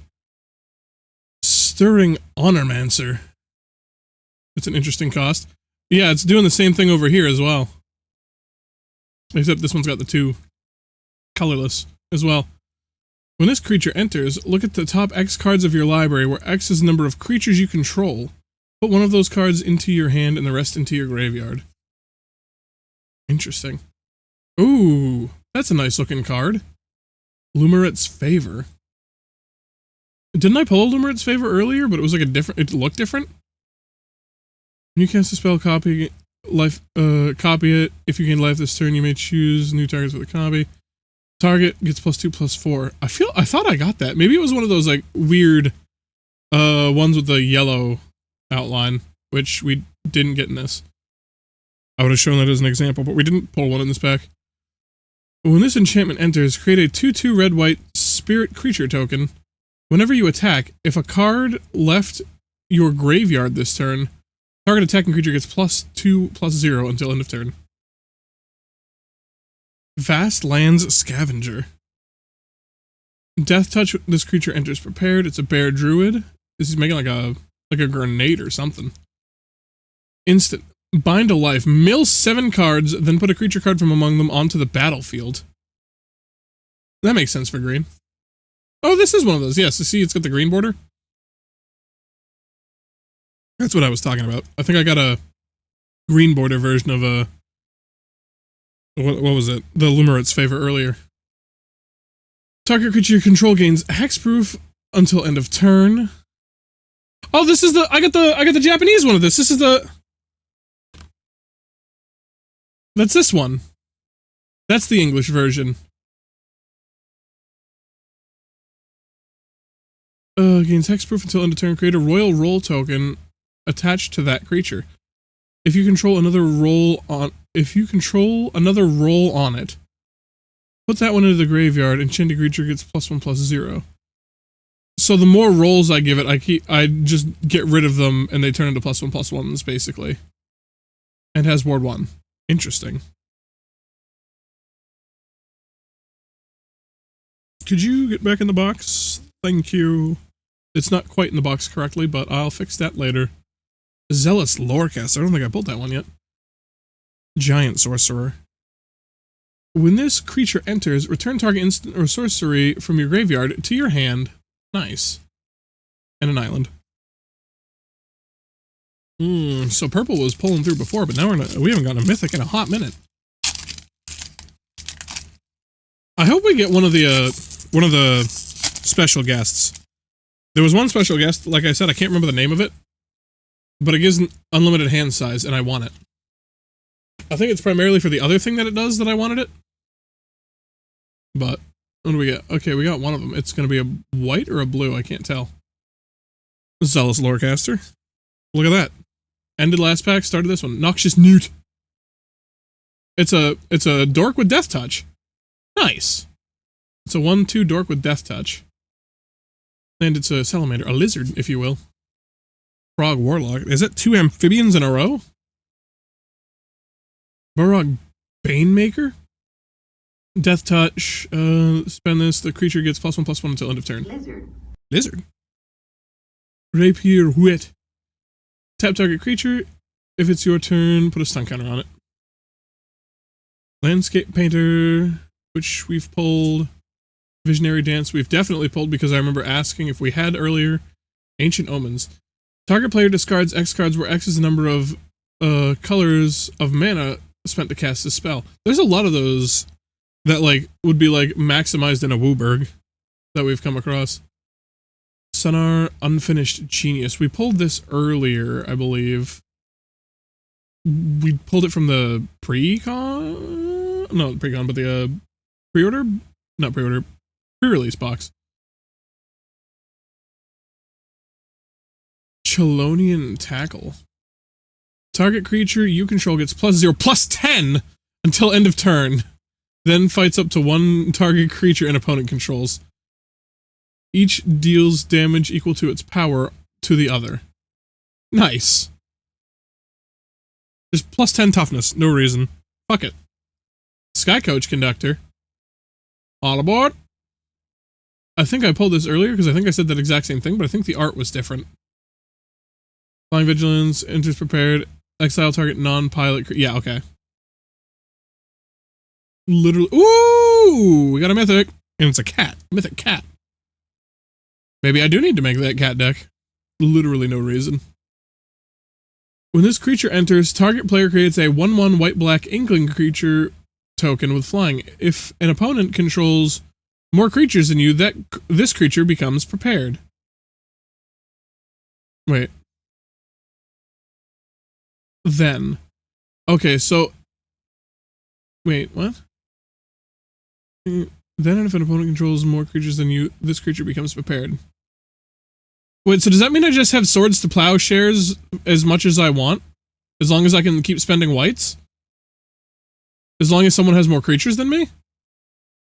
Stirring Honormancer. It's an interesting cost. Yeah, it's doing the same thing over here as well. Except this one's got the 2 colorless as well. When this creature enters, look at the top X cards of your library, where X is the number of creatures you control. Put one of those cards into your hand and the rest into your graveyard. Interesting. Ooh, that's a nice looking card. Lumerit's Favor. Didn't I pull Lumerit's Favor earlier, but it was like a different, it looked different? When you cast a spell, copy it. If you gain life this turn, you may choose new targets with a copy. Target gets +2/+4. I thought I got that. Maybe it was one of those like weird ones with the yellow outline, which we didn't get in this. I would have shown that as an example, but we didn't pull one in this pack. When this enchantment enters, create a 2/2 red-white spirit creature token. Whenever you attack, if a card left your graveyard this turn, target attacking creature gets +2/+0 until end of turn. Vast Lands Scavenger. Death Touch, this creature enters prepared. It's a bear druid. This is making like a grenade or something. Instant. Bind a life. Mill 7 cards, then put a creature card from among them onto the battlefield. That makes sense for green. Oh, this is one of those. Yes, see, it's got the green border. That's what I was talking about. I think I got a green border version of a... What was it? The Lumerit's Favor earlier. Target creature you control gains hexproof until end of turn. Oh, this is the... I got the Japanese one of this. This is the... That's this one. That's the English version. Gains hexproof until end of turn. Create a royal roll token attached to that creature. If you control another roll on it, put that one into the graveyard. Enchanted creature gets +1/+0. So the more rolls I give it, I just get rid of them and they turn into +1/+1s basically. And has ward 1. Interesting. Could you get back in the box? Thank you. It's not quite in the box correctly, but I'll fix that later. Zealous Lorecast. I don't think I pulled that one yet. Giant Sorcerer. When this creature enters, return target instant or sorcery from your graveyard to your hand. Nice. And an island. So purple was pulling through before, but now we haven't gotten a mythic in a hot minute. I hope we get one of the special guests. There was one special guest, like I said, I can't remember the name of it, but it gives an unlimited hand size, and I want it. I think it's primarily for the other thing that it does that I wanted it. But What do we get? Okay, we got one of them. It's going to be a white or a blue. I can't tell. Zealous Lorecaster. Look at that. Ended last pack, started this one. Noxious Newt. It's a dork with Death Touch. Nice. It's a 1/2 dork with Death Touch. And it's a salamander, a lizard, if you will. Frog Warlock. Is that 2 amphibians in a row? Barog Banemaker? Death Touch. Spend this. The creature gets +1/+1 until end of turn. Lizard. Rapier Wit. Tap target creature. If it's your turn, put a stun counter on it. Landscape Painter, which we've pulled. Visionary Dance, we've definitely pulled because I remember asking if we had earlier. Ancient Omens. Target player discards X cards where X is the number of colors of mana spent to cast a spell. There's a lot of those that like would be like maximized in a Wooburg that we've come across. Sonar Unfinished Genius. We pulled this earlier, I believe. We pulled it from the pre-con? No, pre-con, but the pre-order? Not pre-order. Pre-release box. Chelonian Tackle. Target creature you control gets +0/+10 until end of turn. Then fights up to 1 target creature an opponent controls. Each deals damage equal to its power to the other. Nice. Just +10 toughness, no reason. Fuck it. Sky Coach Conductor. All aboard. I think I pulled this earlier because I think I said that exact same thing, but I think the art was different. Flying Vigilance, enters prepared, exile target non-pilot. Yeah, okay. Literally. Ooh! We got a mythic. And it's a cat. Mythic cat. Maybe I do need to make that cat deck. Literally no reason. When this creature enters, target player creates a 1/1 white-black inkling creature token with flying. If an opponent controls more creatures than you, this creature becomes prepared. Wait. Then. Okay, so... Wait, what? Then if an opponent controls more creatures than you, this creature becomes prepared. Wait, so does that mean I just have Swords to Plowshares as much as I want? As long as I can keep spending whites? As long as someone has more creatures than me?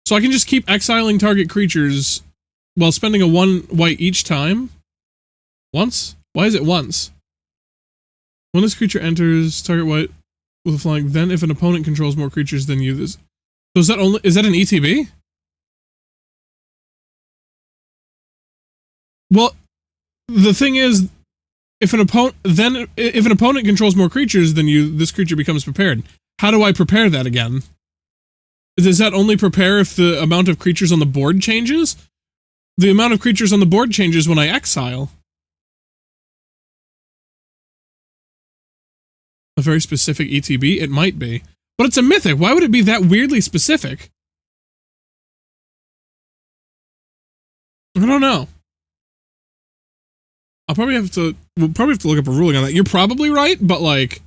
So I can just keep exiling target creatures while spending a 1 white each time? Once? Why is it once? When this creature enters, target white with a flying, then if an opponent controls more creatures than you, this... So is that an ETB? Well, the thing is, if an opponent controls more creatures than you, this creature becomes prepared. How do I prepare that again? Does that only prepare if the amount of creatures on the board changes? The amount of creatures on the board changes when I exile. A very specific ETB? It might be. But it's a mythic. Why would it be that weirdly specific? I don't know. We'll probably have to look up a ruling on that. You're probably right, but like...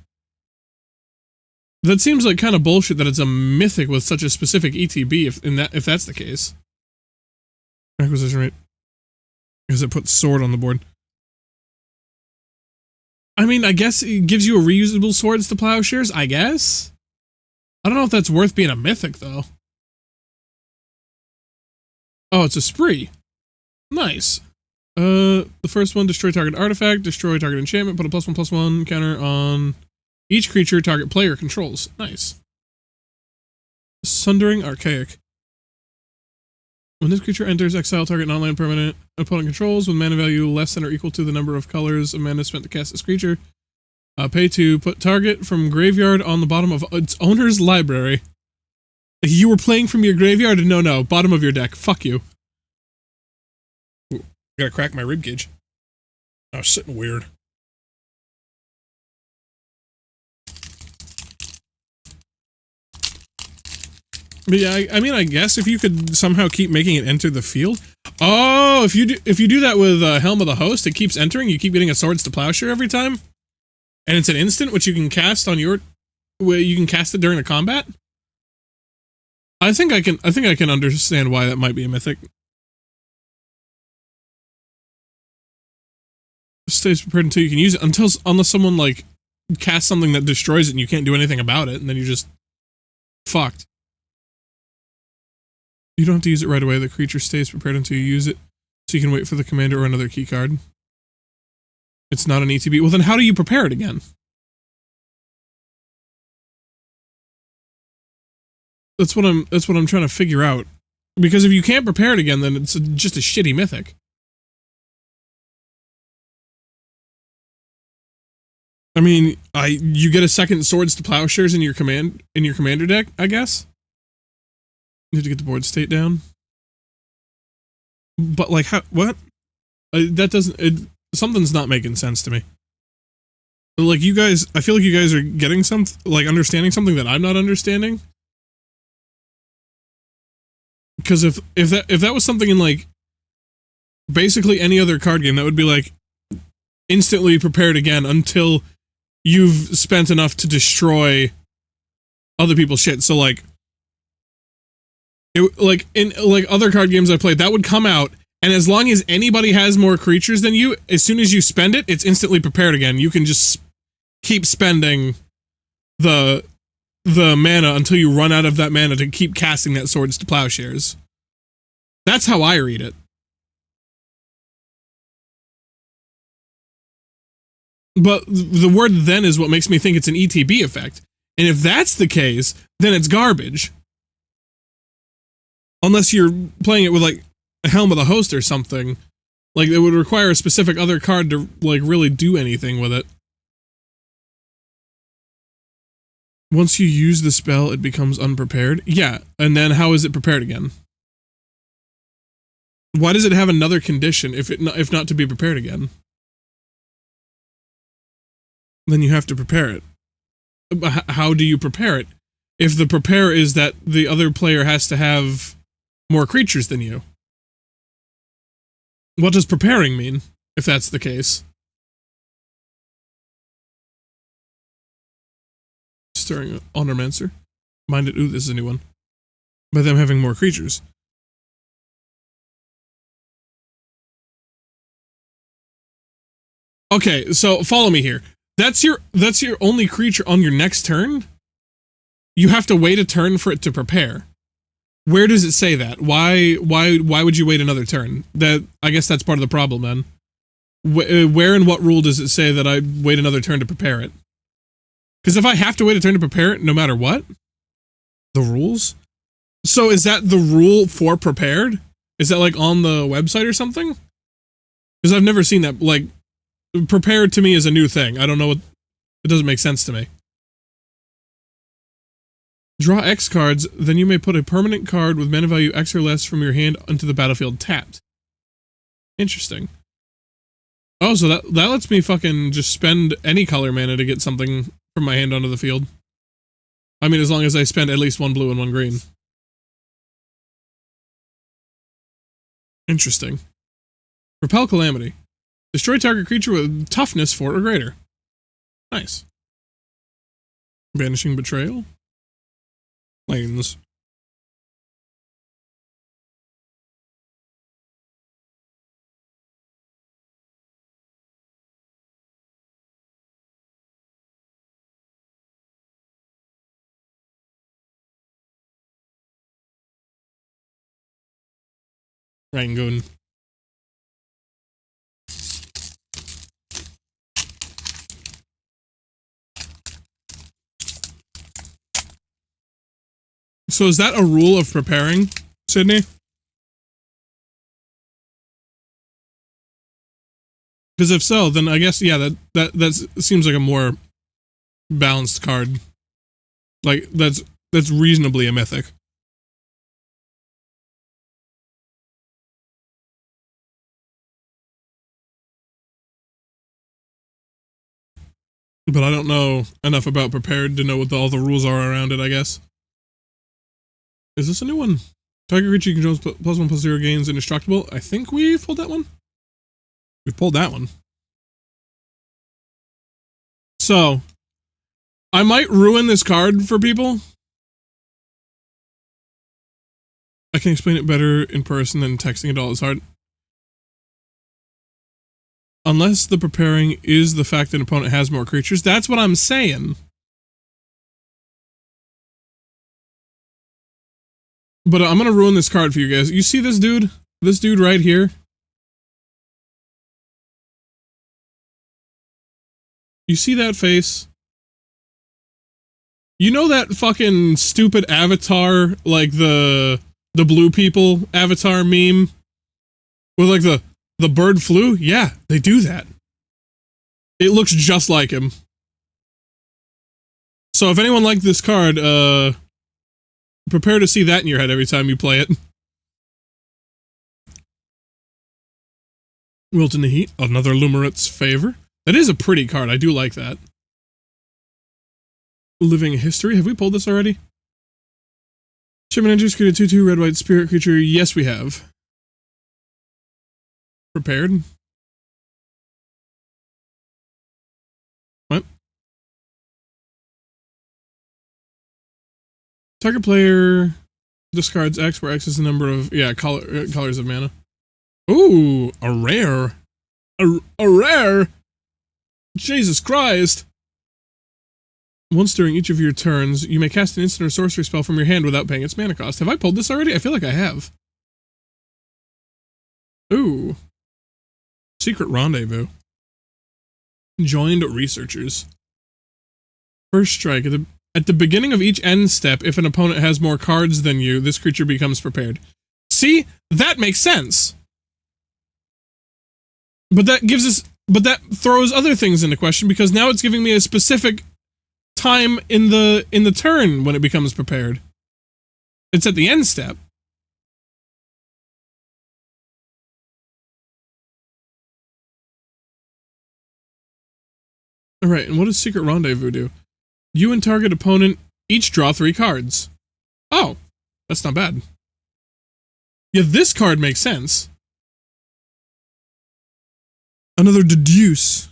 That seems like kind of bullshit that it's a mythic with such a specific ETB if that's the case. Acquisition rate. Because it puts sword on the board. I mean, I guess it gives you a reusable Swords to Plowshares, I guess? I don't know if that's worth being a mythic, though. Oh, it's a spree. Nice. The first one, destroy target artifact, destroy target enchantment, put a +1/+1 counter on each creature target player controls. Nice. Sundering Archaic. When this creature enters, exile target non-land permanent opponent controls with mana value less than or equal to the number of colors of mana spent to cast this creature. Pay to put target from graveyard on the bottom of its owner's library. You were playing from your graveyard? No, bottom of your deck. Fuck you. Ooh, gotta crack my ribcage. I was sitting weird. But yeah, I mean, I guess if you could somehow keep making it enter the field. Oh, if you do that with Helm of the Host, it keeps entering. You keep getting a Swords to Plowshare every time, and it's an instant which you can cast on your. You can cast it during the combat. I I think I can understand why that might be a mythic. Stays prepared until you can use it, unless someone like casts something that destroys it and you can't do anything about it, and then you just fucked. You don't have to use it right away. The creature stays prepared until you use it, so you can wait for the commander or another key card. It's not an ETB. Well, then how do you prepare it again? That's what I'm trying to figure out. Because if you can't prepare it again, then it's just a shitty mythic. I mean, you get a second Swords to Plowshares in your commander deck, I guess. You have to get the board state down. But like, what? That doesn't. Something's not making sense to me. Like you guys, I feel like you guys are getting understanding something that I'm not understanding. Because if that was something in like basically any other card game, that would be like instantly prepared again until you've spent enough to destroy other people's shit. So like, in other card games I played, that would come out, and as long as anybody has more creatures than you, as soon as you spend it, it's instantly prepared again. You can just keep spending the mana until you run out of that mana to keep casting that Swords to Plowshares. That's how I read it. But the word then is what makes me think it's an ETB effect. And if that's the case, then it's garbage. Unless you're playing it with like a Helm of the Host or something. Like it would require a specific other card to like really do anything with it. Once you use the spell, it becomes unprepared. Yeah, and then how is it prepared again? Why does it have another condition if not to be prepared again? Then you have to prepare it. But how do you prepare it? If the prepare is that the other player has to have more creatures than you. What does preparing mean, if that's the case? Stirring Honormancer. Minded, ooh, this is a new one. By them having more creatures. Okay, so follow me here. That's your only creature on your next turn? You have to wait a turn for it to prepare. Where does it say that? Why would you wait another turn? I guess that's part of the problem then. Where and what rule does it say that I wait another turn to prepare it? Because if I have to wait a turn to prepare it no matter what? The rules? So is that the rule for prepared? Is that like on the website or something? Because I've never seen that. Like, prepared to me is a new thing. I don't know what... It doesn't make sense to me. Draw X cards, then you may put a permanent card with mana value X or less from your hand onto the battlefield tapped. Interesting. Oh, so that lets me fucking just spend any color mana to get something from my hand onto the field. I mean, as long as I spend at least one blue and one green. Interesting. Repel Calamity. Destroy target creature with toughness 4 or greater. Nice. Banishing Betrayal. Lanes. Rangoon. So is that a rule of preparing, Sydney? Because if so, then I guess, yeah, that seems like a more balanced card. Like, that's reasonably a mythic. But I don't know enough about prepared to know what all the rules are around it, I guess. Is this a new one? Target creature controls +1/+0 gains indestructible. I think we've pulled that one. We've pulled that one. So, I might ruin this card for people. can explain it better in person than texting it all is hard. Unless the preparing is the fact that an opponent has more creatures. That's what I'm saying. But I'm gonna ruin this card for you guys. You see this dude? This dude right here? You see that face? You know that fucking stupid avatar, like the blue people avatar meme? With like the bird flu? Yeah, they do that. It looks just like him. So if anyone liked this card, prepare to see that in your head every time you play it. Wilt in the Heat, another Lumerit's Favor. That is a pretty card, I do like that. Living History, have we pulled this already? Shipment enters, create a 2/2 red-white spirit creature. Yes, we have. Prepared. What? Target player discards X, where X is the number of, yeah, colors of mana. Ooh, a rare. A rare? Jesus Christ. Once during each of your turns, you may cast an instant or sorcery spell from your hand without paying its mana cost. Have I pulled this already? I feel like I have. Ooh. Secret Rendezvous. Joined Researchers. First strike. At the beginning of each end step, if an opponent has more cards than you, this creature becomes prepared. See? That makes sense. But that throws other things into question, because now it's giving me a specific time in the turn when it becomes prepared. It's at the end step. Alright, and what does Secret Rendezvous do? You and target opponent each draw 3 cards. Oh, that's not bad. Yeah, this card makes sense. Another Deduce.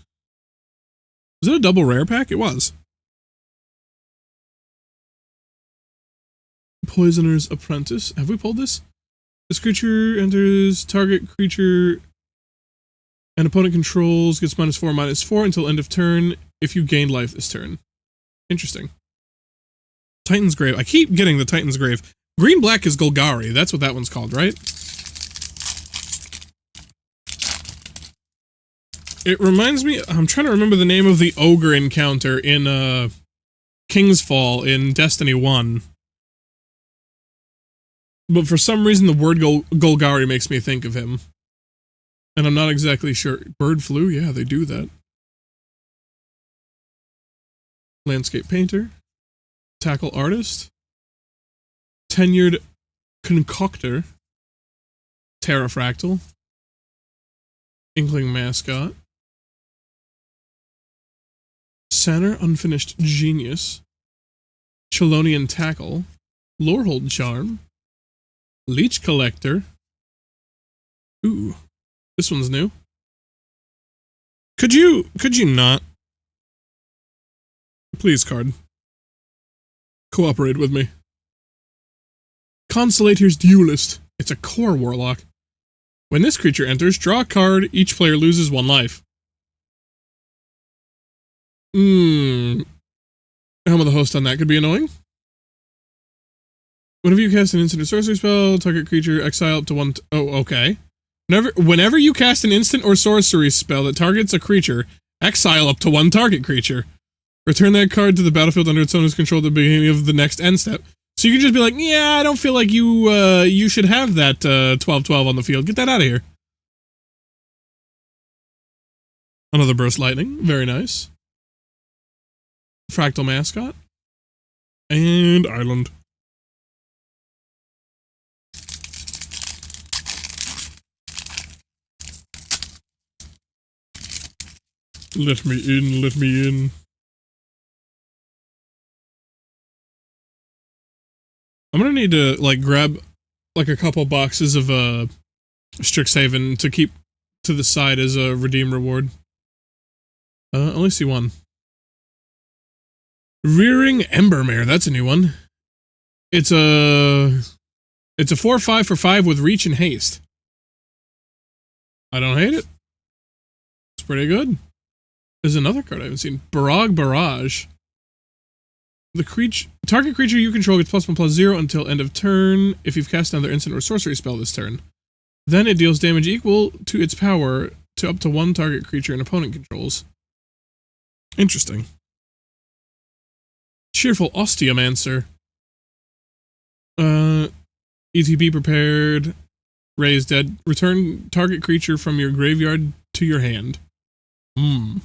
Was it a double rare pack? It was. Poisoner's Apprentice. Have we pulled this? This creature enters target creature and opponent controls, gets -4/-4 until end of turn if you gain life this turn. Interesting. Titan's Grave. I keep getting the Titan's Grave. Green-black is Golgari. That's what that one's called, right? It reminds me, I'm trying to remember the name of the ogre encounter in King's Fall in Destiny 1. But for some reason the word Golgari makes me think of him. And I'm not exactly sure. Bird flu? Yeah, they do that. Landscape Painter. Tackle Artist. Tenured Concoctor. Terrafractal. Inkling Mascot. Center Unfinished Genius. Chelonian Tackle. Lorehold Charm. Leech Collector. Ooh. This one's new. Could you not? Please, card. Cooperate with me. Consolator's Duelist. It's a core warlock. When this creature enters, draw a card, each player loses 1 life. Helm of the Host on that could be annoying. Whenever you cast an instant or sorcery spell, target creature exile up to 1... Oh, okay. Whenever you cast an instant or sorcery spell that targets a creature, exile up to 1 target creature. Return that card to the battlefield under its owner's control at the beginning of the next end step. So you can just be like, yeah, I don't feel like you should have that 12/12 on the field. Get that out of here. Another Burst Lightning. Very nice. Fractal Mascot. And Island. Let me in, let me in. I'm gonna need to, like, grab, like, a couple boxes of, Strixhaven to keep to the side as a redeem reward. Only see one. Rearing Embermare, that's a new one. It's a It's a 4/5 for 5 with reach and haste. I don't hate it. It's pretty good. There's another card I haven't seen. Barrage. The target creature you control gets +1/+0 until end of turn if you've cast another instant or sorcery spell this turn. Then it deals damage equal to its power to up to 1 target creature an opponent controls. Interesting. Cheerful Osteomancer. ETB prepared. Raise dead. Return target creature from your graveyard to your hand. A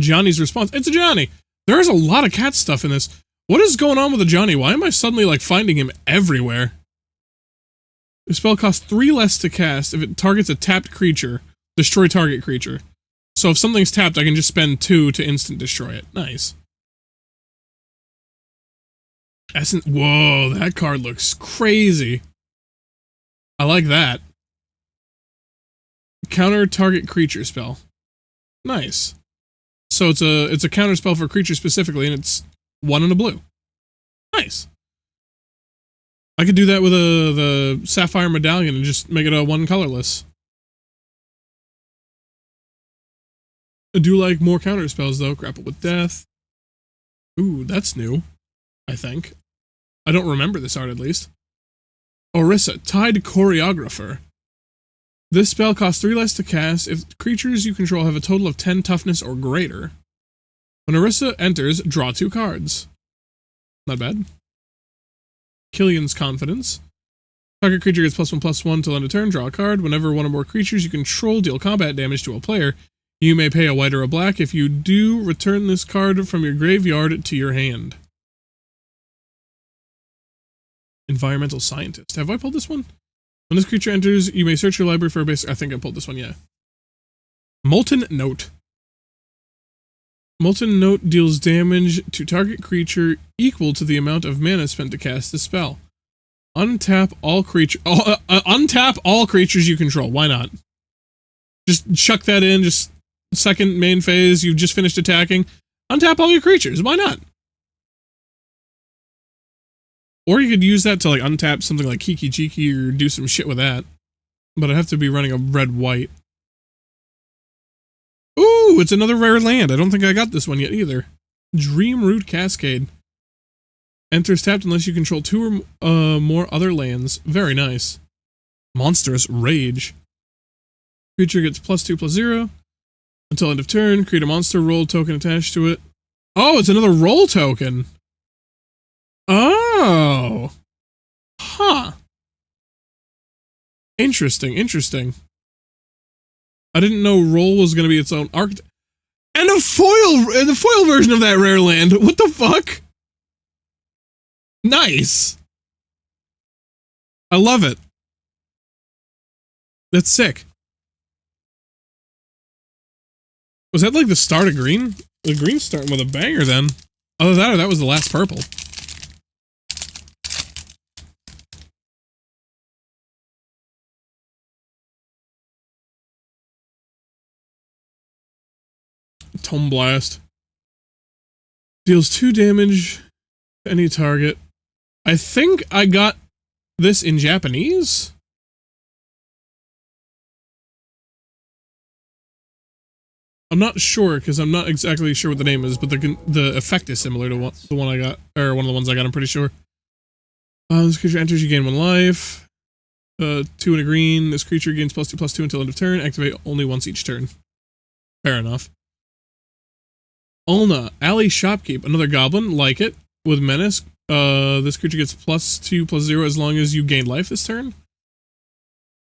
Johnny's response. It's a Johnny! There is a lot of cat stuff in this. What is going on with a Johnny? Why am I suddenly, like, finding him everywhere? The spell costs 3 less to cast if it targets a tapped creature. Destroy target creature. So if something's tapped, I can just spend 2 to instant destroy it. Nice. Whoa, that card looks crazy. I like that. Counter target creature spell. Nice. So it's a counter spell for creature specifically, and it's 1 and a blue. Nice. I could do that with the Sapphire Medallion and just make it a 1 colorless. I do like more counter spells though. Grapple with Death. Ooh, that's new. I think. I don't remember this art at least. Orisa, Tide Choreographer. This spell costs 3 less to cast if creatures you control have a total of 10 toughness or greater. When Orisa enters, draw 2 cards. Not bad. Killian's Confidence. Target creature gets +1/+1 till end of turn, draw a card. Whenever one or more creatures you control deal combat damage to a player, you may pay a white or a black. If you do, return this card from your graveyard to your hand. Environmental Scientist. Have I pulled this one? When this creature enters, you may search your library for a base. I think I pulled this one, yeah. Molten Note. Molten Note deals damage to target creature equal to the amount of mana spent to cast the spell. Untap all creatures you control. Why not? Just chuck that in. Just second main phase. You've just finished attacking. Untap all your creatures. Why not? Or you could use that to like untap something like Kiki Jiki or do some shit with that. But I'd have to be running a red-white. Ooh, it's another rare land. I don't think I got this one yet either. Dreamroot Cascade. Enters tapped unless you control 2 or more other lands. Very nice. Monstrous Rage. Creature gets +2/+0. Until end of turn, create a monster roll token attached to it. Oh, it's another roll token. Oh. Huh. Interesting, interesting. I didn't know roll was going to be its own arc. And the foil version of that rare land. What the fuck? Nice. I love it. That's sick. Was that like the start of green? The green's starting with a banger then. Other than that, or that was the last purple. Tome Blast. Deals 2 damage to any target. I think I got this in Japanese. I'm not sure because I'm not exactly sure what the name is, but the effect is similar to the one I got, or one of the ones I got. I'm pretty sure. This creature enters, you gain 1 life. 2 and a green. This creature gains +2/+2 until end of turn. Activate only once each turn. Fair enough. Ulna, Alley Shopkeep, another goblin, like it, with Menace. This creature gets +2/+0 as long as you gain life this turn.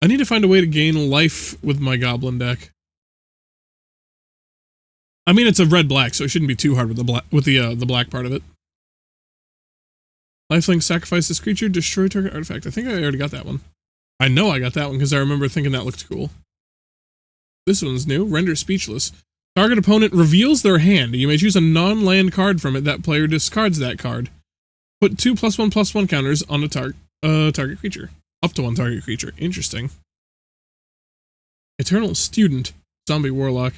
I need to find a way to gain life with my goblin deck. I mean, it's a red-black, so it shouldn't be too hard with the black part of it. Lifelink, sacrifice this creature, destroy target artifact. I think I already got that one. I know I got that one because I remember thinking that looked cool. This one's new. Render speechless. Target opponent reveals their hand. You may choose a non-land card from it. That player discards that card. Put 2 +1/+1 counters on a target creature. Up to 1 target creature. Interesting. Eternal Student. Zombie Warlock.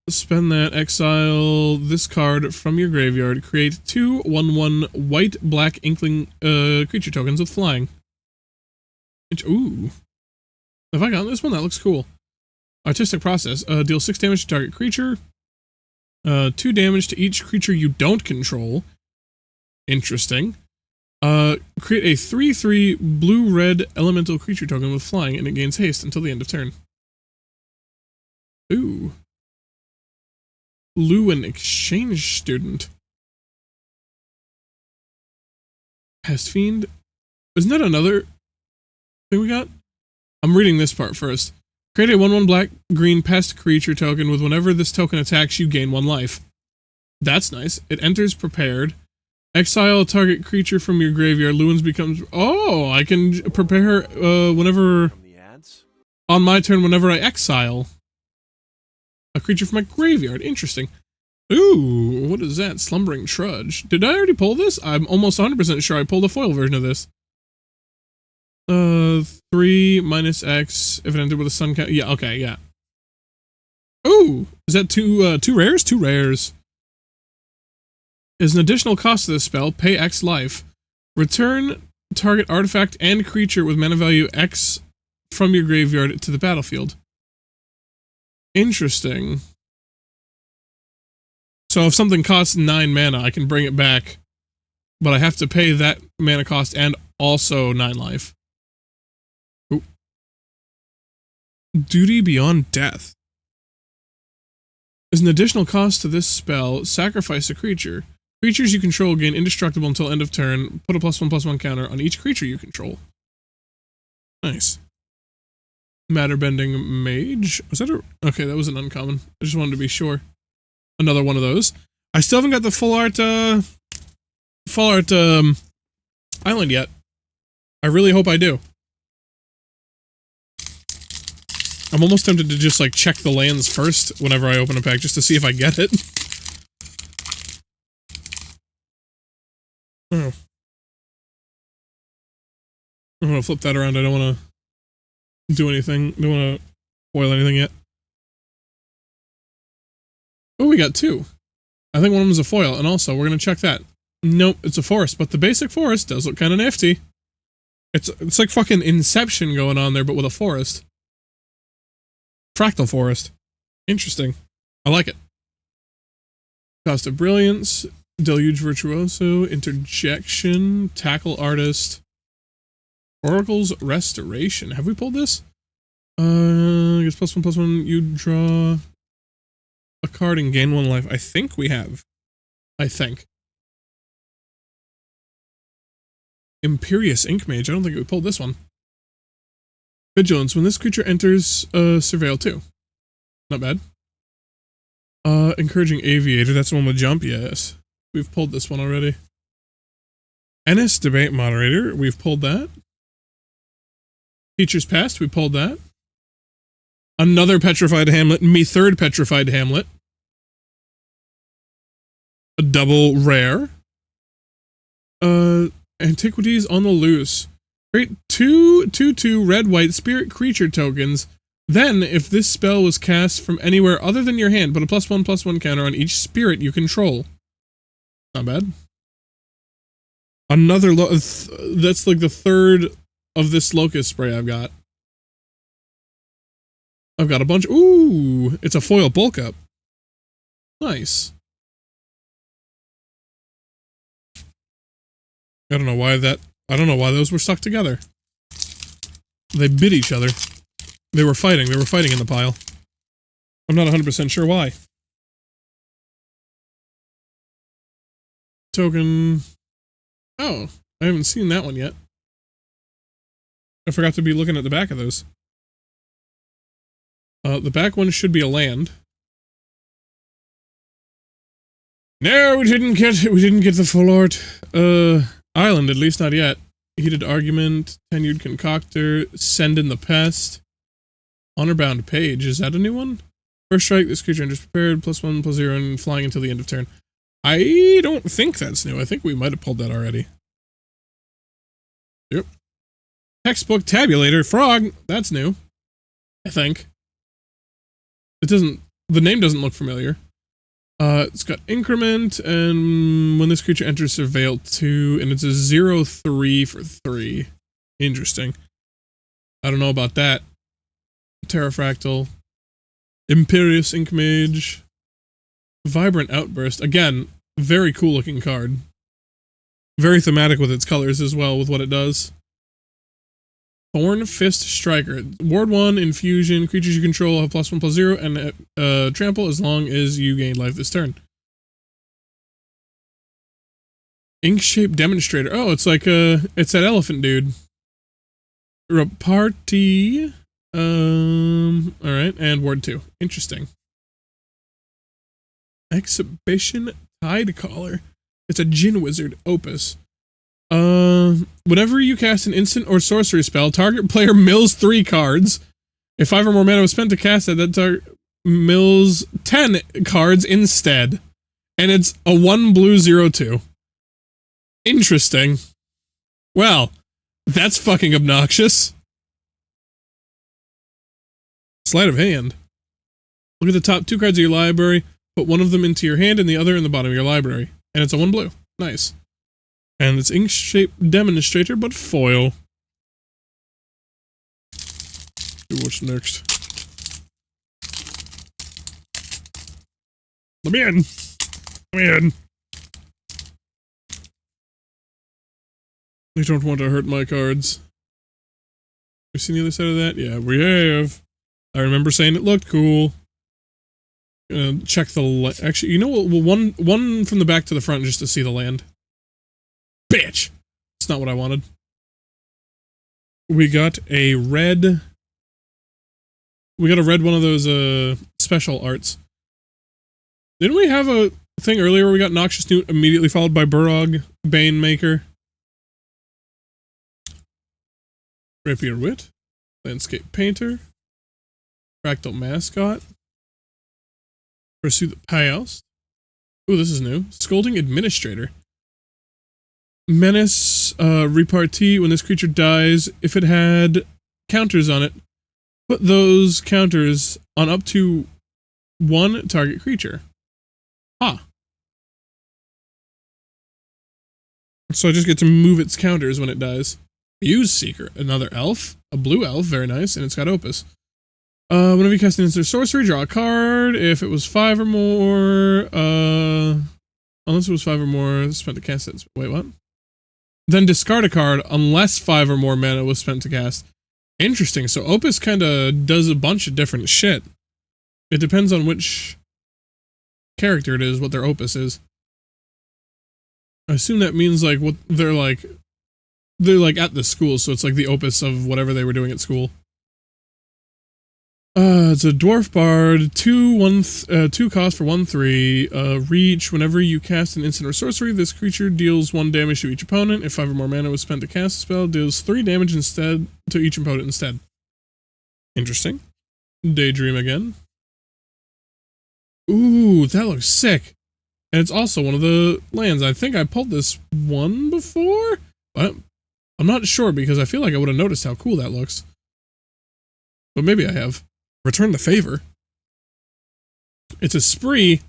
Spend that, exile this card from your graveyard. Create 2 1/1 white-black inkling creature tokens with flying. Ooh. Have I gotten this one? That looks cool. Artistic process. Deal 6 damage to target creature. 2 damage to each creature you don't control. Interesting. Create a 3/3 blue-red elemental creature token with flying, and it gains haste until the end of turn. Ooh. Lewin exchange student. Pest fiend. Isn't that another thing we got? I'm reading this part first. Create a 1/1 black-green pest creature token with whenever this token attacks, you gain 1 life. That's nice. It enters prepared. Exile a target creature from your graveyard. Lewin's becomes... Oh, I can prepare whenever... On my turn, whenever I exile a creature from my graveyard. Interesting. Ooh, what is that? Slumbering Trudge. Did I already pull this? I'm almost 100% sure I pulled a foil version of this. 3 minus X if it entered with a sun count. Yeah, okay, yeah. Ooh, is that two rares? 2 rares. Is an additional cost to this spell. Pay X life. Return target artifact and creature with mana value X from your graveyard to the battlefield. Interesting. So if something costs 9 mana, I can bring it back, but I have to pay that mana cost and also 9 life. Ooh. Duty Beyond Death. As an additional cost to this spell, sacrifice a creature. Creatures you control gain indestructible until end of turn. Put a +1/+1 counter on each creature you control. Nice. Matterbending Mage. Was that a... Okay, that was an uncommon. I just wanted to be sure. Another one of those. I still haven't got the full art island yet. I really hope I do. I'm almost tempted to just like check the lands first whenever I open a pack just to see if I get it. Oh. I'm gonna flip that around. I don't want to do anything. Don't want to foil anything yet. Oh, we got 2. I think one of them is a foil, and also, we're going to check that. Nope, it's a forest, but the basic forest does look kind of nifty. It's like fucking Inception going on there, but with a forest. Fractal forest. Interesting. I like it. Cost of Brilliance, Deluge Virtuoso, Interjection, Tackle Artist, Oracle's Restoration. Have we pulled this? I guess +1/+1, you draw a card and gain 1 life. I think we have. I think. Imperious Ink Mage. I don't think we pulled this one. Vigilance. When this creature enters, Surveil 2. Not bad. Encouraging Aviator. That's the one with jump. Yes. We've pulled this one already. Ennis Debate Moderator. We've pulled that. Teacher's Past. We pulled that. Another Petrified Hamlet. Me third Petrified Hamlet. A double rare. Antiquities on the Loose. Create 2/2 red-white spirit creature tokens. Then, if this spell was cast from anywhere other than your hand, put a +1/+1 counter on each spirit you control. Not bad. Another that's like the 3rd of this locust spray I've got. I've got a bunch. Ooh, it's a foil bulk up. Nice. I don't know why those were stuck together. They bit each other. They were fighting in the pile. I'm not 100% sure why. Token. Oh, I haven't seen that one yet. I forgot to be looking at the back of those. The back one should be a land. No, we didn't get the full art. Island, at least not yet. Heated Argument, Tenured Concoctor, Send in the Pest. Honor-Bound Page, is that a new one? First strike, this creature enters prepared, +1/+0, and flying until the end of turn. I don't think that's new. I think we might have pulled that already. Yep. Textbook Tabulator, Frog, that's new. I think. It doesn't the name doesn't look familiar. It's got increment, and when this creature enters Surveil 2, and it's a 0/3 for 3. Interesting. I don't know about that. Terrafractal. Imperious Ink Mage. Vibrant Outburst. Again, very cool looking card. Very thematic with its colors as well, with what it does. Thorn Fist Striker. Ward 1, Infusion. Creatures you control have +1/+0 and trample as long as you gain life this turn. Ink-Shape Demonstrator. Oh, it's like it's that elephant dude. Repartee. Alright, and Ward 2. Interesting. Exhibition Tidecaller. It's a Djinn Wizard Opus. Whenever you cast an instant or sorcery spell, target player mills 3 cards. If 5 or more mana was spent to cast it, that target mills 10 cards instead. And it's a 1 blue 0/2. Interesting. Well, that's fucking obnoxious. Sleight of hand. Look at the top 2 cards of your library, put one of them into your hand and the other in the bottom of your library. And it's a 1 blue. Nice. And it's Ink-Shape Demonstrator, but foil. What's next? Let me in. Let me in. I don't want to hurt my cards. You seen the other side of that? Yeah, we have. I remember saying it looked cool. Check the actually, you know what? Well, one from the back to the front just to see the land. Bitch! It's not what I wanted. We got a red... We got a red one of those, special arts. Didn't we have a thing earlier where we got Noxious Newt immediately followed by Burrog, Banemaker? Rapier Wit, Landscape Painter, Fractal Mascot, Pursue the Payos. Ooh, this is new. Scolding Administrator. Menace, repartee. When this creature dies, if it had counters on it, put those counters on up to 1 target creature. Ah. So I just get to move its counters when it dies. Use Seeker, another elf, a blue elf, very nice, and it's got Opus. Whenever you cast an instant sorcery, draw a card. If it was 5 or more, unless it was 5 or more, spent to cast it. Wait, what? Then discard a card unless 5 or more mana was spent to cast. Interesting. So Opus kind of does a bunch of different shit. It depends on which character it is, what their Opus is. I assume that means like what they're like at the school, so it's like the Opus of whatever they were doing at school. It's a Dwarf Bard, 2 cost for 1/3, reach. Whenever you cast an instant or sorcery, this creature deals 1 damage to each opponent. If 5 or more mana was spent to cast a spell, deals 3 damage instead to each opponent instead. Interesting. Daydream again. Ooh, that looks sick. And it's also one of the lands. I think I pulled this one before, but I'm not sure because I feel like I would have noticed how cool that looks. But maybe I have. Return the Favor. It's a spree.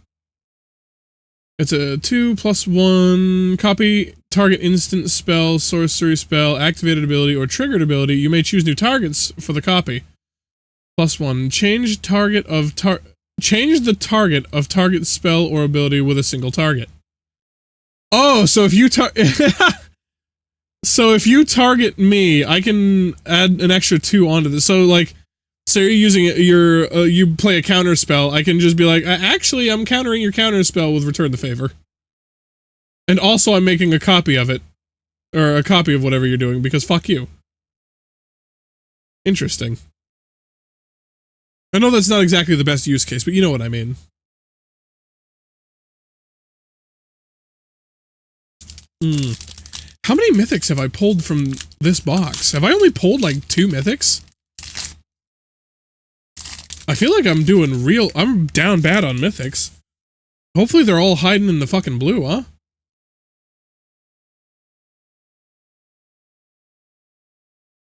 It's a 2/+1 copy target instant spell, sorcery spell, activated ability, or triggered ability. You may choose new targets for the copy. +1. Change the target of target spell or ability with a single target. Oh, so if you so if you target me, I can add an extra 2 onto this. So like, so you're using you play a counter spell, I can just be like, actually, I'm countering your counter spell with Return the Favor. And also I'm making a copy of it. Or a copy of whatever you're doing, because fuck you. Interesting. I know that's not exactly the best use case, but you know what I mean. How many mythics have I pulled from this box? Have I only pulled like 2 mythics? I feel like I'm down bad on mythics. Hopefully they're all hiding in the fucking blue, huh?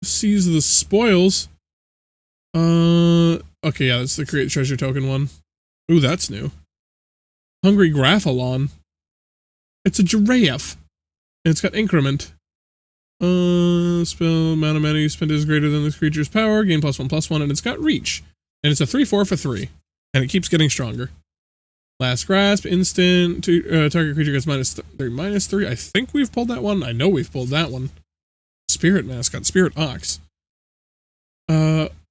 Seize the Spoils. Okay, yeah, that's the Create Treasure token one. Ooh, that's new. Hungry Graphalon. It's a giraffe. And it's got increment. Spell amount of mana you spend is greater than this creature's power. Gain +1/+1, and it's got reach. And it's a 3/4 for 3. And it keeps getting stronger. Last Grasp, instant. Target creature gets -3/-3. I think we've pulled that one. I know we've pulled that one. Spirit Mascot, Spirit Ox.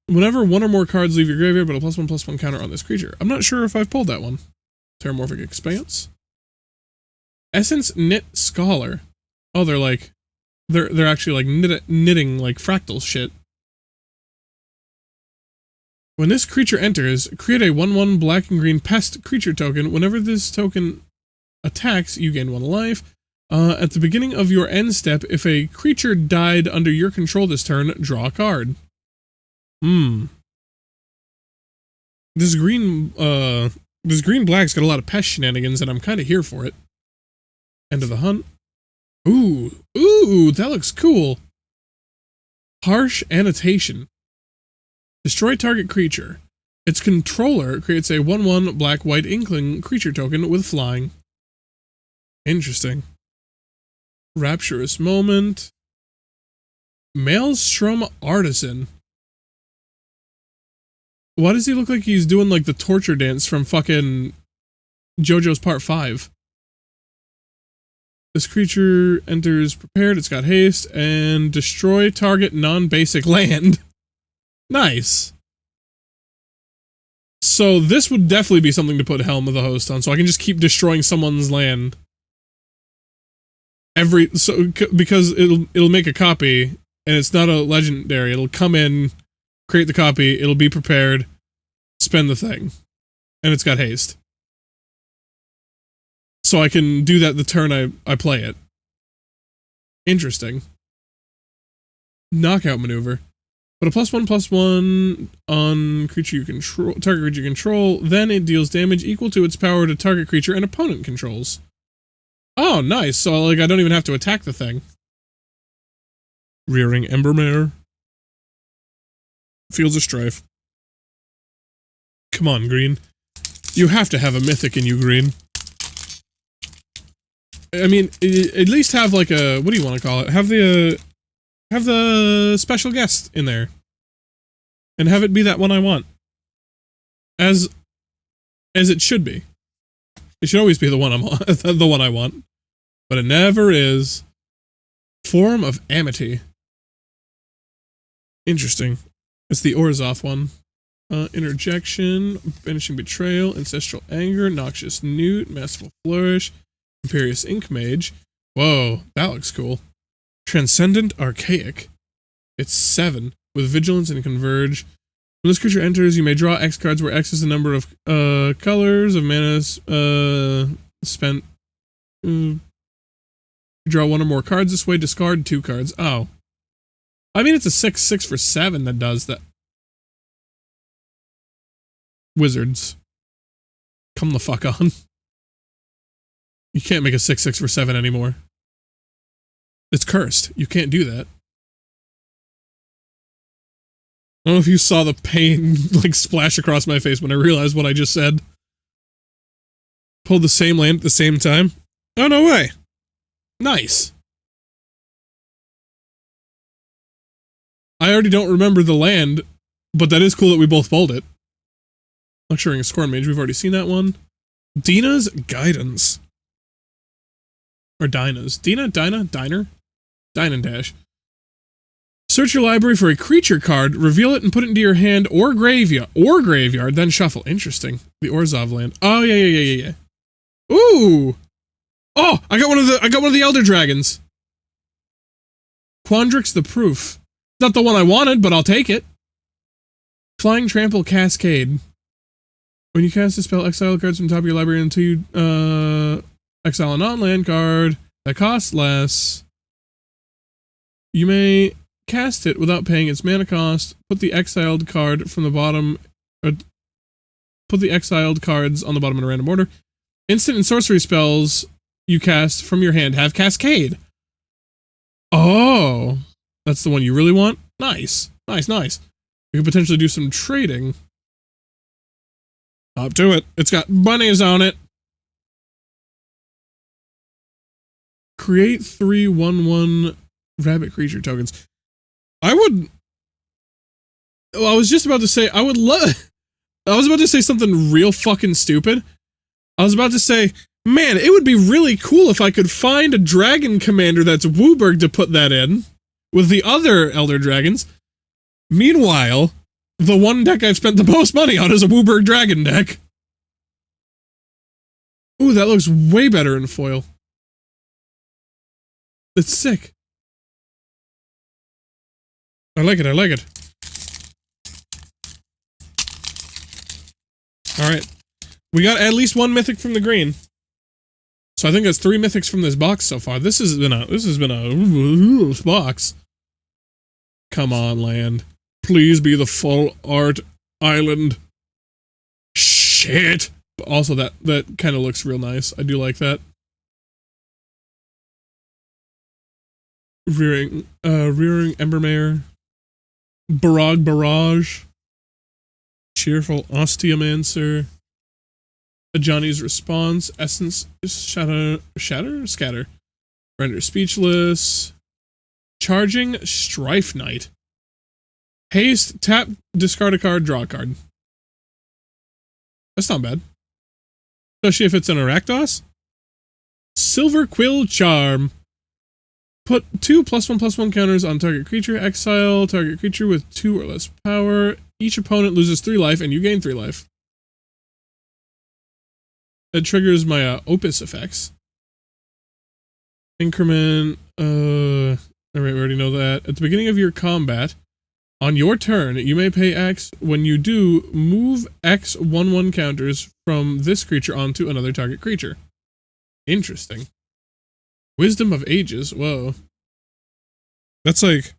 Whenever one or more cards leave your graveyard, but a +1/+1 counter on this creature. I'm not sure if I've pulled that one. Terramorphic Expanse. Essence Knit Scholar. Oh, they're like, they're actually like knitting like fractal shit. When this creature enters, create a 1/1 black and green pest creature token. Whenever this token attacks, you gain 1 life. At the beginning of your end step, if a creature died under your control this turn, draw a card. This green black's got a lot of pest shenanigans, and I'm kind of here for it. End of the hunt. Ooh, that looks cool. Harsh Annotation. Destroy target creature. Its controller creates a 1/1 black-white inkling creature token with flying. Interesting. Rapturous Moment. Maelstrom Artisan. Why does he look like he's doing like the torture dance from fucking JoJo's Part 5? This creature enters prepared, it's got haste, and destroy target non-basic land. Nice. So this would definitely be something to put Helm of the Host on, so I can just keep destroying someone's land. Because it'll make a copy, and it's not a legendary. It'll come in, create the copy, it'll be prepared, spend the thing, and it's got haste. So I can do that the turn I play it. Interesting. Knockout Maneuver. Put a +1/+1 on creature you control, target creature you control, then it deals damage equal to its power to target creature and opponent controls. Oh, nice. So like I don't even have to attack the thing. Rearing Embermare. Fields of Strife. Come on, Green. You have to have a mythic in you, Green. I mean, at least have like a, what do you want to call it? Have the special guest in there. And have it be that one I want. As it should be. It should always be the one the one I want. But it never is. Form of Amity. Interesting. It's the Orzhov one. Interjection, Banishing Betrayal, Ancestral Anger, Noxious Newt, Masterful Flourish, Imperious Ink Mage. Whoa, that looks cool. Transcendent Archaic. It's 7, with Vigilance and Converge. When this creature enters, you may draw X cards, where X is the number of colors of mana spent. Draw 1 or more cards this way, discard 2 cards. Oh. I mean, it's a 6/6 for 7 that does that. Wizards. Come the fuck on. You can't make a 6/6 for 7 anymore. It's cursed. You can't do that. I don't know if you saw the pain like splash across my face when I realized what I just said. Pulled the same land at the same time? Oh, no way. Nice. I already don't remember the land, but that is cool that we both pulled it. Lecturing a Scorn Mage, we've already seen that one. Dina's Guidance. Or Dinah's. Dina? Diner? Dine and Dash. Search your library for a creature card, reveal it and put it into your hand or graveyard, then shuffle. Interesting. The Orzhov land. Oh, yeah. Ooh! Oh, I got one of the Elder Dragons. Quandrix the Proof. Not the one I wanted, but I'll take it. Flying Trample Cascade. When you cast a spell, exile cards from the top of your library until you exile a non-land card that costs less. You may cast it without paying its mana cost. Put the exiled card from the bottom. Put the exiled cards on the bottom in a random order. Instant and sorcery spells you cast from your hand have Cascade. Oh, that's the one you really want? Nice. We could potentially do some trading. Up to it. It's got bunnies on it. Create 3/1/1 rabbit creature tokens. I would... Well, I was just about to say, I would love... I was about to say something real fucking stupid. I was about to say, man, it would be really cool if I could find a dragon commander that's Wooburg to put that in with the other Elder Dragons. Meanwhile, the one deck I've spent the most money on is a Wooburg Dragon deck. Ooh, that looks way better in foil. It's sick. I like it, I like it. Alright. We got at least one mythic from the green. So I think that's 3 mythics from this box so far. This has been a box. Come on, land. Please be the full art island. Shit. But also that kind of looks real nice. I do like that. Rearing Embermare. Barrage. Cheerful Osteomancer. Johnny's Response. Essence Scatter. Render Speechless. Charging Strife Knight. Haste, tap, discard a card, draw a card. That's not bad. Especially if it's an Rakdos. Silver Quill Charm. Put 2 +1/+1 counters on target creature. Exile target creature with 2 or less power. Each opponent loses 3 life and you gain 3 life. It triggers my Opus effects. Increment. Alright, we already know that. At the beginning of your combat, on your turn, you may pay X. When you do, move X 1/1 counters from this creature onto another target creature. Interesting. Wisdom of Ages. Whoa. That's like...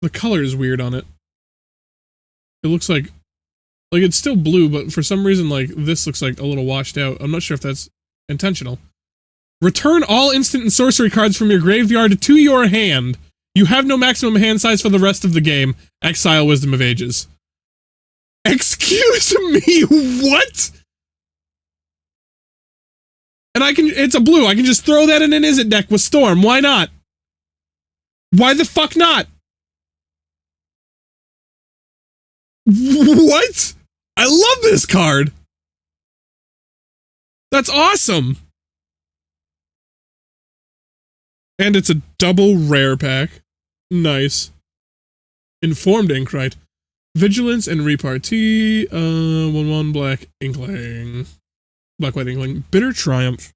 The color is weird on it. It looks like it's still blue, but for some reason, like, this looks like a little washed out. I'm not sure if that's intentional. Return all instant and sorcery cards from your graveyard to your hand. You have no maximum hand size for the rest of the game. Exile Wisdom of Ages. Excuse me, what? And it's a blue, I can just throw that in an Izzet deck with Storm, why not? Why the fuck not? What? I love this card! That's awesome! And it's a double rare pack. Nice. Informed Inkrite. Vigilance and Repartee. 1/1 Black Inkling. Black-White Inkling. Bitter Triumph.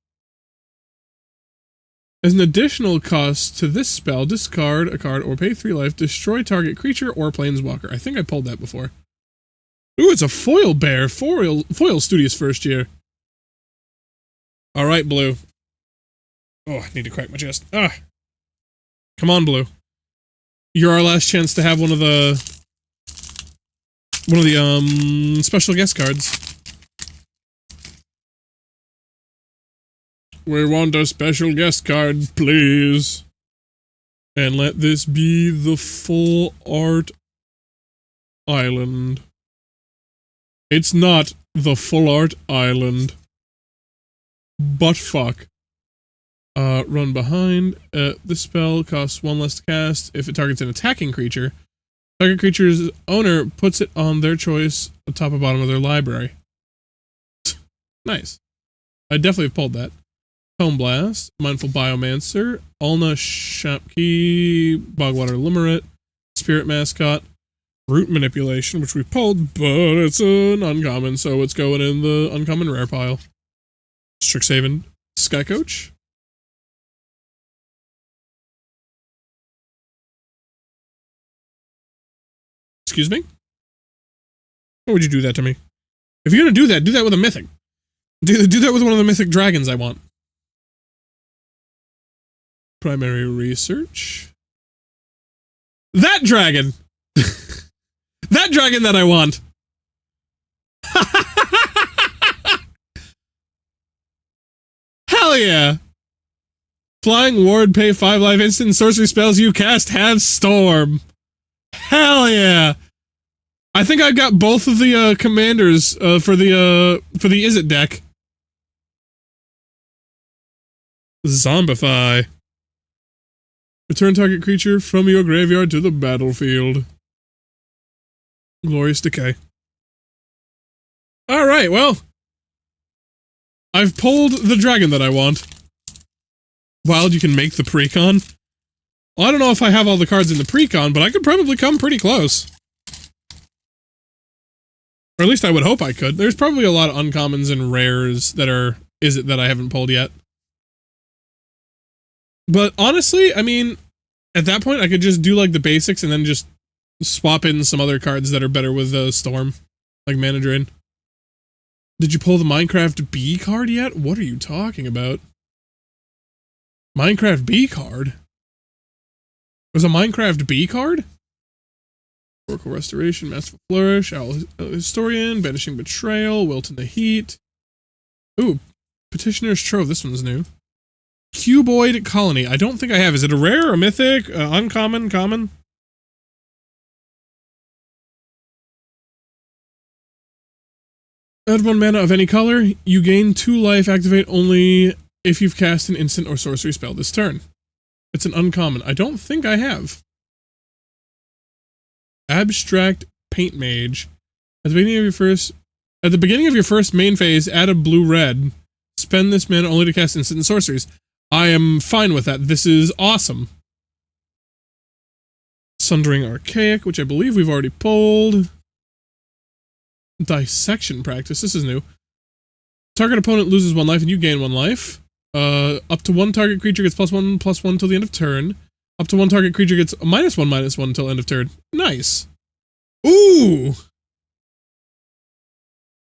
As an additional cost to this spell, discard a card or pay 3 life, destroy target creature or planeswalker. I think I pulled that before. Ooh, it's a foil bear. Foil Studious first year. Alright, blue. Oh, I need to crack my chest. Ah. Come on, blue. You're our last chance to have one of the special guest cards. We want a special guest card, please. And let this be the full art island. It's not the full art island. But fuck. Run behind. This spell costs 1 less to cast. If it targets an attacking creature, target creature's owner puts it on their choice, top or bottom of their library. Nice. I definitely have pulled that. Tome Blast, Mindful Biomancer, Alna Shapki, Bogwater Limmeret, Spirit Mascot, Root Manipulation, which we pulled, but it's an uncommon, so it's going in the uncommon rare pile. Strixhaven, Sky Coach. Excuse me? Why would you do that to me? If you're gonna do that with a mythic. Do that with one of the mythic dragons I want. Primary Research. That dragon! That dragon that I want! Hell yeah! Flying Ward, pay 5 life, instant sorcery spells you cast have Storm. Hell yeah! I think I've got both of the commanders for the Is It deck. Zombify. Return target creature from your graveyard to the battlefield. Glorious Decay. Alright, well. I've pulled the dragon that I want. Wild, you can make the precon. Well, I don't know if I have all the cards in the precon, but I could probably come pretty close. Or at least I would hope I could. There's probably a lot of uncommons and rares that are Is It that I haven't pulled yet. But honestly, I mean, at that point, I could just do like the basics and then just swap in some other cards that are better with Storm, like Mana Drain. Did you pull the Minecraft B card yet? What are you talking about? Minecraft B card? There's a Minecraft B card? Oracle Restoration, Masterful Flourish, Owl Historian, Banishing Betrayal, Wilt in the Heat. Ooh, Petitioner's Trove, this one's new. Cuboid Colony, I don't think I have. Is it a rare, a mythic, uncommon, common? Add 1 mana of any color. You gain 2 life, activate only if you've cast an instant or sorcery spell this turn. It's an uncommon. I don't think I have. Abstract Paint Mage. At the beginning of your first main phase, add a blue-red. Spend this mana only to cast instant and sorceries. I am fine with that. This is awesome. Sundering Archaic, which I believe we've already pulled. Dissection Practice. This is new. Target opponent loses 1 life and you gain 1 life. Up to 1 target creature gets +1/+1 till the end of turn. Up to 1 target creature gets -1/-1 till end of turn. Nice. Ooh!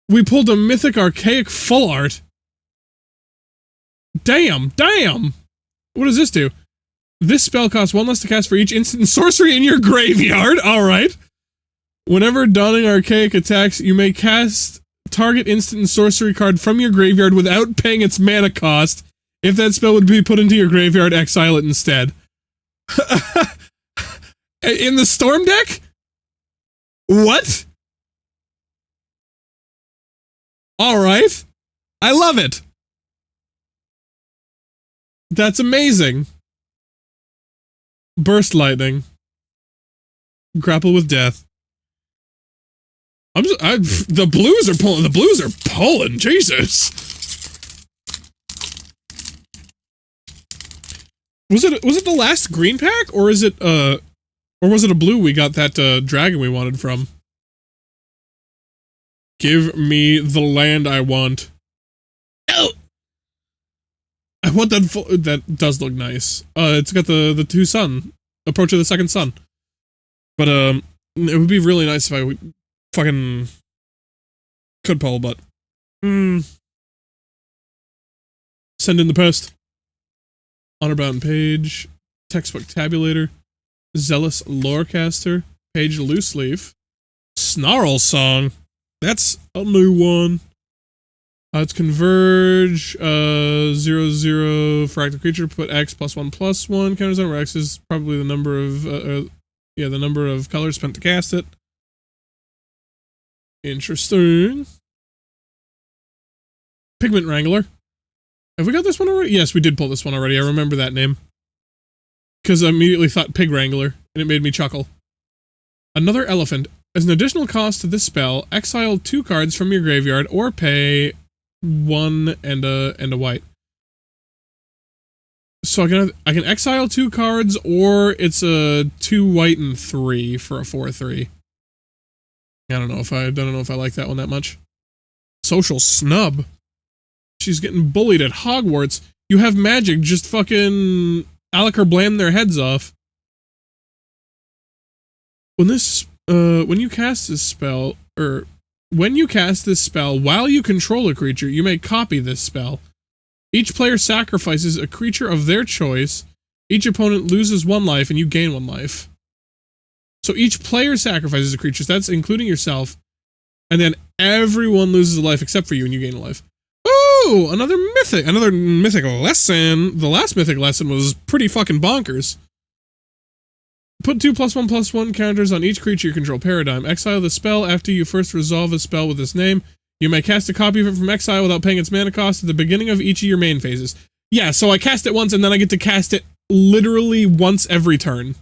We pulled a Mythic Archaic Full Art. Damn! Damn! What does this do? This spell costs 1 less to cast for each instant sorcery in your graveyard. Alright. Whenever Dawning Archaic attacks, you may cast target instant and sorcery card from your graveyard without paying its mana cost. If that spell would be put into your graveyard, exile it instead. In the Storm deck? What? Alright. I love it. That's amazing. Burst Lightning. Grapple with Death. The blues are pulling. The blues are pulling. Jesus. Was it the last green pack, or is it or was it a blue we got that dragon we wanted from? Give me the land I want. Oh! I want that that does look nice. It's got the 2 sun. Approach of the 2nd sun. But it would be really nice if I fucking could pull, but send in the post. Honor-bound page, textbook tabulator, zealous lorecaster, page loose leaf, snarl song. That's a new one. It's converge, 0/0 for active creature. Put X +1/+1 counters on, where X is probably the number of the number of colors spent to cast it. Interesting. Pigment Wrangler. Have we got this one already? Yes, we did pull this one already. I remember that name. Because I immediately thought Pig Wrangler, and it made me chuckle. Another Elephant. As an additional cost to this spell, exile 2 cards from your graveyard, or pay 1 and a white. So I can exile 2 cards, or it's a 2 white and 3 for a 4/3. I don't know if I like that one that much. Social Snub. She's getting bullied at Hogwarts. You have magic, just fucking Alakar blam their heads off. When you cast this spell, while you control a creature, you may copy this spell. Each player sacrifices a creature of their choice. Each opponent loses 1 life and you gain 1 life. So each player sacrifices a creature, so that's including yourself, and then everyone loses a life except for you and you gain a life. Ooh, another mythic lesson. The last mythic lesson was pretty fucking bonkers. Put 2+1/+1 counters on each creature you control. Paradigm. Exile the spell after you first resolve a spell with its name. You may cast a copy of it from exile without paying its mana cost at the beginning of each of your main phases. Yeah, so I cast it once and then I get to cast it literally once every turn.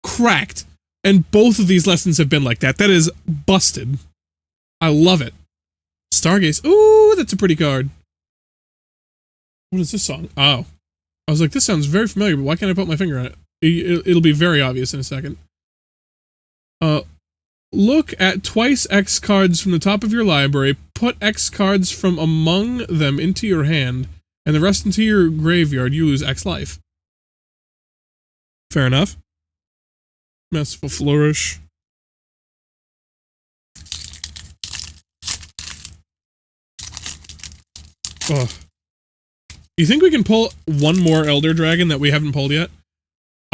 Cracked. And both of these lessons have been like that. That is busted. I love it. Stargaze. Ooh, that's a pretty card. What is this song? Oh. I was like, this sounds very familiar, but why can't I put my finger on it? It'll be very obvious in a second. Look at twice X cards from the top of your library, put X cards from among them into your hand, and the rest into your graveyard. You lose X life. Fair enough. Masterful Flourish. Oh. You think we can pull one more Elder Dragon that we haven't pulled yet?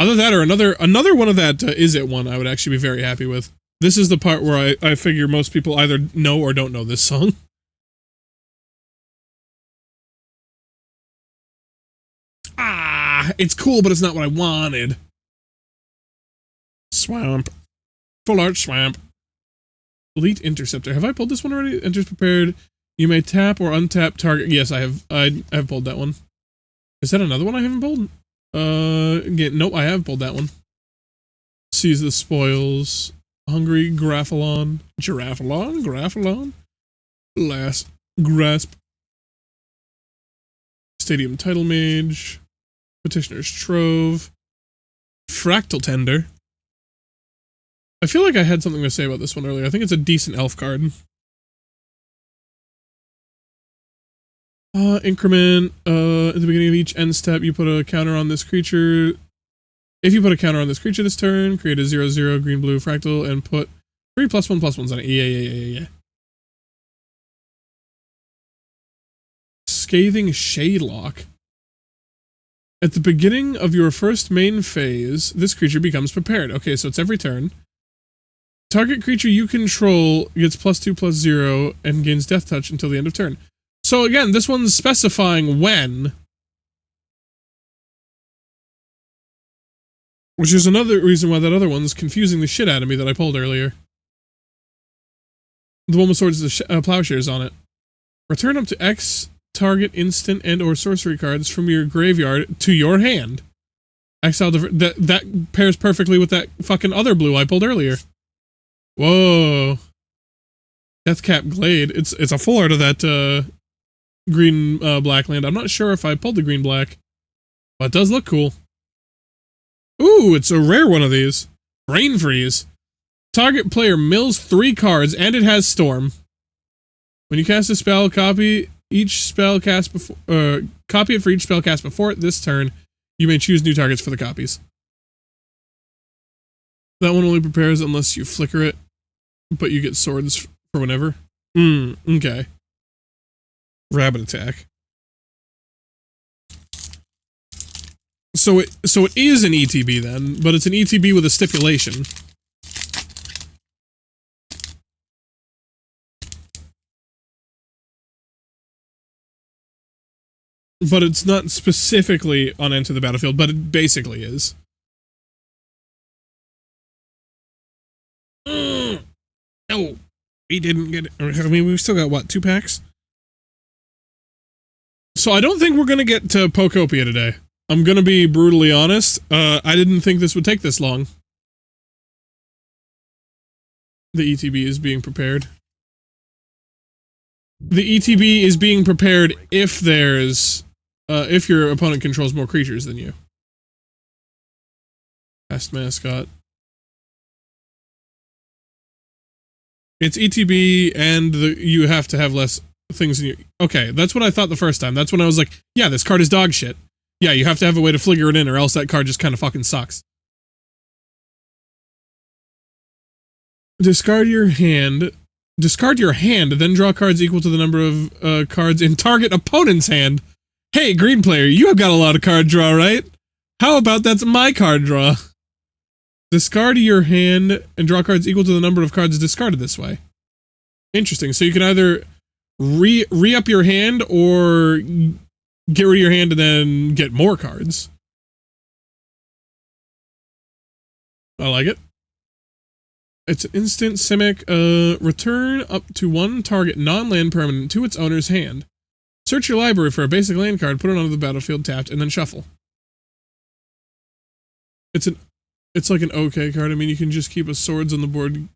Either that or another one of that Is It one I would actually be very happy with. This is the part where I figure most people either know or don't know this song. Ah, it's cool, but it's not what I wanted. Swamp. Full art swamp. Elite Interceptor. Have I pulled this one already? Enters prepared. You may tap or untap target. Yes, I have. I have pulled that one. Is that another one I haven't pulled? Again, nope, I have pulled that one. Seize the Spoils. Hungry Graphalon. Giraffalon? Graphalon? Last Grasp. Stadium Title Mage. Petitioner's Trove. Fractal Tender. I feel like I had something to say about this one earlier. I think it's a decent elf card. Increment. At the beginning of each end step, you put a counter on this creature. If you put a counter on this creature this turn, create a 0/0 green-blue fractal and put 3+1/+1s on it. Yeah. Scathing Shadelock. At the beginning of your first main phase, this creature becomes prepared. Okay, so it's every turn. Target creature you control gets +2/+0 and gains Death Touch until the end of turn. So again, this one's specifying when. Which is another reason why that other one's confusing the shit out of me that I pulled earlier. The one with Swords of Plowshares on it. Return up to X target instant and or sorcery cards from your graveyard to your hand. Exile that pairs perfectly with that fucking other blue I pulled earlier. Whoa. Deathcap Glade. It's a full art of that green black land. I'm not sure if I pulled the green black, but it does look cool. Ooh, it's a rare one of these. Brain Freeze. Target player mills 3 cards and it has Storm. When you cast a spell, copy each spell cast before copy it for each spell cast before it this turn. You may choose new targets for the copies. That one only prepares unless you flicker it, but you get swords for whenever. Okay. Rabbit Attack. So it is an ETB then, but it's an ETB with a stipulation. But it's not specifically on Enter the Battlefield, but it basically is. No, we didn't get it. I mean, we've still got, what, 2 packs? So I don't think we're going to get to Pokopia today. I'm going to be brutally honest. I didn't think this would take this long. The ETB is being prepared. The ETB is being prepared if there's... if your opponent controls more creatures than you. Past Mascot. It's ETB and you have to have less things in your... Okay, that's what I thought the first time. That's when I was like, yeah, this card is dog shit. Yeah, you have to have a way to figure it in or else that card just kind of fucking sucks. Discard your hand, then draw cards equal to the number of cards in target opponent's hand. Hey, green player, you have got a lot of card draw, right? How about that's my card draw? Discard your hand and draw cards equal to the number of cards discarded this way. Interesting. So you can either re-up your hand or get rid of your hand and then get more cards. I like it. It's an instant Simic. Return up to one target non-land permanent to its owner's hand. Search your library for a basic land card, put it onto the battlefield tapped, and then shuffle. It's like an okay card. I mean, you can just keep a swords on the board,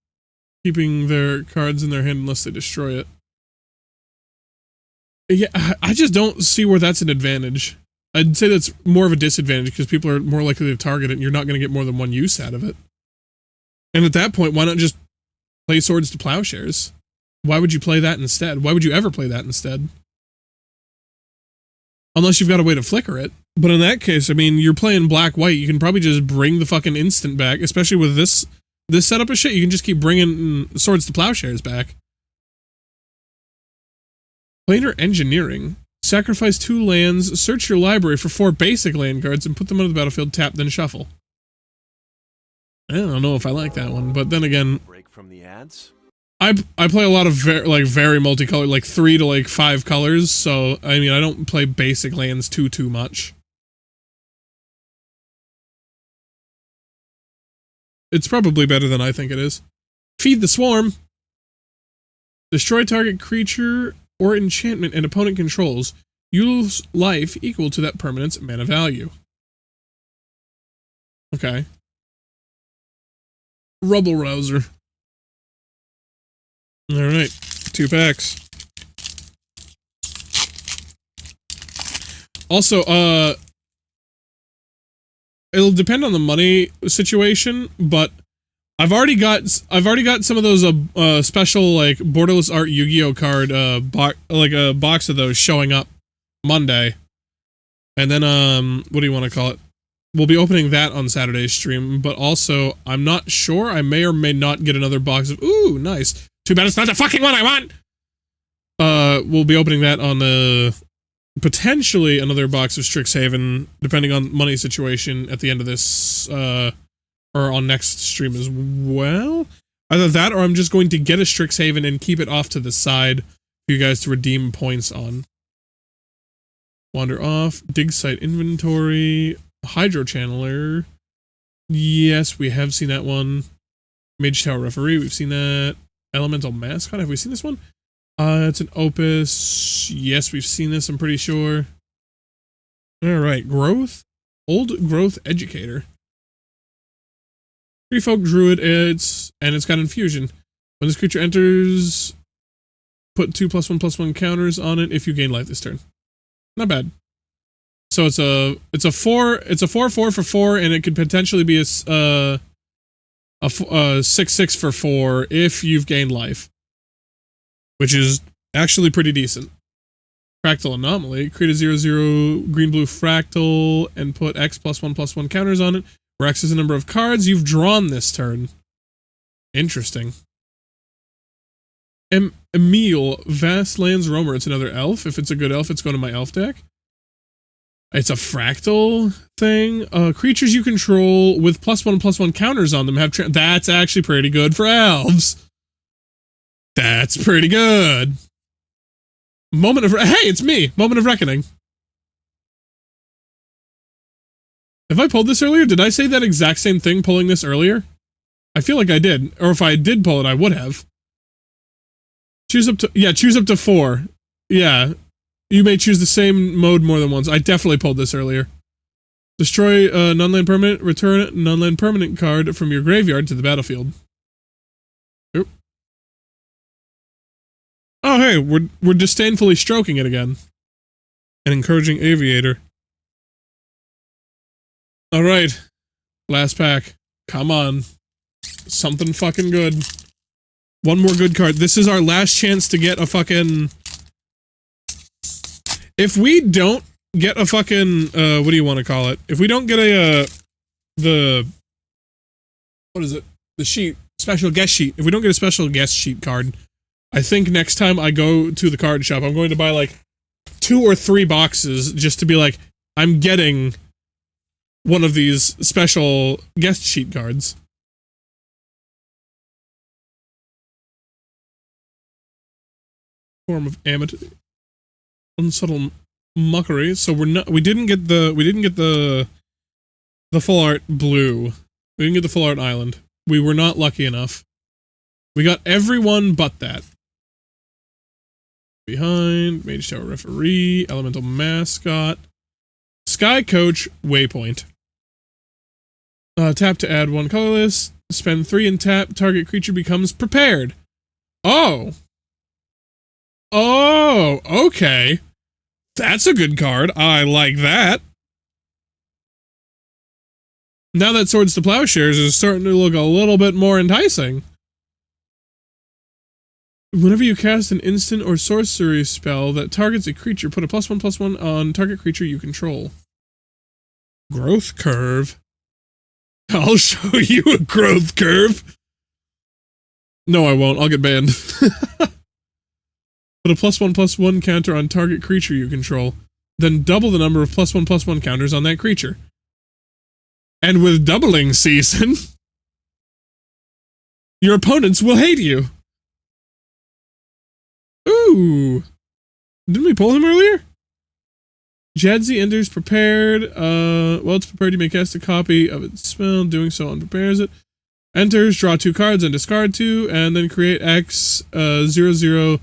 keeping their cards in their hand unless they destroy it. Yeah, I just don't see where that's an advantage. I'd say that's more of a disadvantage because people are more likely to target it and you're not going to get more than one use out of it. And at that point, why not just play Swords to Plowshares? Why would you play that instead? Why would you ever play that instead? Unless you've got a way to flicker it. But in that case, I mean, you're playing black-white. You can probably just bring the fucking instant back, especially with this setup of shit. You can just keep bringing Swords to Plowshares back. Planar Engineering. Sacrifice 2 lands, search your library for 4 basic land cards, and put them on the battlefield, tap, then shuffle. I don't know if I like that one, but then again... Break from the ads? I play a lot of very multicolored, like 3 to like 5 colors, so, I mean, I don't play basic lands too much. It's probably better than I think it is. Feed the Swarm. Destroy target creature or enchantment an opponent controls. Use life equal to that permanent's mana value. Okay. Rubble Rouser. Alright. 2 packs. Also, it'll depend on the money situation, but I've already got some of those special like borderless art Yu-Gi-Oh card like a box of those showing up Monday. And then what do you want to call it? We'll be opening that on Saturday's stream, but also I'm not sure, I may or may not get another box of ooh, nice. Too bad it's not the fucking one I want. We'll be opening that on potentially another box of Strixhaven, depending on money situation at the end of this or on next stream as well. Either that or I'm just going to get a Strixhaven and keep it off to the side for you guys to redeem points on. Wander off, dig site inventory, Hydro Channeler. Yes, we have seen that one. Mage Tower Referee, we've seen that. Elemental Mascot, have we seen this one? It's an Opus. Yes, we've seen this, I'm pretty sure. Alright, Growth. Old Growth Educator. Free Folk Druid, it's got Infusion. When this creature enters, put 2+1/+1 counters on it if you gain life this turn. Not bad. So it's a 4/4 for 4, and it could potentially be a 6/6 for 4 if you've gained life, which is actually pretty decent. Fractal Anomaly. Create a 0/0 green-blue fractal and put X +1/+1 counters on it, where X is the number of cards you've drawn this turn. Interesting. Emil, Vast Lands Roamer. It's another elf. If it's a good elf, it's going to my elf deck. It's a fractal thing. Creatures you control with +1/+1 counters on them have that's actually pretty good for elves. That's pretty good. Moment of hey, it's me. Moment of Reckoning. Have I pulled this earlier? Did I say that exact same thing pulling this earlier? I feel like I did. Or if I did pull it, I would have. Choose up to 4. Yeah. You may choose the same mode more than once. I definitely pulled this earlier. Destroy a non-land permanent. Return a non-land permanent card from your graveyard to the battlefield. Oop. Oh, hey, we're disdainfully stroking it again. And encouraging Aviator. Alright. Last pack. Come on. Something fucking good. One more good card. This is our last chance to get a fucking... If we don't get a fucking, what do you want to call it? If we don't get what is it? The sheet. Special guest sheet. If we don't get a special guest sheet card, I think next time I go to the card shop, I'm going to buy like 2 or 3 boxes just to be like, I'm getting one of these special guest sheet cards. Form of amity. Unsubtle Mockery. So we didn't get the full art blue. We didn't get the full art island. We were not lucky enough. We got everyone but that. Behind, Mage Tower Referee, Elemental Mascot, Sky Coach, Waypoint. Tap to add 1 colorless. Spend 3 and tap. Target creature becomes prepared. Oh. Oh, okay. That's a good card. I like that. Now that Swords to Plowshares is starting to look a little bit more enticing. Whenever you cast an instant or sorcery spell that targets a creature, put a +1/+1 on target creature you control. Growth curve. I'll show you a growth curve. No, I won't. I'll get banned. Put a +1/+1 counter on target creature you control. Then double the number of +1/+1 counters on that creature. And with doubling season, your opponents will hate you. Ooh. Didn't we pull him earlier? Jadzi enters prepared. Well, it's prepared. You may cast a copy of its spell. Doing so unprepares it. Enters, draw 2 cards and discard 2, and then create X 0/0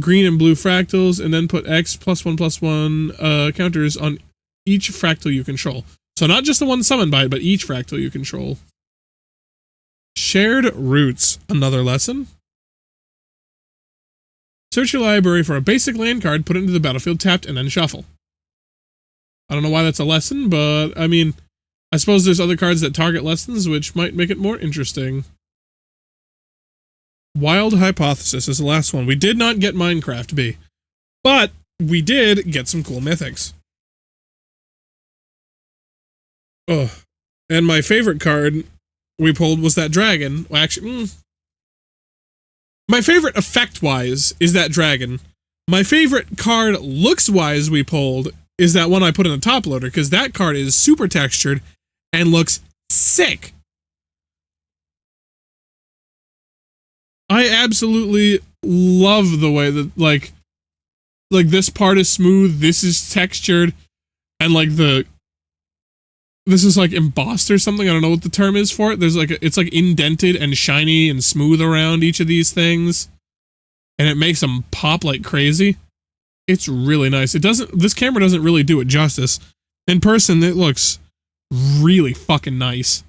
green and blue fractals, and then put X +1/+1 counters on each fractal you control. So not just the one summoned by it, but each fractal you control. Shared Roots. Another lesson. Search your library for a basic land card, put it into the battlefield, tapped, and then shuffle. I don't know why that's a lesson, but, I mean, I suppose there's other cards that target lessons, which might make it more interesting. Wild Hypothesis is the last one. We did not get Minecraft B, but we did get some cool mythics. Oh, and my favorite card we pulled was that dragon. Well, actually, my favorite effect-wise is that dragon. My favorite card looks-wise we pulled is that one I put in the top loader, because that card is super textured and looks sick. I absolutely love the way that, like this part is smooth, this is textured, and like this is like embossed or something. I don't know what the term is for it. There's like it's like indented and shiny and smooth around each of these things, and it makes them pop like crazy. It's really nice. This camera doesn't really do it justice. In person, it looks really fucking nice.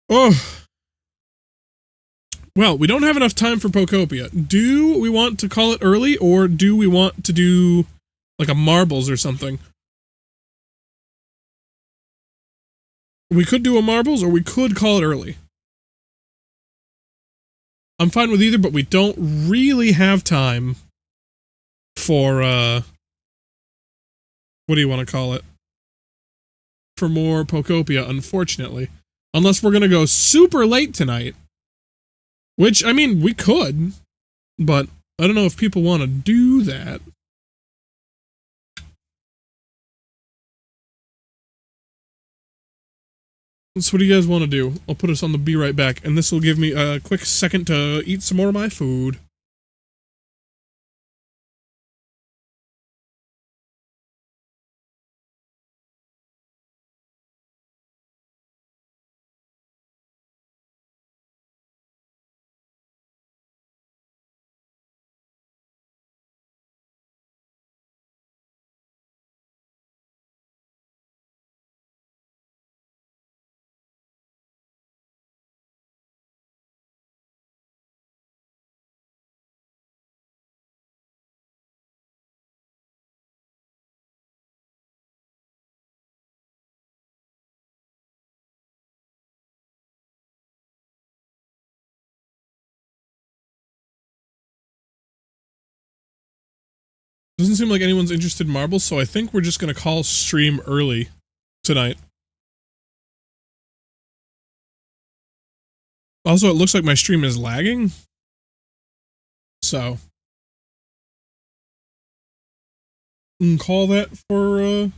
Oh. Well, we don't have enough time for Pokopia. Do we want to call it early, or do we want to do like a marbles or something? We could do a marbles, or we could call it early. I'm fine with either, but we don't really have time for, what do you want to call it? For more Pokopia, unfortunately. Unless we're going to go super late tonight. Which, I mean, we could, but I don't know if people want to do that. So what do you guys want to do? I'll put us on the Be Right Back, and this will give me a quick second to eat some more of my food. Doesn't seem like anyone's interested in marbles, so I think we're just going to call stream early tonight. Also, it looks like my stream is lagging. So, call that for